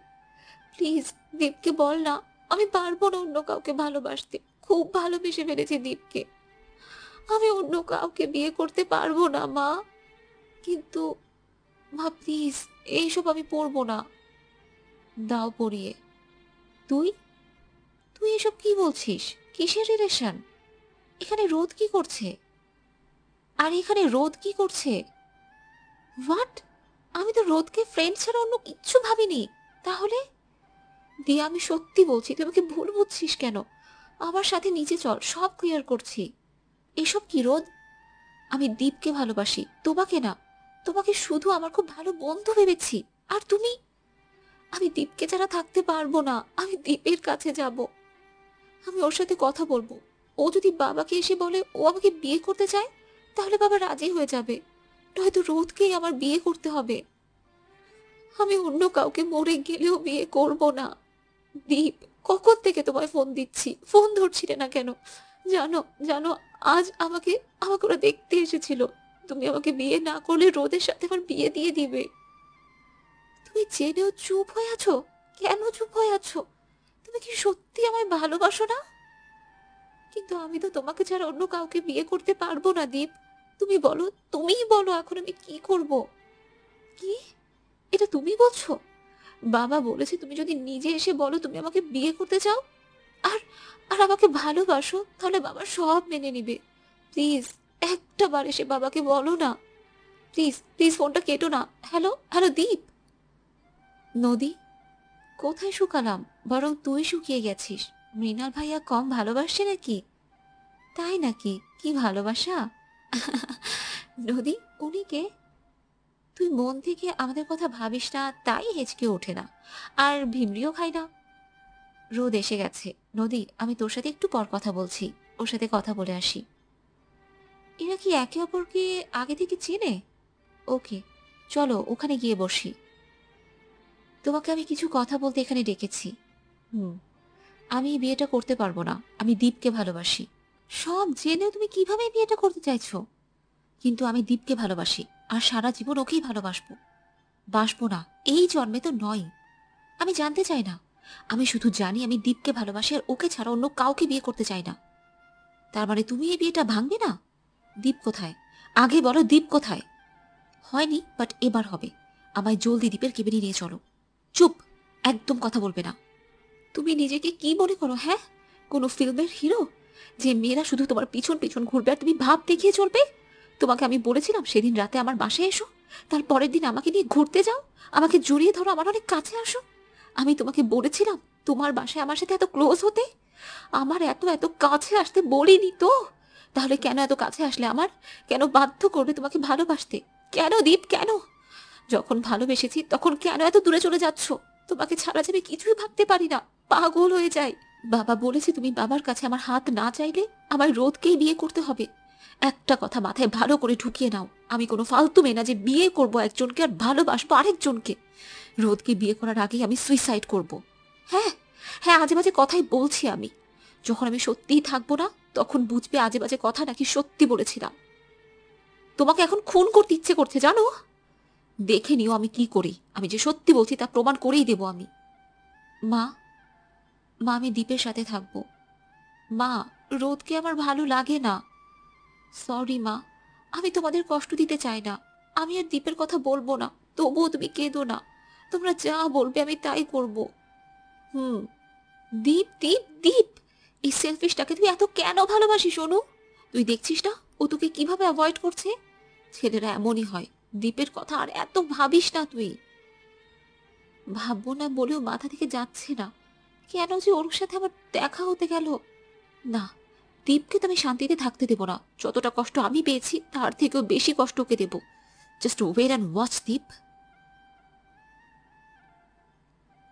প্লিজ দীপকে বল না, আমি পারবো না অন্য কাউকে ভালোবাসতে। খুব ভালোবেসে ফেলেছি দীপকে। আমি অন্য কাউকে বিয়ে করতে পারবো না মা। কিন্তু মা প্লিজ, এইসব আমি পড়বো না। দাও পড়িয়ে। তুই তুই এসব কি বলছিস? কিসের রিলেশন? এখানে রোদ কি করছে? আর এখানে রোদ কি করছে? হোয়াট? আমি তো রোদকে ফ্রেন্ড ছাড়া অন্য কিচ্ছু ভাবিনি। তাহলে দিয়া আমি সত্যি বলছি, তুই আমাকে ভুল বুঝছিস কেন? আমার সাথে নিচে চল, সব ক্লিয়ার করছি। এসব কি রোদ? আমি দীপকে ভালোবাসি, তোমাকে না। তোমাকে শুধু আমার খুব ভালো বন্ধু ভেবেছি। আর তুমি? আমি দীপকে ছাড়া থাকতে পারবো না। আমি দীপের কাছে যাব। আমি ওর সাথে কথা বলবো। ও যদি বাবাকে এসে বলে ও আমাকে বিয়ে করতে চায়, তাহলে বাবা রাজি হয়ে যাবে। নয়তো রোদকেই আমার বিয়ে করতে হবে। আমি অন্য কাউকে মরে গেলেও বিয়ে করব না। দীপ কখন থেকে তোমায় ফোন দিচ্ছি, ফোন ধরছিলে না কেন? জানো জানো আজ আমাকে ওরা দেখতে এসেছিল। তুমি আমাকে বিয়ে না করলে রোদের সাথে আমার বিয়ে দিয়ে দিবে। তুমি জেনেও চুপ হয়ে আছো? কেন চুপ হয়ে আছো? তুমি কি সত্যি আমায় ভালোবাসো না? কিন্তু আমি তো তোমাকে ছাড়া অন্য কাউকে বিয়ে করতে পারবো না দীপ। তুমি বলো, তুমিই বলো এখন আমি কি করব? কি এটা তুমি বলছো? বাবা বলেছে তুমি যদি নিজে এসে বলো তুমি আমাকে বিয়ে করতে চাও আর আর আমাকে ভালোবাসো, তাহলে বাবা সব মেনে নিবে। প্লিজ একটা বার এসে বাবাকে বলো না। প্লিজ প্লিজ ফোনটা কেটো না। হ্যালো হ্যালো দীপ। নদী, কোথায় শুকালাম, বরং তুই শুকিয়ে গেছিস। মৃণাল ভাইয়া কম ভালোবাসছে নাকি? তাই নাকি? কি ভালোবাসা। নদী, উনি কে? তুই মন থেকে আমাদের কথা ভাবিস না, তাই হেঁচকে ওঠে না, আর ভিমরিও খাই না। রোদ এসে গেছে। নদী, আমি তোর সাথে একটু পর কথা বলছি, ওর সাথে কথা বলে আসি। এরা কি একে অপরকে আগে থেকে চেনে? ওকে, চলো ওখানে গিয়ে বসি। তোমাকে আমি কিছু কথা বলতে এখানে ডেকেছি। আমি এই বিয়েটা করতে পারবো না। আমি দীপকে ভালোবাসি। সব জেনেও তুমি কিভাবে এই বিয়েটা করতে চাইছো? কিন্তু আমি দীপকে ভালোবাসি, আর সারা জীবন ওকেই ভালোবাসবো। বাসবো না, এই জন্মে তো নয়। আমি জানতে চাই না, আমি শুধু জানি আমি দীপকে ভালোবাসি, আর ওকে ছাড়া অন্য কাউকে বিয়ে করতে চাই না। তার মানে তুমি এই বিয়েটা ভাঙবে না? দীপ কোথায়? আগে বলো, দীপ কোথায়? হয়নি, বাট এবার হবে। আমায় জলদি দীপের কেবিনে নিয়ে চলো। চুপ, একদম কথা বলবে না। তুমি নিজেকে কি মনে করো? হ্যাঁ, কোনো ফিল্মের হিরো, যে মেয়েরা শুধু তোমার পিছন পিছন ঘুরবে আর তুমি ভাব দেখিয়ে চলবে? তোমাকে আমি বলেছিলাম সেদিন রাতে আমার বাসায় এসো, তার পরের দিন আমাকে নিয়ে ঘুরতে যাও, আমাকে জড়িয়ে ধরো, আমার অনেক কাছে আসো। আমি তোমাকে বলেছিলাম তোমার বাসায় আমার সাথে এত ক্লোজ হতে, আমার এত এত কাছে আসতে বলিনি তো? তাহলে কেন এত কাছে আসলে আমার? কেন বাধ্য করবে তোমাকে ভালোবাসতে? কেন দীপ, কেন? যখন ভালোবেসেছি তখন কেন এত দূরে চলে যাচ্ছ? তোমাকে ছাড়া যাবে কিছুই ভাবতে পারি না, পাগল হয়ে যাই। বাবা বলেছে তুমি বাবার কাছে আমার হাত না চাইলে আমার রোদকেই বিয়ে করতে হবে। একটা কথা মাথায় ভালো করে ঢুকিয়ে নাও, আমি কোনো ফালতু মেয়ে না যে বিয়ে করব একজনকে আর ভালোবাসবো আরেকজনকে। রোদকে বিয়ে করার আগেই আমি সুইসাইড করব। হ্যাঁ হ্যাঁ, আজে বাজে কথাই বলছি আমি। যখন আমি সত্যিই থাকবো না, তখন বুঝবে আজে বাজে কথা নাকি সত্যি বলেছিলাম। তোমাকে এখন খুন করতে ইচ্ছে করছে জানো? দেখে নিও আমি কি করি। আমি যে সত্যি বলছি তা প্রমাণ করেই দেব আমি। মা, মা আমি দীপের সাথে থাকবো। মা, রোদকে আমার ভালো লাগে না। সরি মা, আমি তোমাদের কষ্ট দিতে চাই না। আমি আর দীপের কথা বলবো না, তবুও তুমি কেঁদো না। তোমরা যা বলবে আমি তাই করব। দীপ দীপ দীপ, এই সেলফিশটাকে তুই এত কেন ভালোবাসিস অনু? তুই দেখছিস না ও তোকে কিভাবে অ্যাভয়েড করছে? ছেলেরা এমনই হয়। দীপের কথা আর এত ভাবিস না তুই। ভাববো না বলেও মাথা থেকে যাচ্ছে না, কেন যে ওর সাথে আমার দেখা হতে গেল। না, দীপকে তো আমি শান্তিতে থাকতে দেবো না। যতটা কষ্ট আমি পেয়েছি তার থেকেও বেশি কষ্ট ওকে দেবো। জাস্ট ওয়েট অ্যান্ড ওয়াচ দীপ।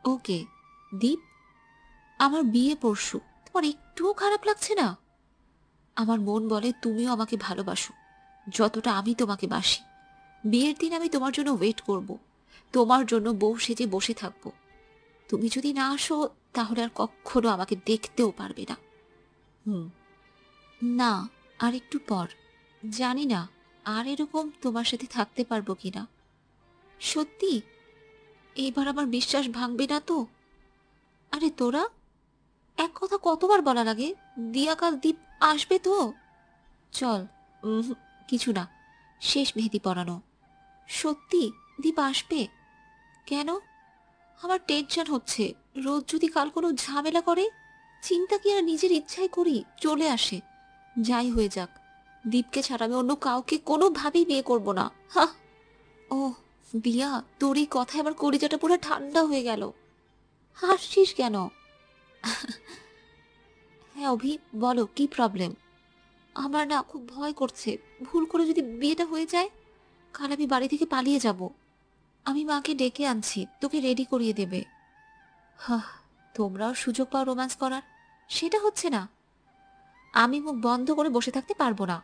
ওকে দীপ, আমার বিয়ে পরশু, তোমার একটুও খারাপ লাগছে না? আমার মন বলে তুমিও আমাকে ভালোবাসো যতটা আমি তোমাকে বাসি। বিয়ের দিন আমি তোমার জন্য ওয়েট করব, তোমার জন্য বউ সেজে বসে থাকবো। তুমি যদি না আসো তাহলে আর কখনো আমাকে দেখতেও পারবে না। না, আর একটু পর। জানি না আর এরকম তোমার সাথে থাকতে পারবো কিনা। সত্যি এবার আমার বিশ্বাস ভাঙবে না তো? আরে তোরা, এক কথা কতবার বলা লাগে? দিয়া কাল দীপ আসবে তো? চল। কিছু না, শেষ মেহেদি পরানো। সত্যি দীপ আসবে? কেন? আমার টেনশন হচ্ছে, রোজ যদি কাল কোনো ঝামেলা করে। চিন্তা কি আর নিজের ইচ্ছাই করি? চলে আসে, যাই হয়ে যাক। দীপকে ছাড়া আমি অন্য কাউকে কোনোভাবেই বিয়ে করব না। হা! ও দিয়া, তোর এই কথায় আমার কলিজাটা পুরো ঠান্ডা হয়ে গেল। হাসছিস কেন? হ্যাঁ অভি, বলো কি প্রবলেম? আমার না খুব ভয় করছে, ভুল করে যদি বিয়েটা হয়ে যায়। কাল আমি বাড়ি থেকে পালিয়ে যাব। আমি মাকে ডেকে আনছি, তোকে রেডি করিয়ে দেবে। হ্যাঁ, তোমরাও সুযোগ পাও রোম্যান্স করার, সেটা হচ্ছে না। আমি মুখ বন্ধ করে বসে থাকতে পারবো না।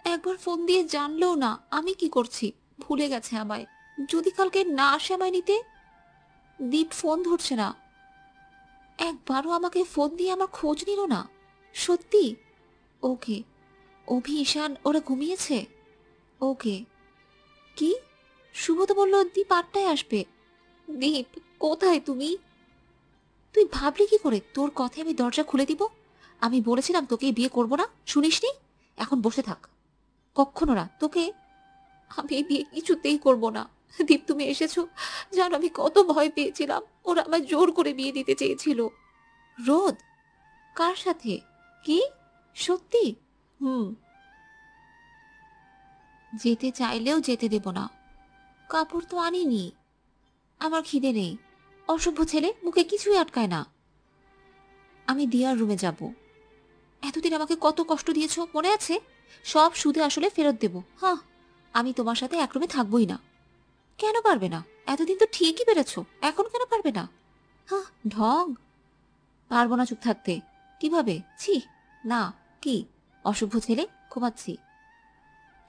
একবার ফোন দিয়ে জানলেও না আমি কি করছি, ভুলে গেছে আমায়। যদি কালকে না আসে আমায় নিতে। দীপ ফোন ধরছে না, একবারও আমাকে ফোন দিয়ে আমার খোঁজ নিল না। সত্যি? ওকে। অভি, ঈশান ওরা ঘুমিয়েছে? ওকে। কি? শুভ তো বললো দীপ 8টায় আসবে। দীপ কোথায় তুমি? তুই ভাবলি কি করে তোর কথায় আমি দরজা খুলে দিব? আমি বলেছিলাম তোকে বিয়ে করবো না, শুনিসনি? এখন বসে থাক। কখনো না, তোকে আমি এই বিয়ে কিছুতেই করবো না। দীপ তুমি এসেছো, জানো আমি কত ভয় পেয়েছিলাম। ওরা আমায় জোর করে বিয়ে দিতে চেয়েছিল। রোদ? কার সাথে? কি? সত্যি? যেতে চাইলেও যেতে দেব না। কাপড় তো আনিনি, আমার খিদে নেই। অসভ্য ছেলে, মুখে কিছুই আটকায় না। আমি দিয়ার রুমে যাব। এতদিন আমাকে কত কষ্ট দিয়েছো মনে আছে? সব সুদে আসলে ফেরত দেব। হ্যাঁ, আমি তোমার সাথে এক রুমে থাকবোই না। কেন পারবে না? এতদিন তো ঠিকই পেরেছ, এখন কেন পারবে না? হ্যাঁ, ঢং। পারবো না চুপ থাকতে। কিভাবে? ছি না। কি অসভ্য ছেলে, ঘুমাচ্ছি।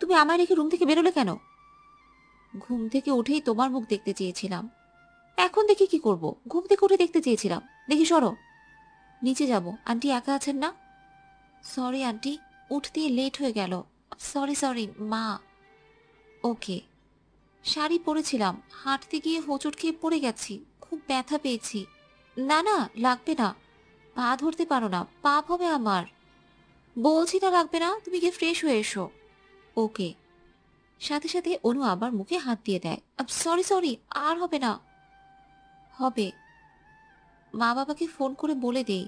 তুমি আমায় রেখে রুম থেকে বেরোলে কেন? ঘুম থেকে উঠেই তোমার মুখ দেখতে চেয়েছিলাম। এখন দেখি কি করব? ঘুম থেকে উঠে দেখতে চেয়েছিলাম। দেখি সরো, নিচে যাব। আন্টি একা আছেন না? সরি আন্টি, উঠতে লেট হয়ে গেল। সরি সরি মা। ওকে। শাড়ি পরেছিলাম, হাঁটতে গিয়ে হোঁচট খেয়ে পড়ে গেছি, খুব ব্যথা পেয়েছি। না না, লাগবে না। পা ধরতে পারো না, পাপ হবে আমার। বলছি না লাগবে না, তুমি গিয়ে ফ্রেশ হয়ে এসো। ওকে। সাথে সাথে অনু আবার মুখে হাত দিয়ে দেয়। সরি সরি, আর হবে না। হবে। মা বাবাকে ফোন করে বলে দেই।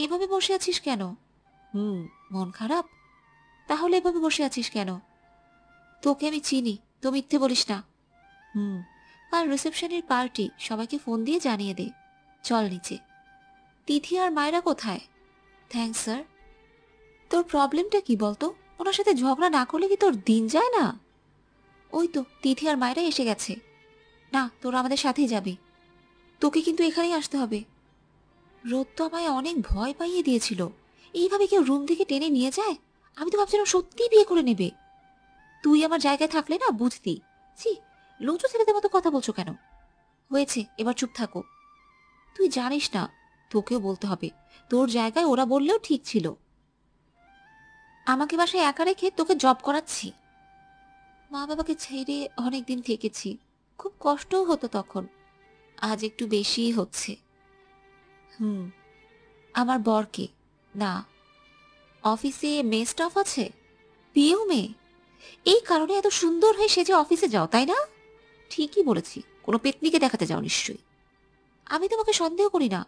এভাবে বসে আছিস কেন? মন খারাপ? তাহলে এভাবে বসে আছিস কেন? তোকে আমি চিনি, তো মিথ্যে বলিস না। কাল রিসেপশনের পার্টি, সবাইকে ফোন দিয়ে জানিয়ে দে। চল নিচে। তিথি আর মায়েরা কোথায়? Thanks sir. তোর প্রবলেমটা কি বলতো? ওনার সাথে ঝগড়া না করলে কি তোর দিন যায় না? ওই তো তিথি আর মায়েরা এসে গেছে। না, তোরা আমাদের সাথেই যাবি। তোকে কিন্তু এখানেই আসতে হবে। রোদ তো আমায় অনেক ভয় পাইয়ে দিয়েছিল। এইভাবে কেউ রুম থেকে টেনে নিয়ে যায়? আমি তো ভাবছিলাম সত্যিই বিয়ে করে নেবে। তুই আমার জায়গায় থাকলে না বুঝতি। ছি, লুচু ছেলেদের মতো কথা বলছো কেন? হয়েছে, এবার চুপ থাকো। তুই জানিস না, তোকেও বলতে হবে। তোর জায়গায় ওরা বললেও ঠিক ছিল। আমাকে বাসায় একা রেখে তোকে জব করাচ্ছি। মা বাবাকে ছেড়ে অনেক দিন থেকেছি, খুব কষ্টও হতো তখন। আজ একটু বেশিই হচ্ছে। আমার বরকে না, অফিসে মেয়ে স্টাফ আছে, বিয়েও মেয়ে। এই কারণে এত সুন্দর হয়ে সেজে অফিসে যাও, তাই না? ঠিকই বলেছি, কোনো পেতনিকে দেখাতে যাও নিশ্চয়ই। আমি তোমাকে সন্দেহ করি না।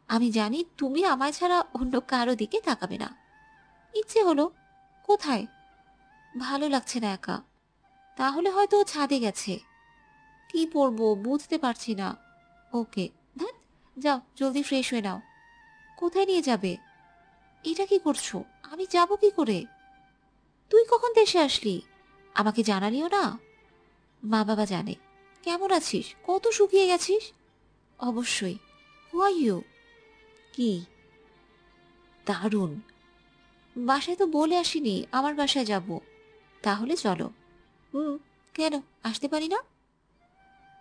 আমি জানি তুমি আমায় ছাড়া অন্য কারো দিকে তাকাবে না। ইচ্ছে হলো। কোথায়? ভালো লাগছে না একা। তাহলে হয়তো ছাদে গেছে। কি পরবো বুঝতে পারছি না। ওকে, ধ্যাৎ, যাও জলদি ফ্রেশ হয়ে নাও। কোথায় নিয়ে যাবে? এটা কি করছো? আমি যাব কি করে? তুই কখন দেশে আসলি? আমাকে জানালিও না। মা বাবা জানে। কেমন আছিস? কত শুকিয়ে গেছিস। অবশ্যই। হু আর ইউ? কি দারুণ। বাসায় তো বলে আসিনি আমার বাসায় যাব। তাহলে চলো। কেন আসতে পারি না?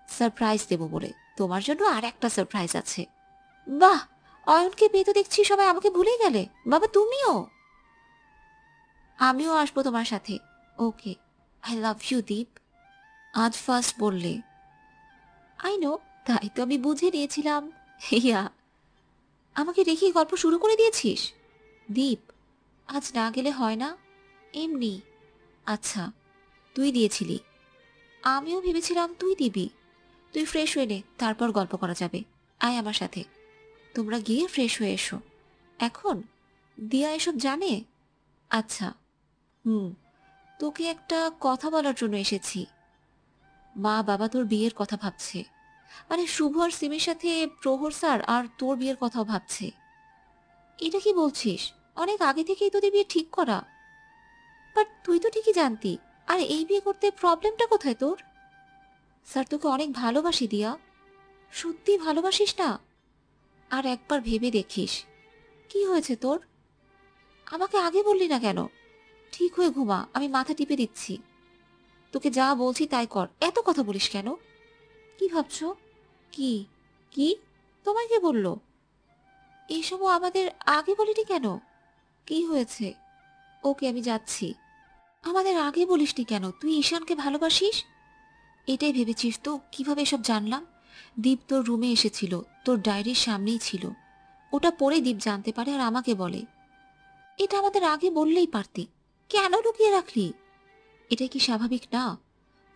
সারপ্রাইজ দেবো বলে। তোমার জন্য আর একটা সারপ্রাইজ আছে। বাহ, অয়নকে পেয়ে তো দেখছি সবাই আমাকে ভুলেই গেলে। বাবা তুমিও? আমিও আসবো তোমার সাথে। ওকে। আই লাভ ইউ দীপ। আজ ফার্স্ট বললে। আই নো, তাই তো আমি বুঝে নিয়েছিলাম। ইয়া, আমাকে রেখে গল্প শুরু করে দিয়েছিস। দীপ, আজ না গেলে হয় না? এমনি। আচ্ছা, তুই দিয়েছিলি। আমিও ভেবেছিলাম তুই দিবি। তুই ফ্রেশ হয়ে নে, তারপর গল্প করা যাবে। আয় আমার সাথে। তোমরা গিয়ে ফ্রেশ হয়ে এসো। এখন দিয়া এসব জানে? আচ্ছা। তোকে একটা কথা বলার জন্য এসেছি। মা বাবা তোর বিয়ের কথা ভাবছে। মানে শুভ আর সিমির সাথে প্রহর স্যার আর তোর বিয়ের কথাও ভাবছে। এটা কি বলছিস? অনেক আগে থেকেই তোদের বিয়ে ঠিক করা। বাট তুই তো ঠিকই জানতি। আর এই বিয়ে করতে প্রবলেমটা কোথায় তোর? স্যার তোকে অনেক ভালোবাসি দিয়া। সত্যি ভালোবাসিস না? আর একবার ভেবে দেখিস। কি হয়েছে তোর? আমাকে আগে বললি না কেন? ঠিক হয়ে ঘুমা, আমি মাথা টিপে দিচ্ছি। তোকে যা বলছি তাই কর। এত কথা বলিস কেন? কি ভাবছো? কি কি তোমায় কে বললো? এইসবও আমাদের আগে বলিনি কেন? কি হয়েছে? ওকে, আমি যাচ্ছি। আমাদের আগে বলিসনি কেন? তুই ঈশানকে ভালোবাসিস? এটাই ভেবেছিস তো কিভাবে এসব জানলাম? দীপ তোর রুমে এসেছিল, তোর ডায়েরির সামনেই ছিল। ওটা পড়ে দীপ জানতে পারে আর আমাকে বলে। এটা আমাদের আগে বললেই পারতি। কেন লুকিয়ে রাখলি? এটা কি স্বাভাবিক না?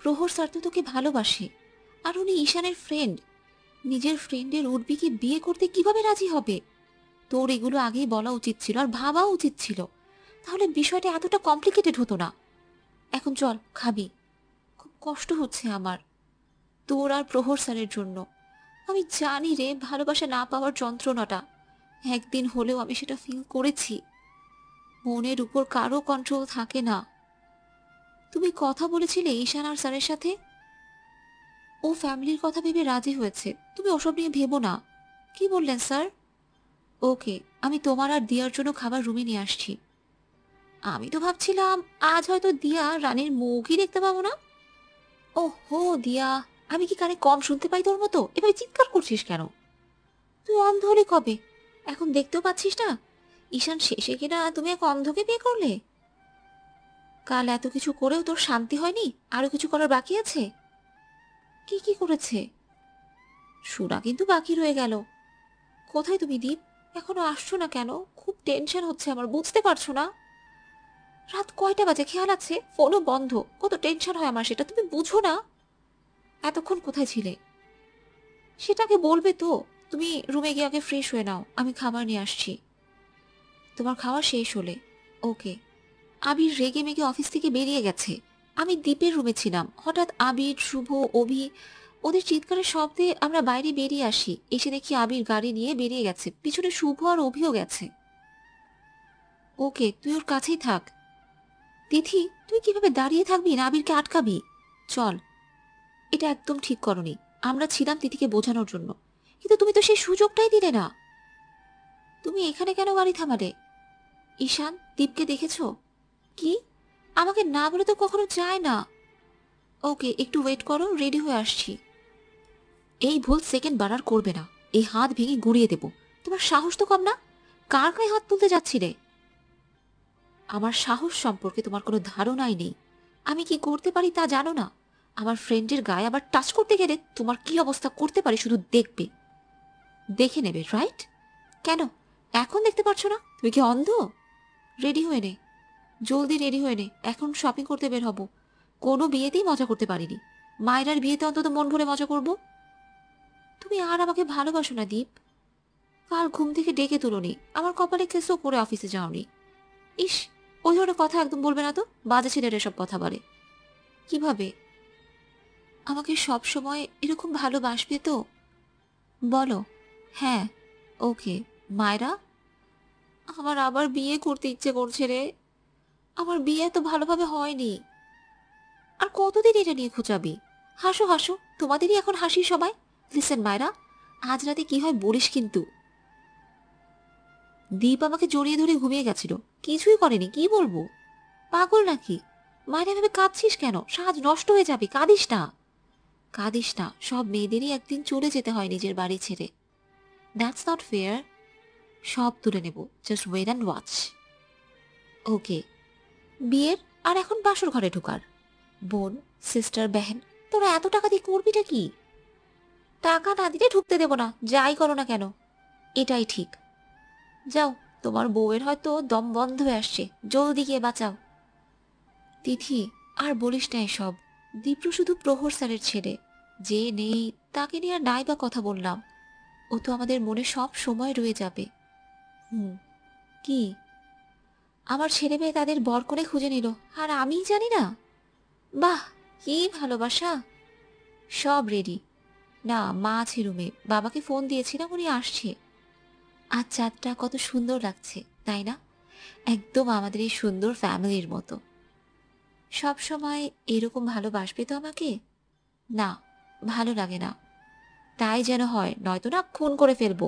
প্রহর স্যার তো তোকে ভালোবাসে, আর উনি ঈশানের ফ্রেন্ড। নিজের ফ্রেন্ডের উর্বিকে বিয়ে করতে কিভাবে রাজি হবে? তোর এগুলো আগেই বলা উচিত ছিল আর ভাবাও উচিত ছিল। তাহলে বিষয়টা এতটা কমপ্লিকেটেড হতো না। এখন চল, খাবি। খুব কষ্ট হচ্ছে আমার, তোর আর প্রহর স্যারের জন্য। আমি জানি রে ভালোবাসা না পাওয়ার যন্ত্রণাটা, একদিন হলেও আমি সেটা ফিল করেছি। মনের উপর কারো কন্ট্রোল থাকে না। তুমি কথা বলেছিলে ঈশান আর স্যারের সাথে? ও ফ্যামিলির কথা ভেবে রাজি হয়েছে, তুমি ওসব নিয়ে ভেবো না। কি বললেন স্যার? ওকে, আমি তোমার আর দিয়ার জন্য খাবার রুমে নিয়ে আসছি। আমি তো ভাবছিলাম আজ হয়তো দিয়া রানীর মুখই দেখতে পাবো না। ও হো দিয়া, আমি কি কানে কম শুনতে পাই তোর মতো? এভাবে চিৎকার করছিস কেন? তুই অন্ধ হলে কবে? এখন দেখতেও পাচ্ছিস না ঈশান শেষে কিনা তুমি এক অন্ধকে বিয়ে করলে? কাল এত কিছু করেও তোর শান্তি হয়নি? আরো কিছু করার বাকি আছে? কি কি করেছে? শোনা কিন্তু বাকি রয়ে গেল। কোথায় তুমি দীপ? এখনো আসছো না কেন? খুব টেনশন হচ্ছে আমার, বুঝতে পারছো না? রাত কয়টা বাজে খেয়াল আছে? ফোনও বন্ধ, কত টেনশন হয় আমার সেটা তুমি বুঝো না? এতক্ষণ কোথায় ছিলে সেটাকে বলবে তো। তুমি রুমে গিয়ে আগে ফ্রেশ হয়ে নাও, আমি খাবার নিয়ে আসছি। তোমার খাওয়া শেষ হলে ওকে। আবির রেগে মেগে অফিস থেকে বেরিয়ে গেছে। আমি দ্বীপের রুমে ছিলাম, হঠাৎ আবির, শুভ, অভি ওদের চিৎকারের শব্দে আমরা বাইরে বেরিয়ে আসি। এসে দেখি আবির গাড়ি নিয়ে বেরিয়ে গেছে, পিছনে শুভ আর অভিও গেছে। ওকে, তুই ওর কাছেই থাক। তিথি, তুই কিভাবে দাঁড়িয়ে থাকবি না আবিরকে আটকাবি? চল। এটা একদম ঠিক করনি। আমরা ছিলাম তিথিকে বোঝানোর জন্য, কিন্তু তুমি তো সেই সুযোগটাই দিলে না। তুমি এখানে কেন গাড়ি থামালে? ঈশান, দীপকে দেখেছ? কি? আমাকে না বলে তো কখনো যায় না। ওকে, একটু ওয়েট করো, রেডি হয়ে আসছি। এই ভুল সেকেন্ড বার আর করবে না, এই হাত ভেঙে গুড়িয়ে দেব। তোমার সাহস তো কম না, কার গায়ে হাত তুলতে যাচ্ছিলে? আমার সাহস সম্পর্কে তোমার কোনো ধারণাই নেই। আমি কি করতে পারি তা জানো না। আমার ফ্রেন্ডের গায়ে আবার টাচ করতে গেলে তোমার কি অবস্থা করতে পারি শুধু দেখবে, দেখে নেবে, রাইট? কেন এখন দেখতে পারছো না? তুমি কি অন্ধ? রেডি হয়ে নে, জলদি রেডি হয়ে নে, এখন শপিং করতে বের হব। কোনো বিয়েতেই মজা করতে পারিনি, মায়েরার বিয়েতে অন্তত মন ভরে মজা করব। তুমি আর আমাকে ভালোবাসো না দীপ। কাল ঘুম থেকে ডেকে তুলোনি, আমার কপালে কেসও করে অফিসে যাওনি। ইস, ওই ধরনের কথা একদম বলবে না তো, বাজে ছেলেরা সব কথা বলে। কিভাবে? আমাকে সব সময় এরকম ভালোবাসবে তো? বলো হ্যাঁ। ওকে। মায়েরা, আমার আবার বিয়ে করতে ইচ্ছে করছে রে। আমার বিয়ে তো ভালোভাবে হয়নি। আর কতদিন এটা নিয়ে খোঁচাবি? হাসো হাসো, তোমাদেরই এখন হাসি সবাই। লিসেন মায়েরা, আজ রাতে কি হয় বলিস কিন্তু। দীপ আমাকে জড়িয়ে ধরে ঘুমিয়ে গেছিল, কিছুই করেনি। কি বলবো, পাগল নাকি? মায়েরা ভেবে কাঁদছিস কেন? সাজ নষ্ট হয়ে যাবে, কাঁদিস না। কাঁদিস না, সব মেয়েদেরই একদিন চলে যেতে হয় নিজের বাড়ি ছেড়ে। That's not fair. সব তুলে নেব, জাস্ট ওয়েট অ্যান্ড ওয়াচ। ওকে। বিয়ের আর এখন বাসর ঘরে ঢোকার। বোন, সিস্টার, বেহেন, তোরা এত টাকা দিয়ে করবিটা কি? টাকা না দিলে ঢুকতে দেব না, যাই করো না কেন। এটাই ঠিক। যাও, তোমার বউয়ের হয়তো দম বন্ধ হয়ে আসছে, জলদি গিয়ে বাঁচাও। তিথি, আর বলিস না এসব। দীপ্র শুধু প্রহর স্যারের ছেলে, যে নেই তাকে নিয়ে আর নাই বা কথা বললাম। ও তো আমাদের মনে সব সময় রয়ে যাবে। কি? আমার ছেলে মেয়ে তাদের বর করে খুঁজে নিল, আর আমি জানি না? বাহ, কি ভালোবাসা। সব রেডি। না, মা আছে রুমে, বাবাকে ফোন দিয়েছিলাম, উনি আসছে। আজ চাঁদটা কত সুন্দর লাগছে, তাই না? একদম আমাদের এই সুন্দর ফ্যামিলির মতো। সব সময় এরকম ভালোবাসবে তো আমাকে? না, ভালো লাগে না। তাই যেন হয়, নয়তো না খুন করে ফেলবো।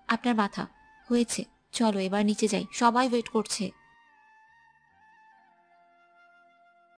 আপনার মাথা হয়েছে, চলো এবার নিচে যাই, সবাই ওয়েট করছে।